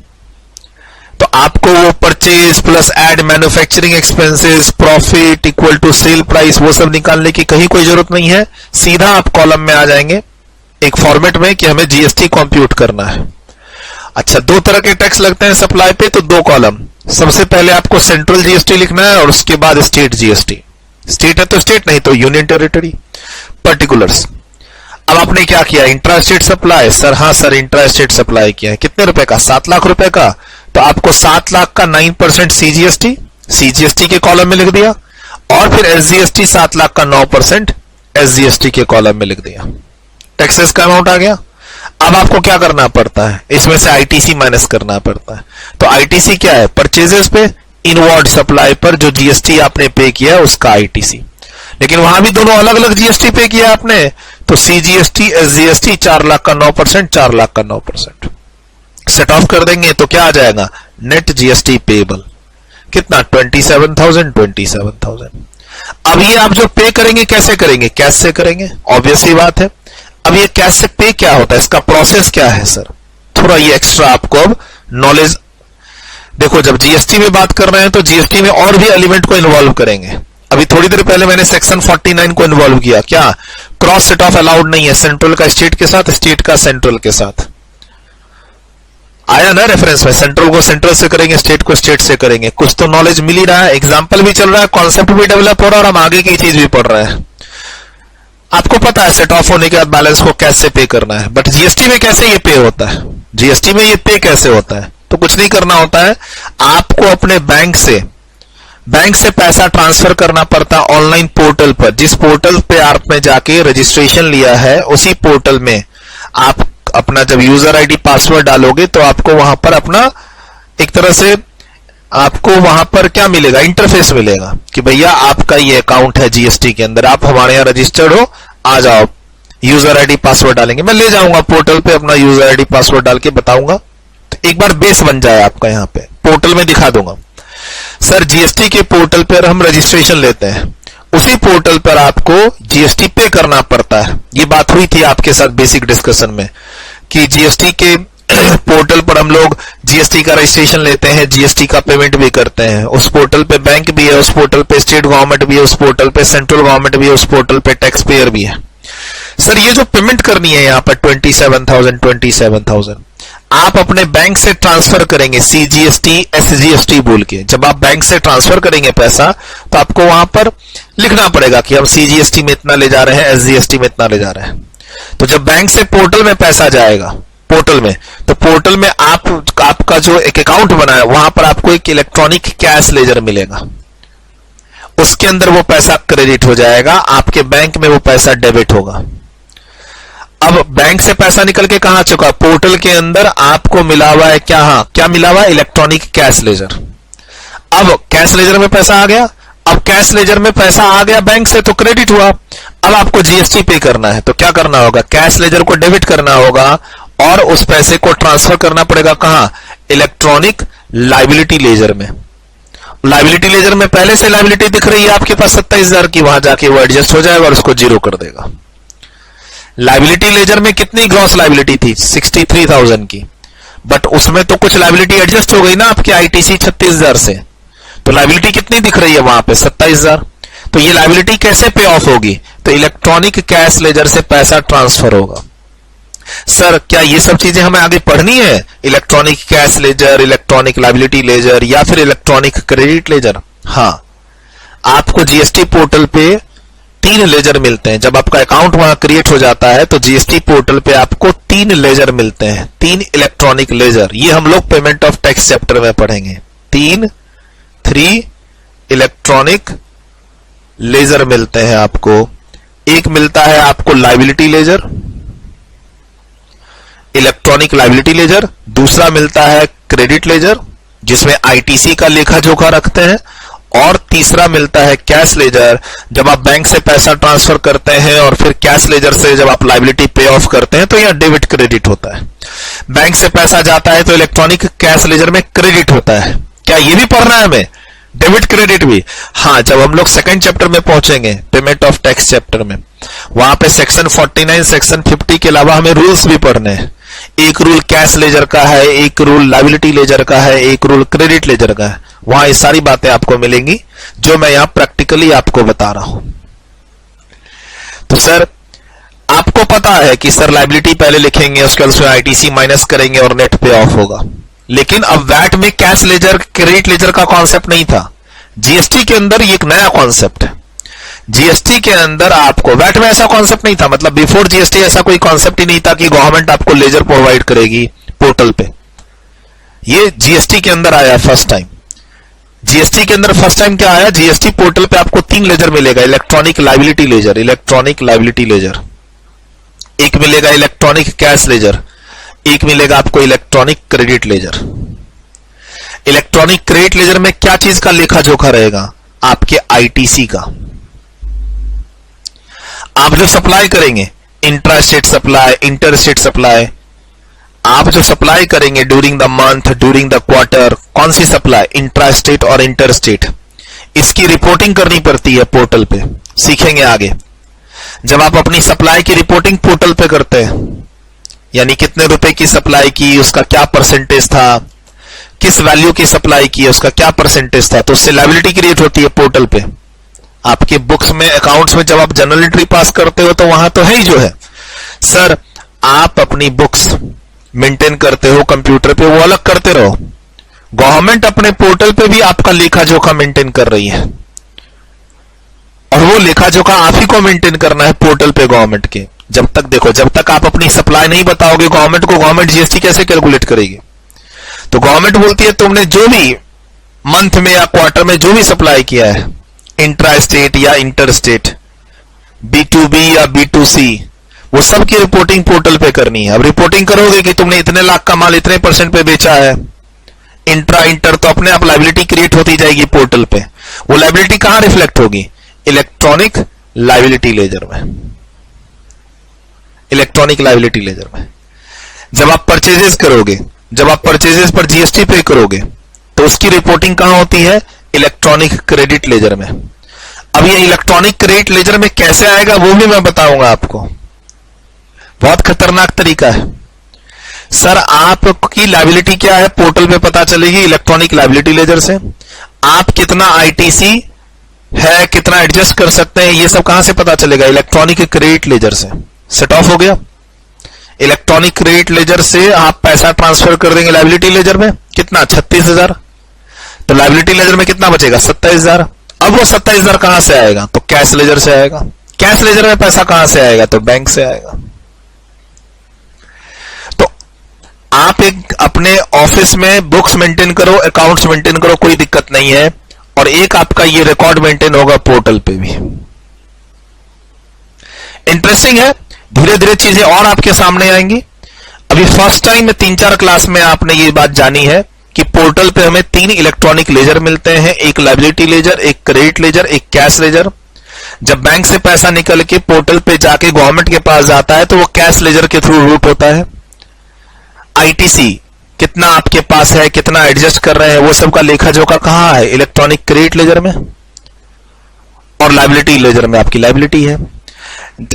तो आपको वो purchase plus add manufacturing expenses profit equal to sale price वो सब निकालने की कहीं कोई जरूरत नहीं है। सीधा आप कॉलम में आ जाएंगे, एक फॉर्मेट में कि हमें जीएसटी कंप्यूट करना है। अच्छा, दो तरह के टैक्स लगते हैं सप्लाई पे, तो दो कॉलम। सबसे पहले आपको सेंट्रल जीएसटी लिखना है और उसके बाद स्टेट जीएसटी। स्टेट है तो स्टेट, नहीं तो यूनियन टेरिटरी। पर्टिकुलर्स। अब आपने क्या किया, इंट्रा स्टेट सप्लाई। सर हाँ सर, इंट्रा स्टेट सप्लाई किया है। कितने रुपए का, 7 लाख रुपए का। तो आपको 7 लाख का 9% सीजीएसटी के कॉलम में लिख दिया, और फिर एसजीएसटी 7 लाख का 9% एसजीएसटी के कॉलम में लिख दिया। टैक्सेस का अमाउंट आ गया। अब आपको क्या करना पड़ता है, इसमें से आईटीसी माइनस करना पड़ता है। तो आईटीसी क्या है, परचेजेस पे इनवर्ड सप्लाई पर जो जीएसटी आपने पे किया उसका आईटीसी। लेकिन वहां भी दोनों अलग अलग जीएसटी पे किया आपने, तो सीजीएसटी एसजीएसटी 4 लाख का 9%, 4 लाख का 9%। सेट ऑफ कर देंगे तो क्या आ जाएगा, नेट जीएसटी पेएबल कितना, 27,000। अब ये आप जो पे करेंगे कैसे करेंगे, कैश से करेंगे, ऑब्वियस ही बात है। अब ये कैश से पे क्या होता है, इसका प्रोसेस क्या है सर, थोड़ा ये एक्स्ट्रा आपको अब नॉलेज। देखो, जब जीएसटी में बात कर रहे हैं तो जीएसटी में और भी एलिमेंट को इन्वॉल्व करेंगे। अभी थोड़ी देर पहले मैंने सेक्शन 49 को इन्वॉल्व किया। क्या, क्रॉस सेट ऑफ अलाउड नहीं है, सेंट्रल का स्टेट के साथ, स्टेट का सेंट्रल के साथ। आया ना रेफरेंस में, सेंट्रल को सेंट्रल से करेंगे, स्टेट को स्टेट से करेंगे। कुछ तो नॉलेज मिल ही रहा है, एग्जाम्पल भी चल रहा है, कॉन्सेप्ट भी डेवलप हो रहा है, और हम आगे की चीज भी पढ़ रहे हैं। आपको पता है सेट ऑफ होने के बाद बैलेंस को कैसे पे करना है, बट जीएसटी में कैसे ये पे होता है, जीएसटी में ये पे कैसे होता है, तो कुछ नहीं करना होता है। आपको अपने बैंक से पैसा ट्रांसफर करना पड़ता है ऑनलाइन पोर्टल पर। जिस पोर्टल पे आपने जाके रजिस्ट्रेशन लिया है, उसी पोर्टल में आप अपना जब यूजर आईडी पासवर्ड डालोगे तो आपको वहां पर अपना एक तरह से आपको वहां पर क्या मिलेगा, इंटरफेस मिलेगा कि भैया आपका ये अकाउंट है जीएसटी के अंदर, आप हमारे यहां रजिस्टर्ड हो, आ जाओ। यूजर आईडी पासवर्ड डालेंगे, मैं ले जाऊंगा पोर्टल पे, अपना यूजर आईडी पासवर्ड डाल के बताऊंगा, तो एक बार बेस बन जाए आपका। यहां पे पोर्टल में दिखा दूंगा। सर जीएसटी के पोर्टल पर हम रजिस्ट्रेशन लेते हैं, उसी पोर्टल पर आपको जीएसटी पे करना पड़ता है। ये बात हुई थी आपके साथ बेसिक डिस्कशन में कि जीएसटी के पोर्टल पर हम लोग जीएसटी का रजिस्ट्रेशन लेते हैं, जीएसटी का पेमेंट भी करते हैं। उस पोर्टल पे बैंक भी है, उस पोर्टल पे स्टेट गवर्नमेंट भी है, उस पोर्टल पे सेंट्रल गवर्नमेंट भी है, उस पोर्टल पे टैक्स पेयर भी है। सर ये जो पेमेंट करनी है यहाँ पर 27,000 आप अपने बैंक से ट्रांसफर करेंगे, सीजीएसटी एसजीएसटी बोल के। जब आप बैंक से ट्रांसफर करेंगे पैसा, तो आपको वहां पर लिखना पड़ेगा कि हम सीजीएसटी में इतना ले जा रहे हैं, एसजीएसटी में इतना ले जा रहे हैं। तो जब बैंक से पोर्टल में पैसा जाएगा, पोर्टल में, तो पोर्टल में आपका जो एक अकाउंट बना है, वहां पर आपको एक इलेक्ट्रॉनिक कैश लेजर मिलेगा। उसके अंदर वो पैसा क्रेडिट हो जाएगा, आपके बैंक में वो पैसा डेबिट होगा। अब बैंक से पैसा निकल के कहां चुका, पोर्टल के अंदर आपको मिला हुआ है क्या, हाँ क्या मिला हुआ है, इलेक्ट्रॉनिक कैश लेजर। अब कैश लेजर में पैसा आ गया, अब कैश लेजर में पैसा आ गया बैंक से तो क्रेडिट हुआ। अब आपको जीएसटी पे करना है, तो क्या करना होगा, कैश लेजर को डेबिट करना होगा और उस पैसे को ट्रांसफर करना पड़ेगा कहां, इलेक्ट्रॉनिक लायबिलिटी लेजर में। लायबिलिटी लेजर में पहले से लायबिलिटी दिख रही है आपके पास 27,000 की, वहां जाके वो एडजस्ट हो जाएगा और उसको जीरो कर देगा। लायबिलिटी लेजर में कितनी ग्रॉस लायबिलिटी थी, 63,000 की, बट उसमें तो कुछ लायबिलिटी एडजस्ट हो गई ना आपके आईटीसी 36,000 से, तो लायबिलिटी कितनी दिख रही है वहां पे 27,000। तो ये लायबिलिटी कैसे पे ऑफ होगी, तो इलेक्ट्रॉनिक कैश लेजर से पैसा ट्रांसफर होगा। सर क्या ये सब चीजें हमें आगे पढ़नी है, electronic cash ledger, electronic liability ledger या फिर इलेक्ट्रॉनिक क्रेडिट लेजर? हाँ, आपको जीएसटी पोर्टल पे 3 लेजर मिलते हैं। जब आपका अकाउंट वहां क्रिएट हो जाता है तो जीएसटी पोर्टल पे आपको 3 लेजर मिलते हैं, 3 इलेक्ट्रॉनिक लेजर। ये हम लोग पेमेंट ऑफ टैक्स चैप्टर में पढ़ेंगे। 3 इलेक्ट्रॉनिक लेजर मिलते हैं आपको। एक मिलता है आपको liability ledger, electronic liability ledger. दूसरा मिलता है क्रेडिट लेजर जिसमें आईटीसी का लेखा जोखा रखते हैं, और तीसरा मिलता है कैश लेजर। जब आप बैंक से पैसा ट्रांसफर करते हैं और फिर कैश लेजर से जब आप लायबिलिटी पे ऑफ करते हैं तो यह डेबिट क्रेडिट होता है। बैंक से पैसा जाता है तो इलेक्ट्रॉनिक कैश लेजर में क्रेडिट होता है। क्या ये भी पढ़ना है हमें, डेबिट क्रेडिट भी? हाँ, जब हम लोग सेकंड चैप्टर में पहुंचेंगे, पेमेंट ऑफ टैक्स चैप्टर में, वहां पे सेक्शन 49 सेक्शन 50 के अलावा हमें रूल्स भी पढ़ने हैं। एक रूल कैश लेजर का है, एक रूल लायबिलिटी लेजर का है, एक रूल क्रेडिट लेजर का है। वहां ये सारी बातें आपको मिलेंगी जो मैं यहां प्रैक्टिकली आपको बता रहा हूं। तो सर आपको पता है कि सर लायबिलिटी पहले लिखेंगे, उसके बाद उसमें आईटीसी माइनस करेंगे और नेट पे ऑफ होगा। लेकिन अब वैट में कैश लेजर, क्रेडिट लेजर का कॉन्सेप्ट नहीं था। जीएसटी के अंदर ये एक नया कॉन्सेप्ट है। जीएसटी के अंदर आपको, वैट में ऐसा कॉन्सेप्ट नहीं था, मतलब बिफोर जीएसटी ऐसा कोई कॉन्सेप्ट ही नहीं था कि गवर्नमेंट आपको लेजर प्रोवाइड करेगी पोर्टल पे। ये जीएसटी के अंदर आया फर्स्ट टाइम। जीएसटी के अंदर फर्स्ट टाइम क्या आया, जीएसटी पोर्टल पे आपको 3 लेजर मिलेगा। Electronic liability ledger, electronic liability ledger, एक मिलेगा इलेक्ट्रॉनिक कैश लेजर, एक मिलेगा आपको electronic credit ledger. Electronic credit ledger में क्या चीज का लेखा जोखा रहेगा, आपके आईटीसी का। आप जो सप्लाई करेंगे, intra state supply, inter state supply, आप जो सप्लाई करेंगे during the month, during the quarter, कौन सी सप्लाई, इंट्रा स्टेट और इंटर स्टेट, इसकी रिपोर्टिंग करनी पड़ती है पोर्टल पे। सीखेंगे आगे। जब आप अपनी सप्लाई की रिपोर्टिंग पोर्टल पे करते हैं, यानी कितने रुपए की सप्लाई की, उसका क्या परसेंटेज था, किस वैल्यू की सप्लाई की, उसका क्या परसेंटेज था, तो उससे लायबिलिटी क्रिएट होती है पोर्टल पे। आपके बुक्स में, अकाउंट्स में जब आप जर्नल एंट्री पास करते हो तो वहां तो है ही जो है। सर आप अपनी बुक्स मेंटेन करते हो कंप्यूटर पे, वो अलग करते रहो। गवर्नमेंट अपने पोर्टल पे भी आपका लेखा जोखा मेंटेन कर रही है, और वो लेखा जोखा आप ही को मेंटेन करना है पोर्टल पे गवर्नमेंट के। जब तक देखो, जब तक आप अपनी सप्लाई नहीं बताओगे गवर्नमेंट को, गवर्नमेंट जीएसटी कैसे कैलकुलेट करेगी। तो गवर्नमेंट बोलती है तुमने जो भी मंथ में या क्वार्टर में जो भी सप्लाई किया है, इंट्रा स्टेट या इंटर स्टेट, B2B या B2C, वो सब की रिपोर्टिंग पोर्टल पे करनी है। अब रिपोर्टिंग करोगे कि तुमने इतने लाख का माल इतने % पे बेचा है, इंट्रा इंटर, तो अपने आप लायबिलिटी क्रिएट होती जाएगी पोर्टल पे। वो लायबिलिटी कहां रिफ्लेक्ट होगी, इलेक्ट्रॉनिक लायबिलिटी लेजर में। इलेक्ट्रॉनिक लायबिलिटी लेजर में जब आप परचेजेस करोगे, जब आप परचेजेस पर जीएसटी पे करोगे, तो उसकी रिपोर्टिंग कहां होती है, इलेक्ट्रॉनिक क्रेडिट लेजर में। अब ये इलेक्ट्रॉनिक क्रेडिट लेजर में कैसे आएगा वो भी मैं बताऊंगा आपको। बहुत खतरनाक तरीका है। सर आपकी लायबिलिटी क्या है पोर्टल पे पता चलेगी इलेक्ट्रॉनिक लायबिलिटी लेजर से। आप कितना आईटीसी है, कितना एडजस्ट कर सकते हैं, ये सब कहां से पता चलेगा, इलेक्ट्रॉनिक क्रेडिट लेजर से। सेट ऑफ हो गया। इलेक्ट्रॉनिक क्रेडिट लेजर से आप पैसा ट्रांसफर कर देंगे लायबिलिटी लेजर में, कितना, 36,000। तो लायबिलिटी लेजर में कितना बचेगा, 27,000। अब वो 27,000 कहां से आएगा, तो कैश लेजर से आएगा। कैश लेजर में पैसा कहां से आएगा, तो बैंक से आएगा। तो आप एक अपने ऑफिस में बुक्स मेंटेन करो, अकाउंट्स मेंटेन करो, कोई दिक्कत नहीं है, और एक आपका ये रिकॉर्ड मेंटेन होगा पोर्टल पे भी। इंटरेस्टिंग है। धीरे धीरे चीजें और आपके सामने आएंगी। अभी फर्स्ट टाइम में 3-4 क्लास में आपने ये बात जानी है कि पोर्टल पे हमें 3 इलेक्ट्रॉनिक लेजर मिलते हैं, एक लायबिलिटी लेजर, एक क्रेडिट लेजर, एक कैश लेजर। जब बैंक से पैसा निकल के पोर्टल पे जाके गवर्नमेंट के पास जाता है तो वो कैश लेजर के थ्रू रूट होता है। आईटीसी कितना आपके पास है, कितना एडजस्ट कर रहे हैं, वो सब का लेखा जोखा कहां है, इलेक्ट्रॉनिक क्रेडिट लेजर में। और लायबिलिटी लेजर में आपकी लायबिलिटी है।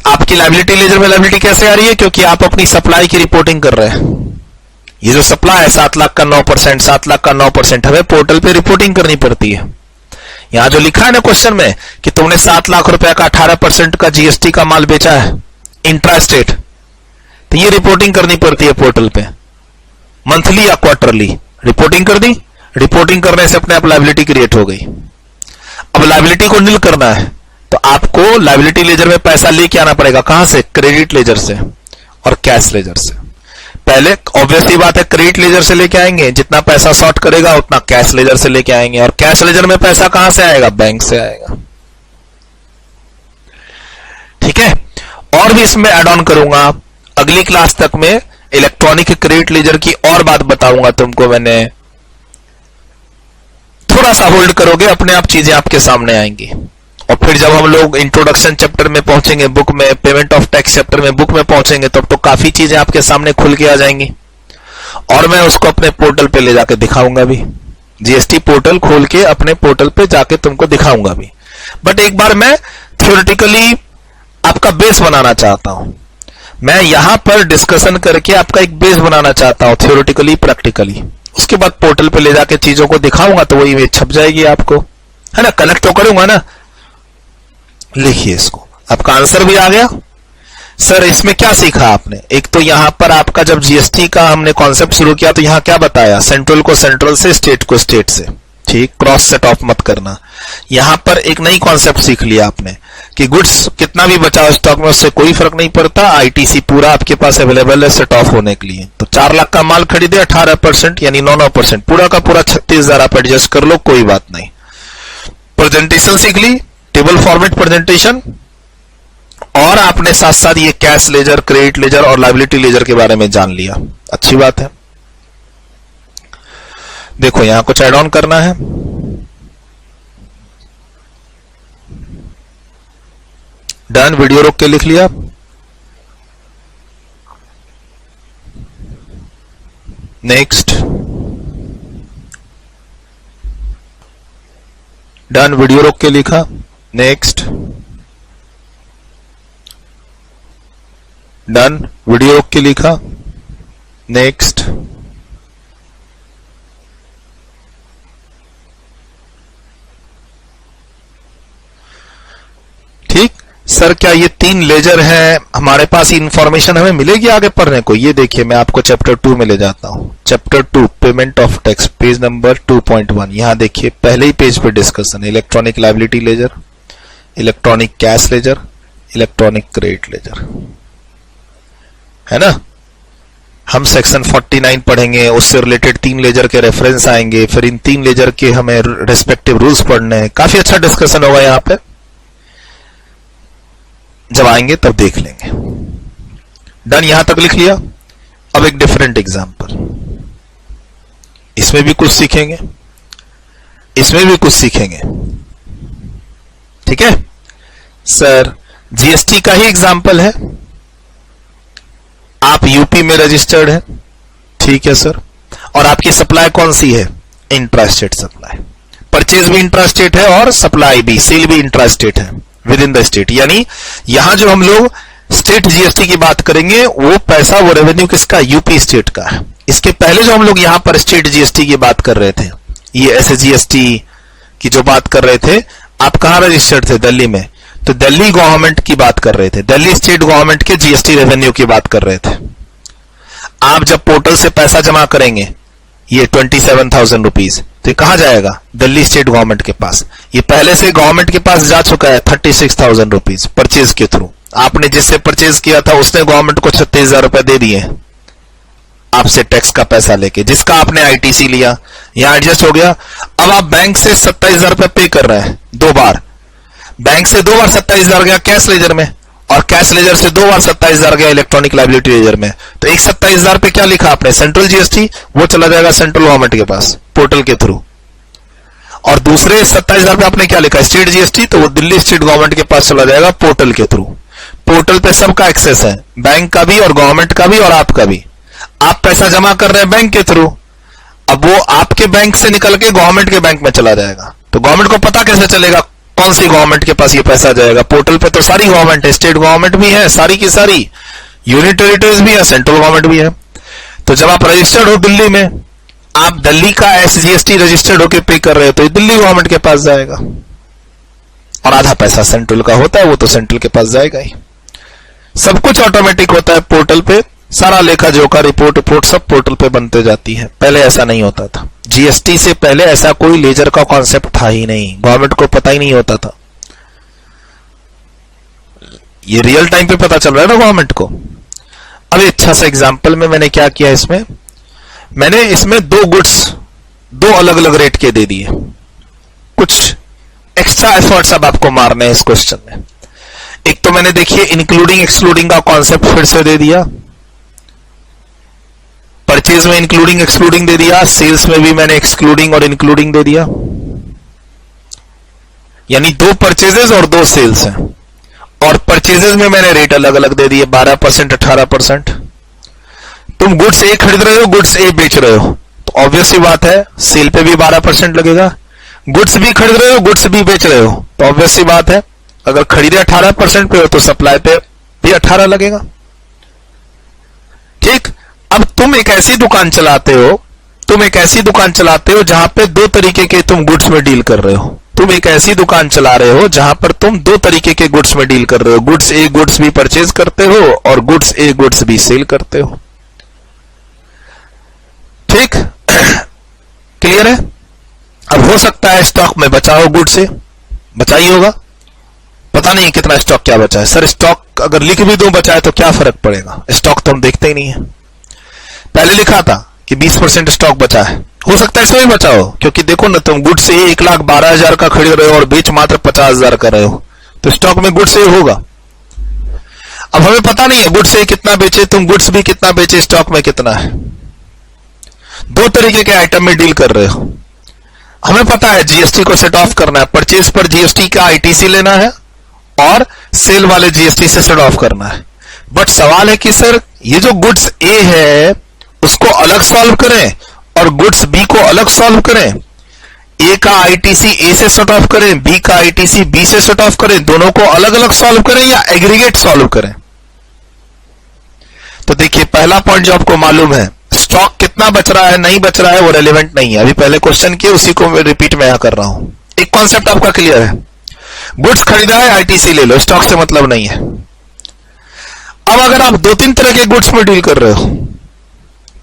आपकी लायबिलिटी लेजर में लायबिलिटी कैसे आ रही है, क्योंकि आप अपनी सप्लाई की रिपोर्टिंग कर रहे हैं। ये जो सप्लाई है 7 लाख का 9%, 7 लाख का 9%, हमें पोर्टल पे रिपोर्टिंग करनी पड़ती है। यहां जो लिखा है ना क्वेश्चन में कि तुमने 7 लाख रुपए का 18% का जीएसटी का माल बेचा है इंट्रा स्टेट, तो ये रिपोर्टिंग करनी पड़ती है पोर्टल पे, मंथली या क्वार्टरली। रिपोर्टिंग कर दी, रिपोर्टिंग करने से अपने आप लायबिलिटी क्रिएट हो गई। अब लायबिलिटी को नील करना है तो आपको लायबिलिटी लेजर में पैसा लेके आना पड़ेगा, कहां से, क्रेडिट लेजर से और कैश लेजर से। पहले ऑब्वियसली बात है क्रेडिट लेजर से लेके आएंगे, जितना पैसा शॉर्ट करेगा उतना कैश लेजर से लेके आएंगे, और कैश लेजर में पैसा कहां से आएगा, बैंक से आएगा। ठीक है। और भी इसमें एड ऑन करूंगा अगली क्लास तक में, इलेक्ट्रॉनिक क्रेडिट लेजर की और बात बताऊंगा तुमको मैंने। थोड़ा सा होल्ड करोगे, अपने आप चीजें आपके सामने आएंगी। और फिर जब हम लोग इंट्रोडक्शन चैप्टर में पहुंचेंगे, बुक में पेमेंट ऑफ टैक्स चैप्टर में बुक में पहुंचेंगे, तब तो काफी चीजें आपके सामने खुल के आ जाएंगी, और मैं उसको अपने पोर्टल पे ले जाके दिखाऊंगा भी। जीएसटी पोर्टल खोल के अपने पोर्टल पे जाके तुमको दिखाऊंगा भी। बट एक बार मैं थ्योरेटिकली आपका बेस बनाना चाहता हूं। मैं यहां पर डिस्कशन करके आपका एक बेस बनाना चाहता हूं, थ्योरेटिकली प्रैक्टिकली। उसके बाद पोर्टल पे ले जाके चीजों को दिखाऊंगा तो वो इमेज छप जाएगी आपको, है ना। कनेक्ट तो करूंगा ना। लिखिए इसको, आपका आंसर भी आ गया। सर इसमें क्या सीखा आपने? एक तो यहां पर आपका जब जीएसटी का हमने कॉन्सेप्ट शुरू किया तो यहां क्या बताया, सेंट्रल को सेंट्रल से, स्टेट को स्टेट से, ठीक, क्रॉस सेट ऑफ मत करना। यहां पर एक नई कॉन्सेप्ट सीख लिया आपने कि गुड्स कितना भी बचाओ स्टॉक में उससे कोई फर्क नहीं पड़ता, आईटीसी पूरा आपके पास अवेलेबल है सेट ऑफ होने के लिए। तो 4 लाख का माल खरीदे 18% यानी 9% पूरा का पूरा 36,000 आप एडजस्ट कर लो, कोई बात नहीं। प्रेजेंटेशन सीख ली, टेबल फॉर्मेट प्रेजेंटेशन, और आपने साथ साथ ये कैश लेजर, क्रेडिट लेजर और लायबिलिटी लेजर के बारे में जान लिया, अच्छी बात है। देखो यहां कुछ ऐड ऑन करना है, डन, वीडियो रोक के लिख लिया। नेक्स्ट, डन, वीडियो रोक के लिखा। नेक्स्ट, डन, वीडियो रोक के लिखा। नेक्स्ट, ठीक। सर क्या ये 3 लेजर है हमारे पास, इंफॉर्मेशन हमें मिलेगी आगे पढ़ने को? ये देखिए मैं आपको चैप्टर 2 में ले जाता हूं। Chapter 2 payment of tax, page number 2.1। यहां देखिए पहले ही पेज पे discussion, electronic liability ledger, electronic cash ledger, electronic credit ledger, है ना। हम सेक्शन 49 पढ़ेंगे, उससे रिलेटेड 3 लेजर के रेफरेंस आएंगे, फिर इन 3 लेजर के हमें रेस्पेक्टिव रूल्स पढ़ने हैं। काफी अच्छा डिस्कशन होगा यहां पे, जब आएंगे तब देख लेंगे। डन, यहां तक लिख लिया। अब एक डिफरेंट एग्जांपल, इसमें भी कुछ सीखेंगे, इसमें भी कुछ सीखेंगे, ठीक है। सर जीएसटी का ही एग्जांपल है, आप यूपी में रजिस्टर्ड है, ठीक है सर, और आपकी सप्लाई कौन सी है, इंट्रास्टेट सप्लाई। परचेज भी इंट्रास्टेट है और सप्लाई भी, सेल भी इंट्रास्टेट है विद इन द स्टेट। यानी यहां जो हम लोग स्टेट जीएसटी की बात करेंगे वो पैसा, वो रेवेन्यू किसका, यूपी स्टेट का है। इसके पहले जो हम लोग यहां पर स्टेट जीएसटी की बात कर रहे थे, ये एसजीएसटी की जो बात कर रहे थे, आप कहां रजिस्टर्ड थे, दिल्ली में, तो दिल्ली गवर्नमेंट की बात कर रहे थे, दिल्ली स्टेट गवर्नमेंट के जीएसटी रेवेन्यू की बात कर रहे थे। आप जब पोर्टल से पैसा जमा करेंगे ये 27,000 रुपीज, तो ये कहां जाएगा, दिल्ली स्टेट गवर्नमेंट के पास। ये पहले से गवर्नमेंट के पास जा चुका है 36,000 रुपीज परचेज के थ्रू। आपने जिससे परचेज किया था उसने गवर्नमेंट को 36,000 रुपए दे दिए आपसे टैक्स का पैसा लेके, जिसका आपने आईटीसी लिया, यहां एडजस्ट हो गया। अब आप बैंक से 27,000 रुपए पे कर रहे हैं 2 बार, बैंक से 2 बार 27,000 गया कैश लेजर में, और कैश लेजर से 2 बार 27,000 गया इलेक्ट्रॉनिक लायबिलिटी लेजर में। तो एक 27,000 पे क्या लिखा आपने, सेंट्रल जीएसटी, वो चला जाएगा सेंट्रल गवर्नमेंट के पास पोर्टल के थ्रू, और दूसरे 27,000 पे आपने क्या लिखा, स्टेट जीएसटी, तो वो दिल्ली स्टेट गवर्नमेंट के पास चला जाएगा पोर्टल के थ्रू। पोर्टल पे सबका एक्सेस है, बैंक का भी और गवर्नमेंट का भी और आपका भी। आप पैसा जमा कर रहे हैं बैंक के थ्रू, अब वो आपके बैंक से निकल के गवर्नमेंट के बैंक में चला जाएगा। तो गवर्नमेंट को पता कैसे चलेगा कौन सी गवर्नमेंट के पास ये पैसा जाएगा? पोर्टल पे तो सारी गवर्नमेंट है, स्टेट गवर्नमेंट भी है, सारी की सारी, यूनियन टेरिटरीज भी है, सेंट्रल गवर्नमेंट भी है। तो जब आप रजिस्टर्ड हो दिल्ली में, आप दिल्ली का एसजीएसटी रजिस्टर्ड होकर पे कर रहे हो, तो ये दिल्ली गवर्नमेंट के पास जाएगा, और आधा पैसा सेंट्रल का होता है, वो तो सेंट्रल के पास जाएगा ही। सब कुछ ऑटोमेटिक होता है पोर्टल पे, सारा लेखा जोखा, रिपोर्ट सब पोर्टल पे बनते जाती है। पहले ऐसा नहीं होता था, जीएसटी से पहले ऐसा कोई लेजर का कॉन्सेप्ट था ही नहीं, गवर्नमेंट को पता ही नहीं होता था। ये रियल टाइम पे पता चल रहा है ना गवर्नमेंट को। अब अच्छा सा एग्जांपल में मैंने क्या किया, मैंने इसमें 2 गुड्स 2 अलग अलग रेट के दे दिए। कुछ एक्स्ट्रा एफर्ट्स अब आपको मारने हैं इस क्वेश्चन में। एक तो मैंने देखिए इंक्लूडिंग एक्सक्लूडिंग का कॉन्सेप्ट फिर से दे दिया, परचेज में इंक्लूडिंग एक्सक्लूडिंग दे दिया, सेल्स में भी मैंने एक्सक्लूडिंग और इंक्लूडिंग दे दिया। यानी 2 परचेजेस और 2 सेल्स हैं, और परचेजेस में मैंने रेट अलग अलग दे दिए, 12% 18%। तुम गुड्स ए खरीद रहे हो, गुड्स ए बेच रहे हो, तो ऑब्वियस सी बात है सेल पे भी 12% लगेगा। गुड्स भी खरीद रहे हो, गुड्स भी बेच रहे हो, तो ऑब्वियस सी बात है अगर खरीदे 18% पे हो तो सप्लाई पे भी 18 लगेगा। ठीक। अब तुम एक ऐसी दुकान चलाते हो जहां पे 2 तरीके के तुम गुड्स में डील कर रहे हो, तुम एक ऐसी दुकान चला रहे हो जहां पर तुम दो तरीके के गुड्स में डील कर रहे हो, गुड्स ए गुड्स बी परचेज करते हो और गुड्स ए गुड्स बी सेल करते हो। ठीक, क्लियर है? अब हो सकता है स्टॉक में बचा हो गुड्स ए, बचा ही होगा, पता नहीं कितना स्टॉक क्या बचा है। सर स्टॉक अगर लिख भी दूं बचा है तो क्या फर्क पड़ेगा, स्टॉक तो हम देखते ही नहीं है। पहले लिखा था कि 20% स्टॉक बचा है, हो सकता है इसमें भी बचा हो, क्योंकि देखो ना तुम गुड्स ए 1,12,000 का खरीद रहे हो और बेच मात्र 50,000 का रहे हो, तो स्टॉक में गुड्स ए होगा। अब हमें पता नहीं है गुड्स ए कितना बेचे, तुम गुड्स बी कितना बेचे, स्टॉक में कितना है। दो तरीके के आइटम में डील कर रहे हो। हमें पता है जीएसटी को सेट ऑफ करना है, परचेज पर जीएसटी का आईटीसी लेना है और सेल वाले जीएसटी से सेट ऑफ करना है। बट सवाल है कि सर ये जो गुड्स ए है उसको अलग सॉल्व करें और गुड्स बी को अलग सॉल्व करें, ए का आईटीसी ए से सेट ऑफ करें, बी का आईटीसी बी से सेट ऑफ करें, दोनों को अलग अलग सॉल्व करें या एग्रीगेट सॉल्व करें। तो देखिए पहला पॉइंट जो आपको मालूम है, स्टॉक कितना बच रहा है नहीं बच रहा है वो रेलेवेंट नहीं है। अभी पहले क्वेश्चन किए उसी को रिपीट मैं यहां कर रहा हूं। एक कॉन्सेप्ट आपका क्लियर है, गुड्स खरीदा है आईटीसी ले लो, स्टॉक से मतलब नहीं है। अब अगर आप दो तीन तरह के गुड्स में डील कर रहे हो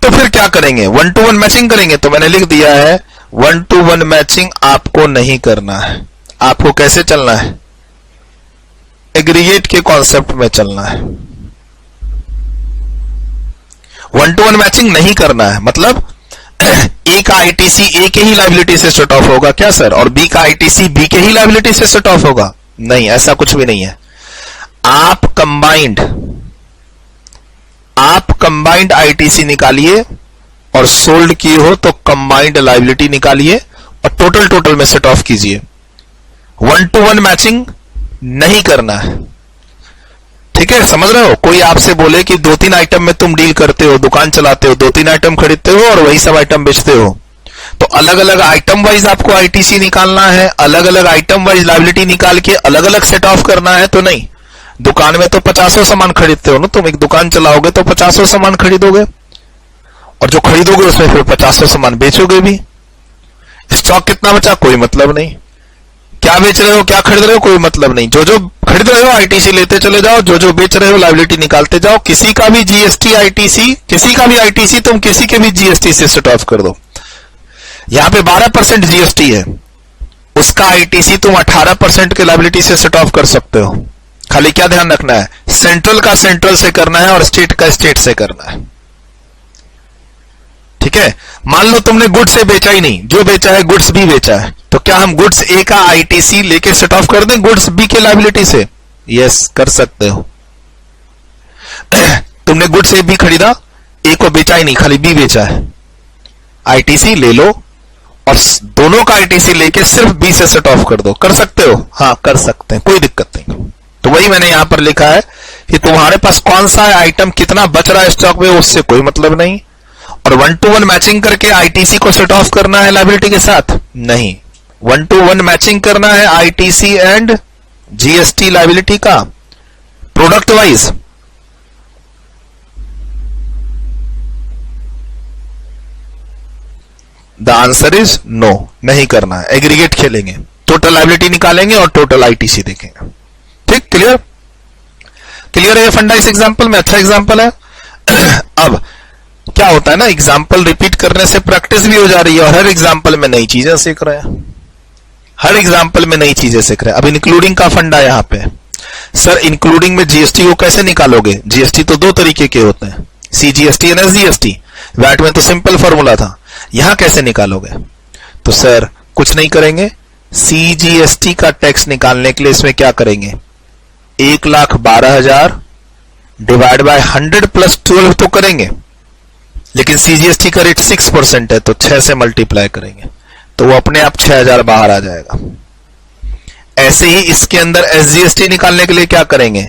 तो फिर क्या करेंगे, 1-to-1 मैचिंग करेंगे। तो मैंने लिख दिया है 1-to-1 मैचिंग आपको नहीं करना है। आपको कैसे चलना है, एग्रीगेट के कॉन्सेप्ट में चलना है। 1-to-1 मैचिंग नहीं करना है, मतलब ए का आईटीसी ए के ही लायबिलिटी से सेट ऑफ होगा क्या सर, और बी का आईटीसी बी के ही लायबिलिटी से सेट ऑफ होगा? नहीं, ऐसा कुछ भी नहीं है। आप कंबाइंड आईटीसी निकालिए और सोल्ड किए हो तो कंबाइंड लायबिलिटी निकालिए और टोटल में सेट ऑफ कीजिए। 1-to-1 मैचिंग नहीं करना है, ठीक है? समझ रहे हो? कोई आपसे बोले कि 2-3 आइटम में तुम डील करते हो, दुकान चलाते हो, 2-3 आइटम खरीदते हो और वही सब आइटम बेचते हो, तो अलग अलग आइटम वाइज आपको आईटीसी निकालना है, अलग अलग आइटम वाइज लायबिलिटी निकाल के अलग अलग सेट ऑफ करना है। तो नहीं, दुकान में तो 50 सामान खरीदते हो ना, तुम एक दुकान चलाओगे तो 50 सामान खरीदोगे और जो खरीदोगे उसमें फिर 50 सामान बेचोगे भी। स्टॉक कितना बचा कोई मतलब नहीं, क्या बेच रहे हो क्या खरीद रहे हो कोई मतलब नहीं। जो जो खरीद रहे हो आईटीसी लेते चले जाओ, जो जो बेच रहे हो लायबिलिटी निकालते जाओ। किसी का भी जीएसटी आईटीसी, किसी का भी आईटीसी तुम किसी के भी जीएसटी से सेट ऑफ कर दो। यहां पे 12% जीएसटी है, उसका आईटीसी तुम 18% के लायबिलिटी से सेट ऑफ कर सकते हो। खाली क्या ध्यान रखना है, सेंट्रल का सेंट्रल से करना है और स्टेट का स्टेट से करना है, ठीक है? मान लो तुमने गुड्स से बेचा ही नहीं, जो बेचा है गुड्स बी बेचा है, तो क्या हम गुड्स ए का आईटीसी लेके सेट ऑफ कर दें गुड्स बी के लायबिलिटी से? यस, कर सकते हो। तुमने गुड्स ए बी खरीदा, ए को बेचा ही नहीं, खाली बी बेचा है, आईटीसी ले लो और दोनों का आईटीसी लेके सिर्फ बी से सेट ऑफ कर दो। कर सकते हो? हाँ कर सकते हैं, कोई दिक्कत नहीं। तो वही मैंने यहां पर लिखा है कि तुम्हारे पास कौन सा आइटम कितना बच रहा है स्टॉक में, उससे कोई मतलब नहीं। और 1-to-1 मैचिंग करके आईटीसी को सेट ऑफ करना है लायबिलिटी के साथ? नहीं, 1-to-1 मैचिंग करना है आईटीसी एंड जीएसटी लायबिलिटी का product wise. The answer is no, नहीं करना है। एग्रीगेट खेलेंगे, टोटल लायबिलिटी निकालेंगे और टोटल आईटीसी देखेंगे। ठीक, क्लियर? क्लियर है ये फंडा इस एग्जांपल में? अच्छा एग्जांपल है। अब क्या होता है ना, एग्जांपल रिपीट करने से प्रैक्टिस भी हो जा रही है और हर एग्जांपल में नई चीजें सीख रहे हैं, हर एग्जांपल में नई चीजें सीख रहे हैं। अब इंक्लूडिंग का फंडा यहां पे, सर इंक्लूडिंग में जीएसटी को कैसे निकालोगे? जीएसटी तो दो तरीके के होते हैं, सीजीएसटी एंड एसजीएसटी। वैट में तो सिंपल फॉर्मूला था, यहां कैसे निकालोगे? तो सर कुछ नहीं करेंगे, सीजीएसटी का टैक्स निकालने के लिए इसमें क्या करेंगे, 1,12,000 डिवाइड बाय 100 प्लस 12 तो करेंगे, लेकिन सीजीएसटी का रेट 6% है तो 6 से मल्टीप्लाई करेंगे तो वो अपने आप 6,000 बाहर आ जाएगा। ऐसे ही इसके अंदर एसजीएसटी निकालने के लिए क्या करेंगे,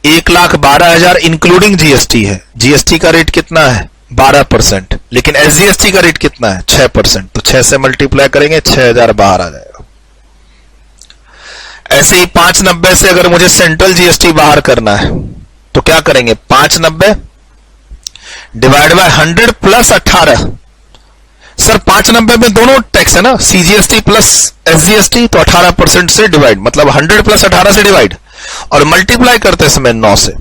1,12,000 इंक्लूडिंग जीएसटी है, जीएसटी का रेट कितना है 12%, लेकिन एसजीएसटी का रेट कितना है 6%, तो 6 से मल्टीप्लाई करेंगे 6,000 बाहर आ जाएगा। ऐसे ही 590 से अगर मुझे सेंट्रल जीएसटी बाहर करना है तो क्या करेंगे, 590 डिवाइड बाय 100 प्लस 18। सर 590 में दोनों टैक्स है ना, सीजीएसटी प्लस एसजीएसटी, तो 18% से डिवाइड, मतलब 100 प्लस 18 से डिवाइड, और मल्टीप्लाई करते समय 9 से।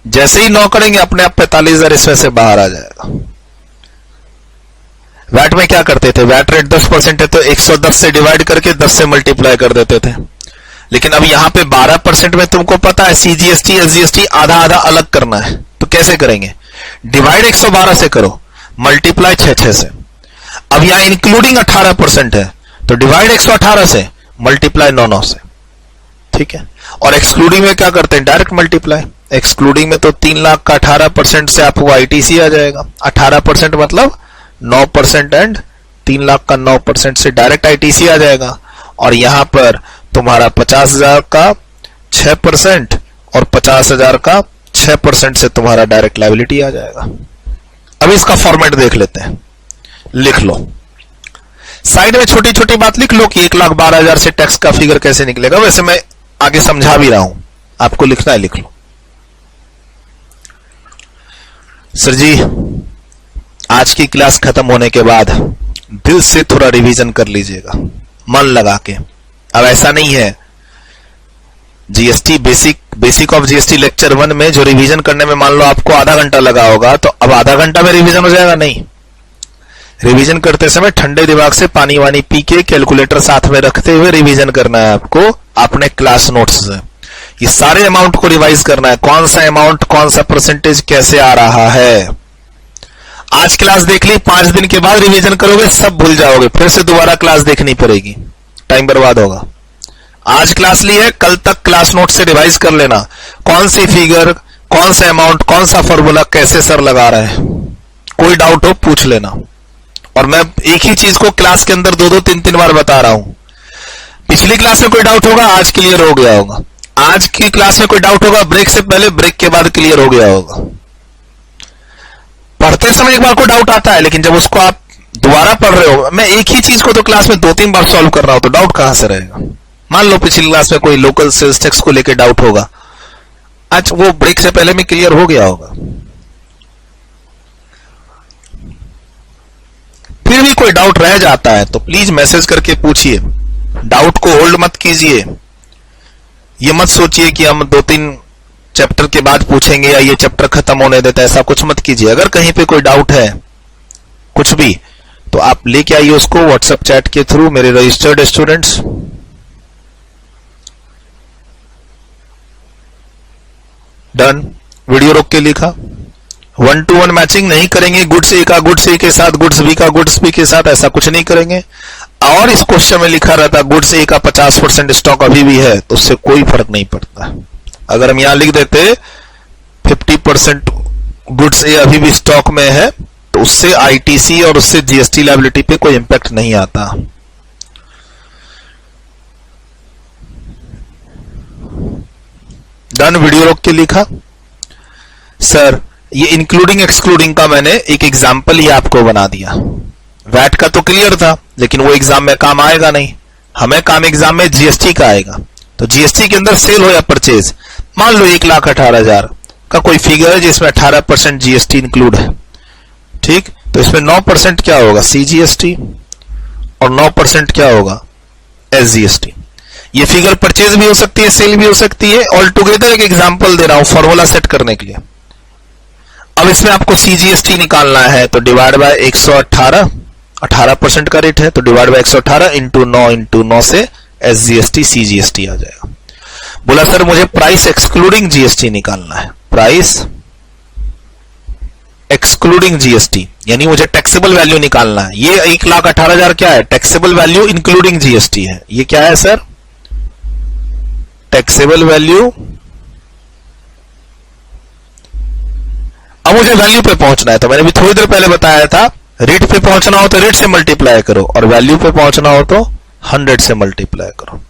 जैसे ही 9 करेंगे अपने आप 45,000 इसमें से बाहर आ जाएगा। वैट में क्या करते थे, वैट रेट 10% है तो 110 से डिवाइड करके 10 से मल्टीप्लाई कर देते थे। लेकिन अब यहां पे 12% में तुमको पता है सीजीएसटी एसजीएसटी आधा आधा अलग करना है, तो कैसे करेंगे, डिवाइड 112 से करो, मल्टीप्लाई 6 से। अब यहां इंक्लूडिंग 18% है तो डिवाइड 118 से, मल्टीप्लाई 9 से, ठीक है। और एक्सक्लूडिंग में क्या करते हैं, डायरेक्ट मल्टीप्लाई। एक्सक्लूडिंग में तो 3 लाख का 18% से आपको आईटीसी आ जाएगा, 18% मतलब 9% एंड 3 लाख का 9% से डायरेक्ट आईटीसी आ जाएगा। और यहां पर तुम्हारा 50,000 का 6% और 50,000 का 6% से तुम्हारा डायरेक्ट लायबिलिटी आ जाएगा। अब इसका फॉर्मेट देख लेते हैं, लिख लो साइड में, छोटी छोटी बात लिख लो कि 1,12,000 से टैक्स का फिगर कैसे निकलेगा। वैसे मैं आगे समझा भी रहा हूं, आपको लिखना है, लिख लो। सर जी आज की क्लास खत्म होने के बाद दिल से थोड़ा रिवीजन कर लीजिएगा, मन लगा के। अब ऐसा नहीं है, GST basic of GST lecture 1 में जो रिवीजन करने में मान लो आपको आधा घंटा लगा होगा, तो अब आधा घंटा में रिवीजन हो जाएगा, नहीं। रिवीजन करते समय ठंडे दिमाग से पानी वानी पी के कैलकुलेटर साथ में रखते हुए रिवीजन करना है आपको अपने क्लास नोट्स से। ये सारे अमाउंट को रिवाइज करना है, कौन सा अमाउंट कौन सा परसेंटेज कैसे आ रहा है। आज क्लास देख ली, 5 दिन के बाद रिवीजन करोगे सब भूल जाओगे, फिर से दोबारा क्लास देखनी पड़ेगी, टाइम बर्बाद होगा। आज क्लास ली है, कल तक क्लास नोट से रिवाइज कर लेना, कौन सी फिगर कौन सा अमाउंट कौन सा फॉर्मूला कैसे सर लगा रहे हैं। कोई डाउट हो पूछ लेना। और मैं एक ही चीज को क्लास के अंदर 2-2 3-3 बार बता रहा हूं। पिछली क्लास में कोई डाउट होगा, आज क्लियर हो गया होगा। आज की क्लास में कोई डाउट होगा, ब्रेक से पहले, ब्रेक के बाद क्लियर हो गया होगा। पढ़ते समय एक बार को डाउट आता है, लेकिन जब उसको आप दोबारा पढ़ रहे हो, मैं एक ही चीज को तो क्लास में 2-3 बार सॉल्व कर रहा हूं, तो डाउट कहां से रहेगा। मान लो पिछली क्लास में कोई लोकल सेल्स टैक्स को लेकर डाउट होगा, आज वो ब्रेक से पहले में क्लियर हो गया होगा। फिर भी कोई डाउट रह जाता है तो प्लीज मैसेज करके पूछिए, डाउट को होल्ड मत कीजिए। ये मत सोचिए कि हम 2-3 चैप्टर के बाद पूछेंगे या ये चैप्टर खत्म होने देता है, ऐसा कुछ मत कीजिए। अगर कहीं पे कोई डाउट है कुछ भी, तो आप लेके आइए उसको व्हाट्सएप चैट के थ्रू, मेरे रजिस्टर्ड स्टूडेंट्स। डन, वीडियो रोक के लिखा। 1-to-1 मैचिंग नहीं करेंगे, गुड्स ए का गुड्स ए के साथ, गुड्स बी का गुड्स बी के साथ, ऐसा कुछ नहीं करेंगे। और इस क्वेश्चन में लिखा रहता गुड्स ए का 50% स्टॉक अभी भी है, तो उससे कोई फर्क नहीं पड़ता। अगर हम यहां लिख देते 50% गुड्स ए अभी भी स्टॉक में है, तो उससे आईटीसी और उससे जीएसटी लायबिलिटी पे कोई इंपैक्ट नहीं आता। डन, वीडियो रोक के लिखा। सर ये इंक्लूडिंग एक्सक्लूडिंग का मैंने एक एग्जाम्पल ही आपको बना दिया। वैट का तो क्लियर था, लेकिन वो एग्जाम में काम आएगा नहीं। हमें काम एग्जाम में जीएसटी का आएगा। तो जीएसटी के अंदर सेल हो या परचेज, मान लो 1,18,000 का कोई फिगर है जिसमें 18% जीएसटी इंक्लूड है, ठीक। तो इसमें 9% क्या होगा, सीजीएसटी, और 9% क्या होगा, एसजीएसटी। ये फिगर परचेज भी हो सकती है, सेल भी हो सकती है। ऑल टुगेदर एक एग्जांपल दे रहा हूं फॉर्मूला सेट करने के लिए। अब इसमें आपको सीजीएसटी निकालना है, तो डिवाइड बाय 118, 18% का रेट है, तो डिवाइड बाय 118 इंटू 9 से एसजीएसटी सीजीएसटी आ जाएगा। बोला सर मुझे प्राइस एक्सक्लूडिंग जीएसटी निकालना है, प्राइस एक्सक्लूडिंग जीएसटी, यानी मुझे टैक्सेबल वैल्यू निकालना है। ये 1,18,000 क्या है, टैक्सेबल वैल्यू इंक्लूडिंग जीएसटी है। ये क्या है सर, टैक्सेबल वैल्यू। अब मुझे वैल्यू पे पहुंचना है, तो मैंने भी थोड़ी देर पहले बताया था, रेट पे पहुंचना हो तो रेट से मल्टीप्लाई करो, और वैल्यू पे पहुंचना हो तो 100 से मल्टीप्लाई करो।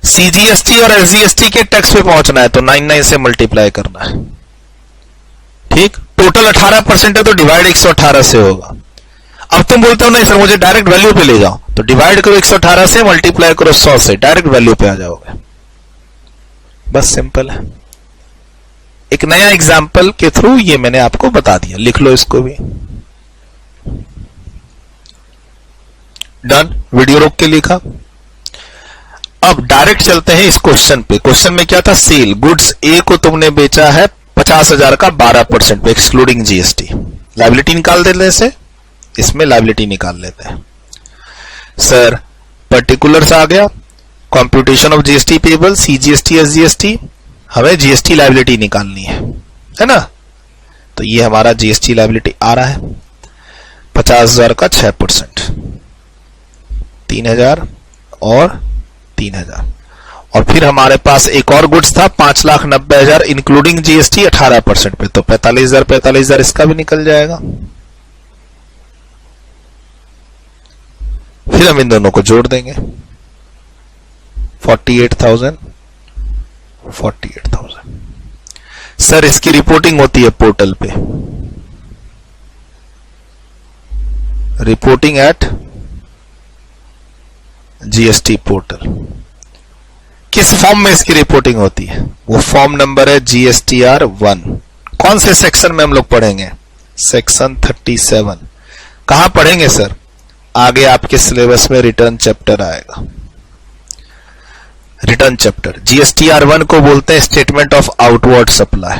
सीजीएसटी और एसजीएसटी के टैक्स पे पहुंचना है तो 99 से मल्टीप्लाई करना है, ठीक। टोटल 18% है तो डिवाइड 118 से होगा। अब तुम बोलते हो नहीं सर मुझे डायरेक्ट वैल्यू पे ले जाओ, तो डिवाइड करो 118 से, मल्टीप्लाई करो 100 से, डायरेक्ट वैल्यू पे आ जाओगे। बस सिंपल है। एक नया एग्जाम्पल के थ्रू ये मैंने आपको बता दिया, लिख लो इसको भी। डन, वीडियो रोक के लिखा। अब डायरेक्ट चलते हैं इस क्वेश्चन पे। क्वेश्चन में क्या था? सेल गुड्स ए को तुमने बेचा है 50,000 का 12% पे एक्सक्लूडिंग जीएसटी। लायबिलिटी निकाल देते से, इसमें लायबिलिटी निकाल लेते हैं। सर पर्टिकुलर्स आ गया, computation of GST payable, CGST, SGST, हमें जीएसटी लायबिलिटी निकालनी है ना। तो ये हमारा जीएसटी लायबिलिटी आ रहा है 50,000 का 6%, 3,000 और 3,000। और फिर हमारे पास एक और गुड्स था 5,90,000 इंक्लूडिंग जीएसटी 18% पे, तो 45,000 इसका भी निकल जाएगा। फिर हम इन दोनों को जोड़ देंगे 48,000। सर इसकी रिपोर्टिंग होती है पोर्टल पे, रिपोर्टिंग एट जीएसटी पोर्टल। किस फॉर्म में इसकी रिपोर्टिंग होती है? वो फॉर्म नंबर है GSTR 1। कौन से सेक्शन में हम लोग पढ़ेंगे? सेक्शन 37। कहां पढ़ेंगे सर? आगे आपके सिलेबस में रिटर्न चैप्टर आएगा। रिटर्न चैप्टर GSTR 1 को बोलते हैं statement of outward supply.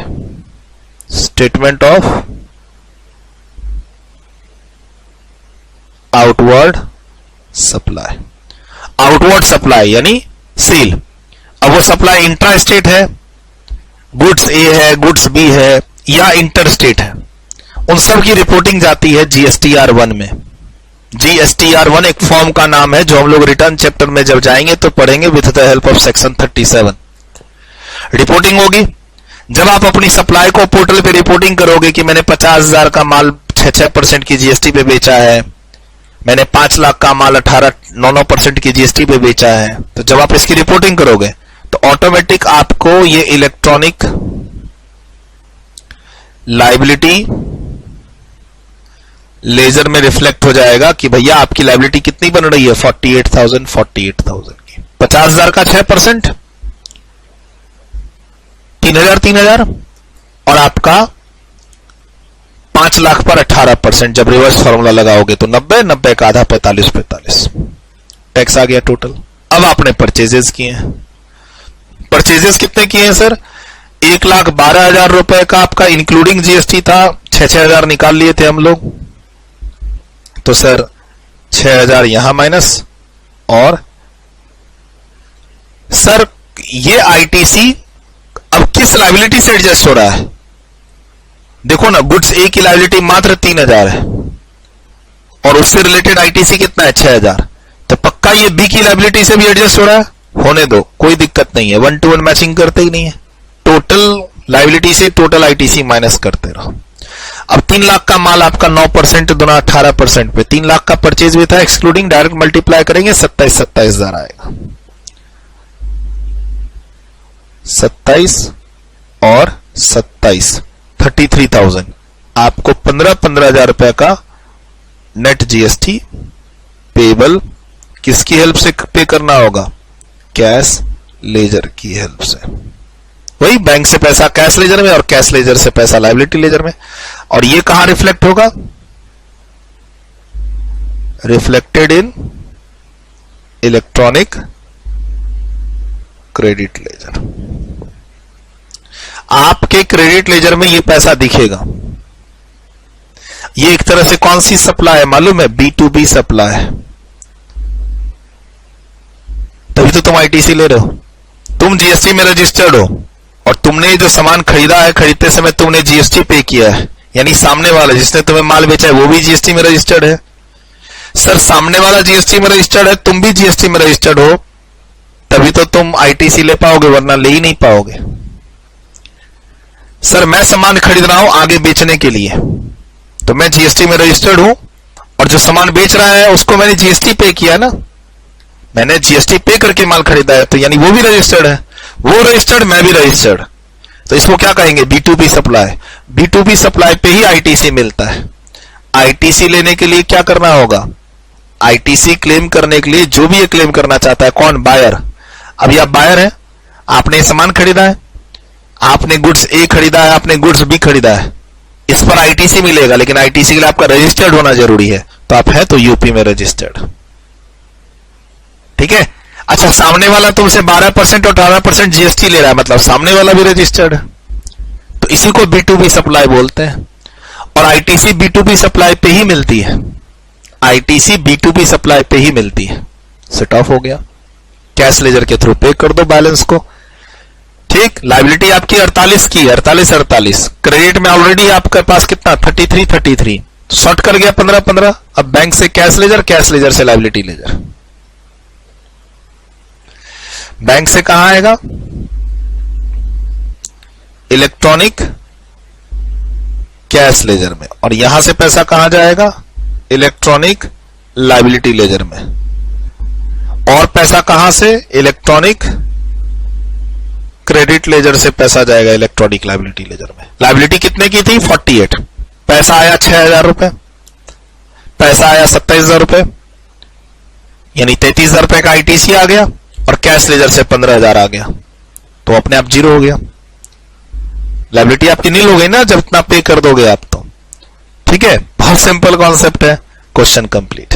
Statement of outward supply. Outward supply यानी सेल। अब वो सप्लाई इंट्रा स्टेट है, गुड्स ए है, गुड्स बी है, या इंटर स्टेट है, उन सब की रिपोर्टिंग जाती है GSTR 1 में। GSTR 1 एक फॉर्म का नाम है जो हम लोग रिटर्न चैप्टर में जब जाएंगे तो पढ़ेंगे with the help of section 37। Reporting होगी जब आप अपनी सप्लाई को पोर्टल पे रिपोर्टिंग करोगे कि मैंने 50,000 का माल 6% की जीएसटी पे बेचा है, मैंने 5 लाख का माल 9% की जीएसटी पे बेचा है। तो जब आप इसकी रिपोर्टिंग करोगे तो ऑटोमेटिक आपको ये इलेक्ट्रॉनिक लायबिलिटी लेजर में रिफ्लेक्ट हो जाएगा कि भैया आपकी लायबिलिटी कितनी बन रही है? 48,000 की। 50,000 का 6%, 3,000 और आपका 5 लाख पर 18%। जब रिवर्स फॉर्मूला लगाओगे तो 90 का आधा 45। टैक्स आ गया टोटल। अब आपने परचेजेस किए हैं। परचेजेस कितने किए हैं सर? 1,12,000 रुपए का आपका इंक्लूडिंग जीएसटी था, 6,000 निकाल लिए थे हम लोग। तो सर 6,000 यहां माइनस, और सर ये आईटीसी अब किस लायबिलिटी से एडजस्ट हो रहा है? देखो ना, गुड्स ए की लायबिलिटी मात्र 3,000 है और उससे रिलेटेड आईटीसी कितना है? 6,000। तो पक्का ये बी की लायबिलिटी से भी एडजस्ट हो रहा है। होने दो, कोई दिक्कत नहीं है, 1 to 1 मैचिंग करते ही नहीं है। टोटल लायबिलिटी से टोटल आईटीसी माइनस करते रहो। अब 3 लाख का माल आपका 9% दुना 18% पे, 3 लाख का परचेज भी था एक्सक्लूडिंग, डायरेक्ट मल्टीप्लाई करेंगे 27,000 आएगा। 27 और 27 33,000। आपको 15,000 रुपए का नेट जीएसटी पेबल किसकी हेल्प से पे करना होगा? कैश लेजर की हेल्प से। वही बैंक से पैसा कैश लेजर में और कैश लेजर से पैसा लायबिलिटी लेजर में। और ये कहां रिफ्लेक्ट होगा? Reflected in electronic credit laser. आपके क्रेडिट लेजर में ये पैसा दिखेगा। ये एक तरह से कौन सी सप्लाई है मालूम है? B2B सप्लाई है। तभी तो तुम आईटीसी ले रहे हो, तुम जीएसटी में रजिस्टर्ड हो, और तुमने जो सामान खरीदा है, खरीदते समय तुमने जीएसटी पे किया है, यानी सामने वाला जिसने तुम्हें माल बेचा है वो भी जीएसटी में रजिस्टर्ड है। सर सामने वाला जीएसटी में रजिस्टर्ड है, तुम भी जीएसटी में रजिस्टर्ड हो, तभी तो तुम आईटीसी ले पाओगे, वरना ले ही नहीं पाओगे। सर मैं सामान खरीद रहा हूं आगे बेचने के लिए, तो मैं जीएसटी में रजिस्टर्ड हूं, और जो सामान बेच रहा है उसको मैंने जीएसटी पे किया ना, मैंने जीएसटी पे करके माल खरीदा है, तो यानी वो भी रजिस्टर्ड है, वो रजिस्टर्ड, मैं भी रजिस्टर्ड। तो इसको क्या कहेंगे? B2B supply. B2B सप्लाई पे ही आईटीसी मिलता है। आईटीसी लेने के लिए क्या करना होगा? आईटीसी क्लेम करने के लिए जो भी ये क्लेम करना चाहता है, कौन? बायर। अभी आप बायर हैं, आपने सामान खरीदा है, आपने गुड्स ए खरीदा है, आपने गुड्स बी खरीदा है, इस पर आईटीसी मिलेगा, लेकिन आईटीसी के लिए आपका रजिस्टर्ड होना जरूरी है। तो आप है तो यूपी में रजिस्टर्ड, ठीक है। अच्छा, सामने वाला तुमसे 12% और 18% जीएसटी ले रहा है, मतलब सामने वाला भी रजिस्टर्ड है, तो इसी को B2B सप्लाई बोलते हैं। और आईटीसी B2B सप्लाई पे ही मिलती है, आईटीसी B2B सप्लाई पे ही मिलती है। सेट ऑफ हो गया, कैश लेजर के थ्रू पे कर दो बैलेंस को। ठीक, लाइबिलिटी आपकी 48 की, 48 क्रेडिट में ऑलरेडी आपके पास कितना 33 शॉर्ट कर गया 15। अब बैंक से कैश लेजर, कैश लेजर से लाइबिलिटी लेजर। बैंक से कहां आएगा, इलेक्ट्रॉनिक कैश लेजर में, और यहां से पैसा कहां जाएगा, इलेक्ट्रॉनिक लाइबिलिटी लेजर में। और पैसा कहां से, इलेक्ट्रॉनिक क्रेडिट लेजर से पैसा जाएगा इलेक्ट्रॉनिक लाइबिलिटी लेजर में। लाइबिलिटी कितने की थी, 48। पैसा आया 6,000 रुपए, पैसा आया 27,000 रुपए, यानी 33,000 रुपए का आईटीसी आ गया, और कैश लेजर से 15,000 आ गया, तो अपने आप जीरो हो गया। लाइबिलिटी आपकी नील हो गई ना जब इतना पे कर दोगे आप तो। ठीक है, बहुत सिंपल कॉन्सेप्ट है। Question complete.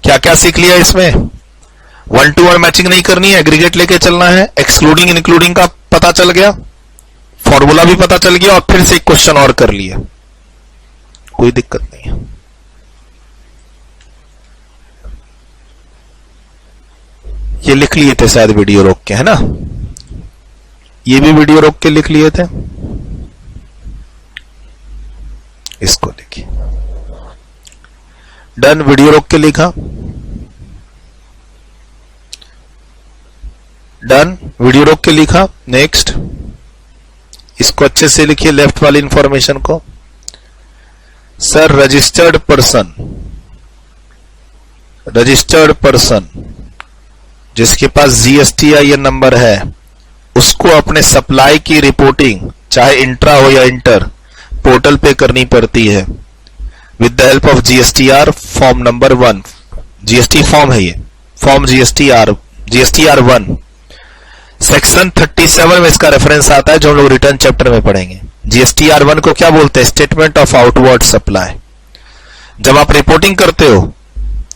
क्या क्या सीख लिया इसमें, 1 to 1 मैचिंग नहीं करनी है, एग्रीगेट लेके चलना है, एक्सक्लूडिंग इंक्लूडिंग का पता चल गया, फॉर्मूला भी पता चल गया, और फिर से एक क्वेश्चन और कर लिए, कोई दिक्कत नहीं है। ये लिख लिए थे शायद वीडियो रोक के, है ना, ये भी वीडियो रोक के लिख लिए थे, इसको लिखिए। डन, वीडियो रोक के लिखा, डन, वीडियो रोक के लिखा। नेक्स्ट, इसको अच्छे से लिखिए लेफ्ट वाली इंफॉर्मेशन को। सर, रजिस्टर्ड पर्सन जिसके पास जीएसटीआईएन नंबर है, उसको अपने सप्लाई की रिपोर्टिंग चाहे इंट्रा हो या इंटर पोर्टल पे करनी पड़ती है with the help of GSTR form number 1। GST form है ये, फॉर्म जीएसटीआर 1। सेक्शन 37 में इसका रेफरेंस आता है, जो हम लोग रिटर्न चैप्टर में पढ़ेंगे। जीएसटीआर 1 को क्या बोलते हैं, स्टेटमेंट ऑफ आउटवर्ड सप्लाई। जब आप रिपोर्टिंग करते हो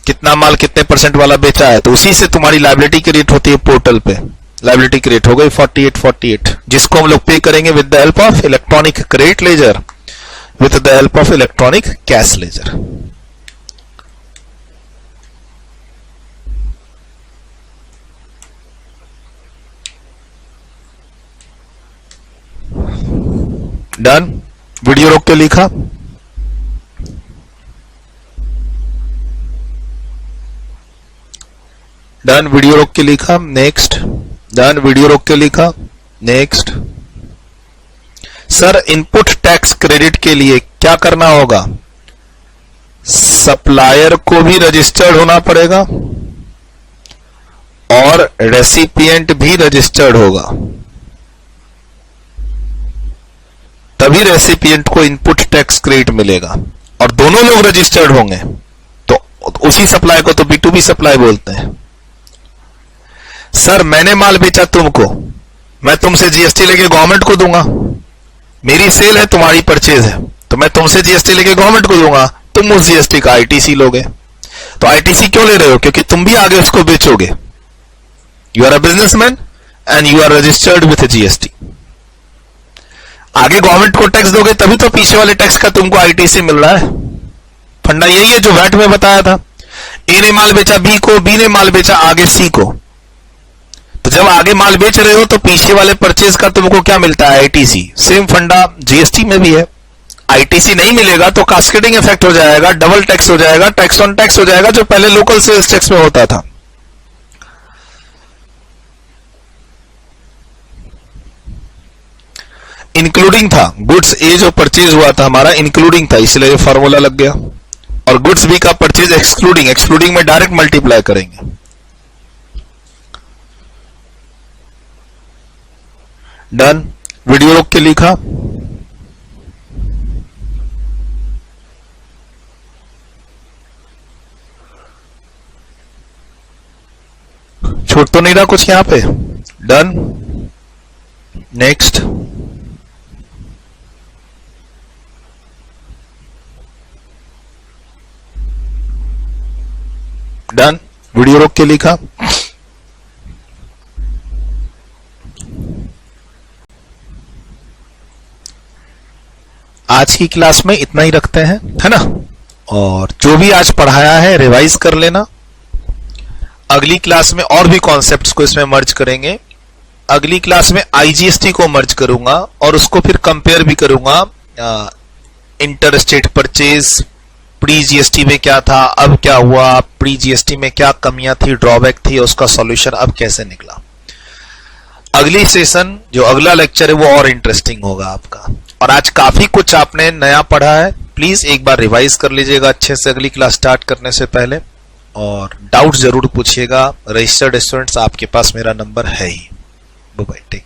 कितना माल कितने % वाला बेचा है, तो उसी से तुम्हारी लाइबिलिटी क्रिएट होती है पोर्टल पे। लाइबिलिटी क्रिएट हो गई 48, जिसको हम लोग पे करेंगे with the help of electronic credit laser, with the help of electronic cash laser. Done, video रोक के लिखा, डन, वीडियो रोक के लिखा। नेक्स्ट, डन, वीडियो रोक के लिखा। Next, sir, input tax credit के लिए क्या करना होगा, सप्लायर को भी रजिस्टर्ड होना पड़ेगा और रेसिपिएंट भी रजिस्टर्ड होगा, तभी रेसिपिएंट को इनपुट टैक्स क्रेडिट मिलेगा, और दोनों लोग रजिस्टर्ड होंगे तो उसी सप्लाई को तो B2B सप्लाई बोलते हैं। सर, मैंने माल बेचा तुमको, मैं तुमसे जीएसटी लेके गवर्नमेंट को दूंगा, मेरी सेल है तुम्हारी परचेज है, तो मैं तुमसे जीएसटी लेके गवर्नमेंट को दूंगा, तुम उस जीएसटी का आईटीसी लोगे। तो आईटीसी क्यों ले रहे हो, क्योंकि तुम भी आगे उसको बेचोगे। You are a businessman and you are registered with GST. आगे गवर्नमेंट को टैक्स दोगे तभी तो पीछे वाले टैक्स का तुमको आईटीसी मिल रहा है। फंडा यही है जो वैट में बताया था। ए ने माल बेचा बी को, बी ने माल बेचा आगे सी को, तो जब आगे माल बेच रहे हो तो पीछे वाले परचेज का तुमको क्या मिलता है, आईटीसी। सेम फंडा जीएसटी में भी है। आईटीसी नहीं मिलेगा तो कास्केडिंग इफेक्ट हो जाएगा, डबल टैक्स हो जाएगा, टैक्स ऑन टैक्स हो जाएगा, जो पहले लोकल सेल्स टैक्स में होता था। इंक्लूडिंग था, गुड्स ए जो परचेज हुआ था हमारा इंक्लूडिंग था, इसलिए फॉर्मूला लग गया। और गुड्स बी का परचेज एक्सक्लूडिंग में डायरेक्ट मल्टीप्लाई करेंगे। डन, वीडियो रोक के लिखा। छूट तो नहीं रहा कुछ यहां पे। डन, नेक्स्ट, डन, वीडियो रोक के लिखा। आज की क्लास में इतना ही रखते हैं, है ना। और जो भी आज पढ़ाया है रिवाइज कर लेना। अगली क्लास में और भी कॉन्सेप्ट्स को इसमें मर्ज करेंगे। अगली क्लास में आईजीएसटी को मर्ज करूंगा और उसको फिर कंपेयर भी करूंगा। Inter state purchase pre GST में क्या था, अब क्या हुआ, प्री जीएसटी में क्या कमियां थी, ड्रॉबैक थी, उसका सॉल्यूशन अब कैसे निकला। अगली सेशन जो अगला लेक्चर है वो और इंटरेस्टिंग होगा आपका। और आज काफी कुछ आपने नया पढ़ा है, प्लीज एक बार रिवाइज कर लीजिएगा अच्छे से अगली क्लास स्टार्ट करने से पहले। और डाउट जरूर पूछिएगा। रजिस्टर्ड स्टूडेंट्स, आपके पास मेरा नंबर है ही। Bye bye, take.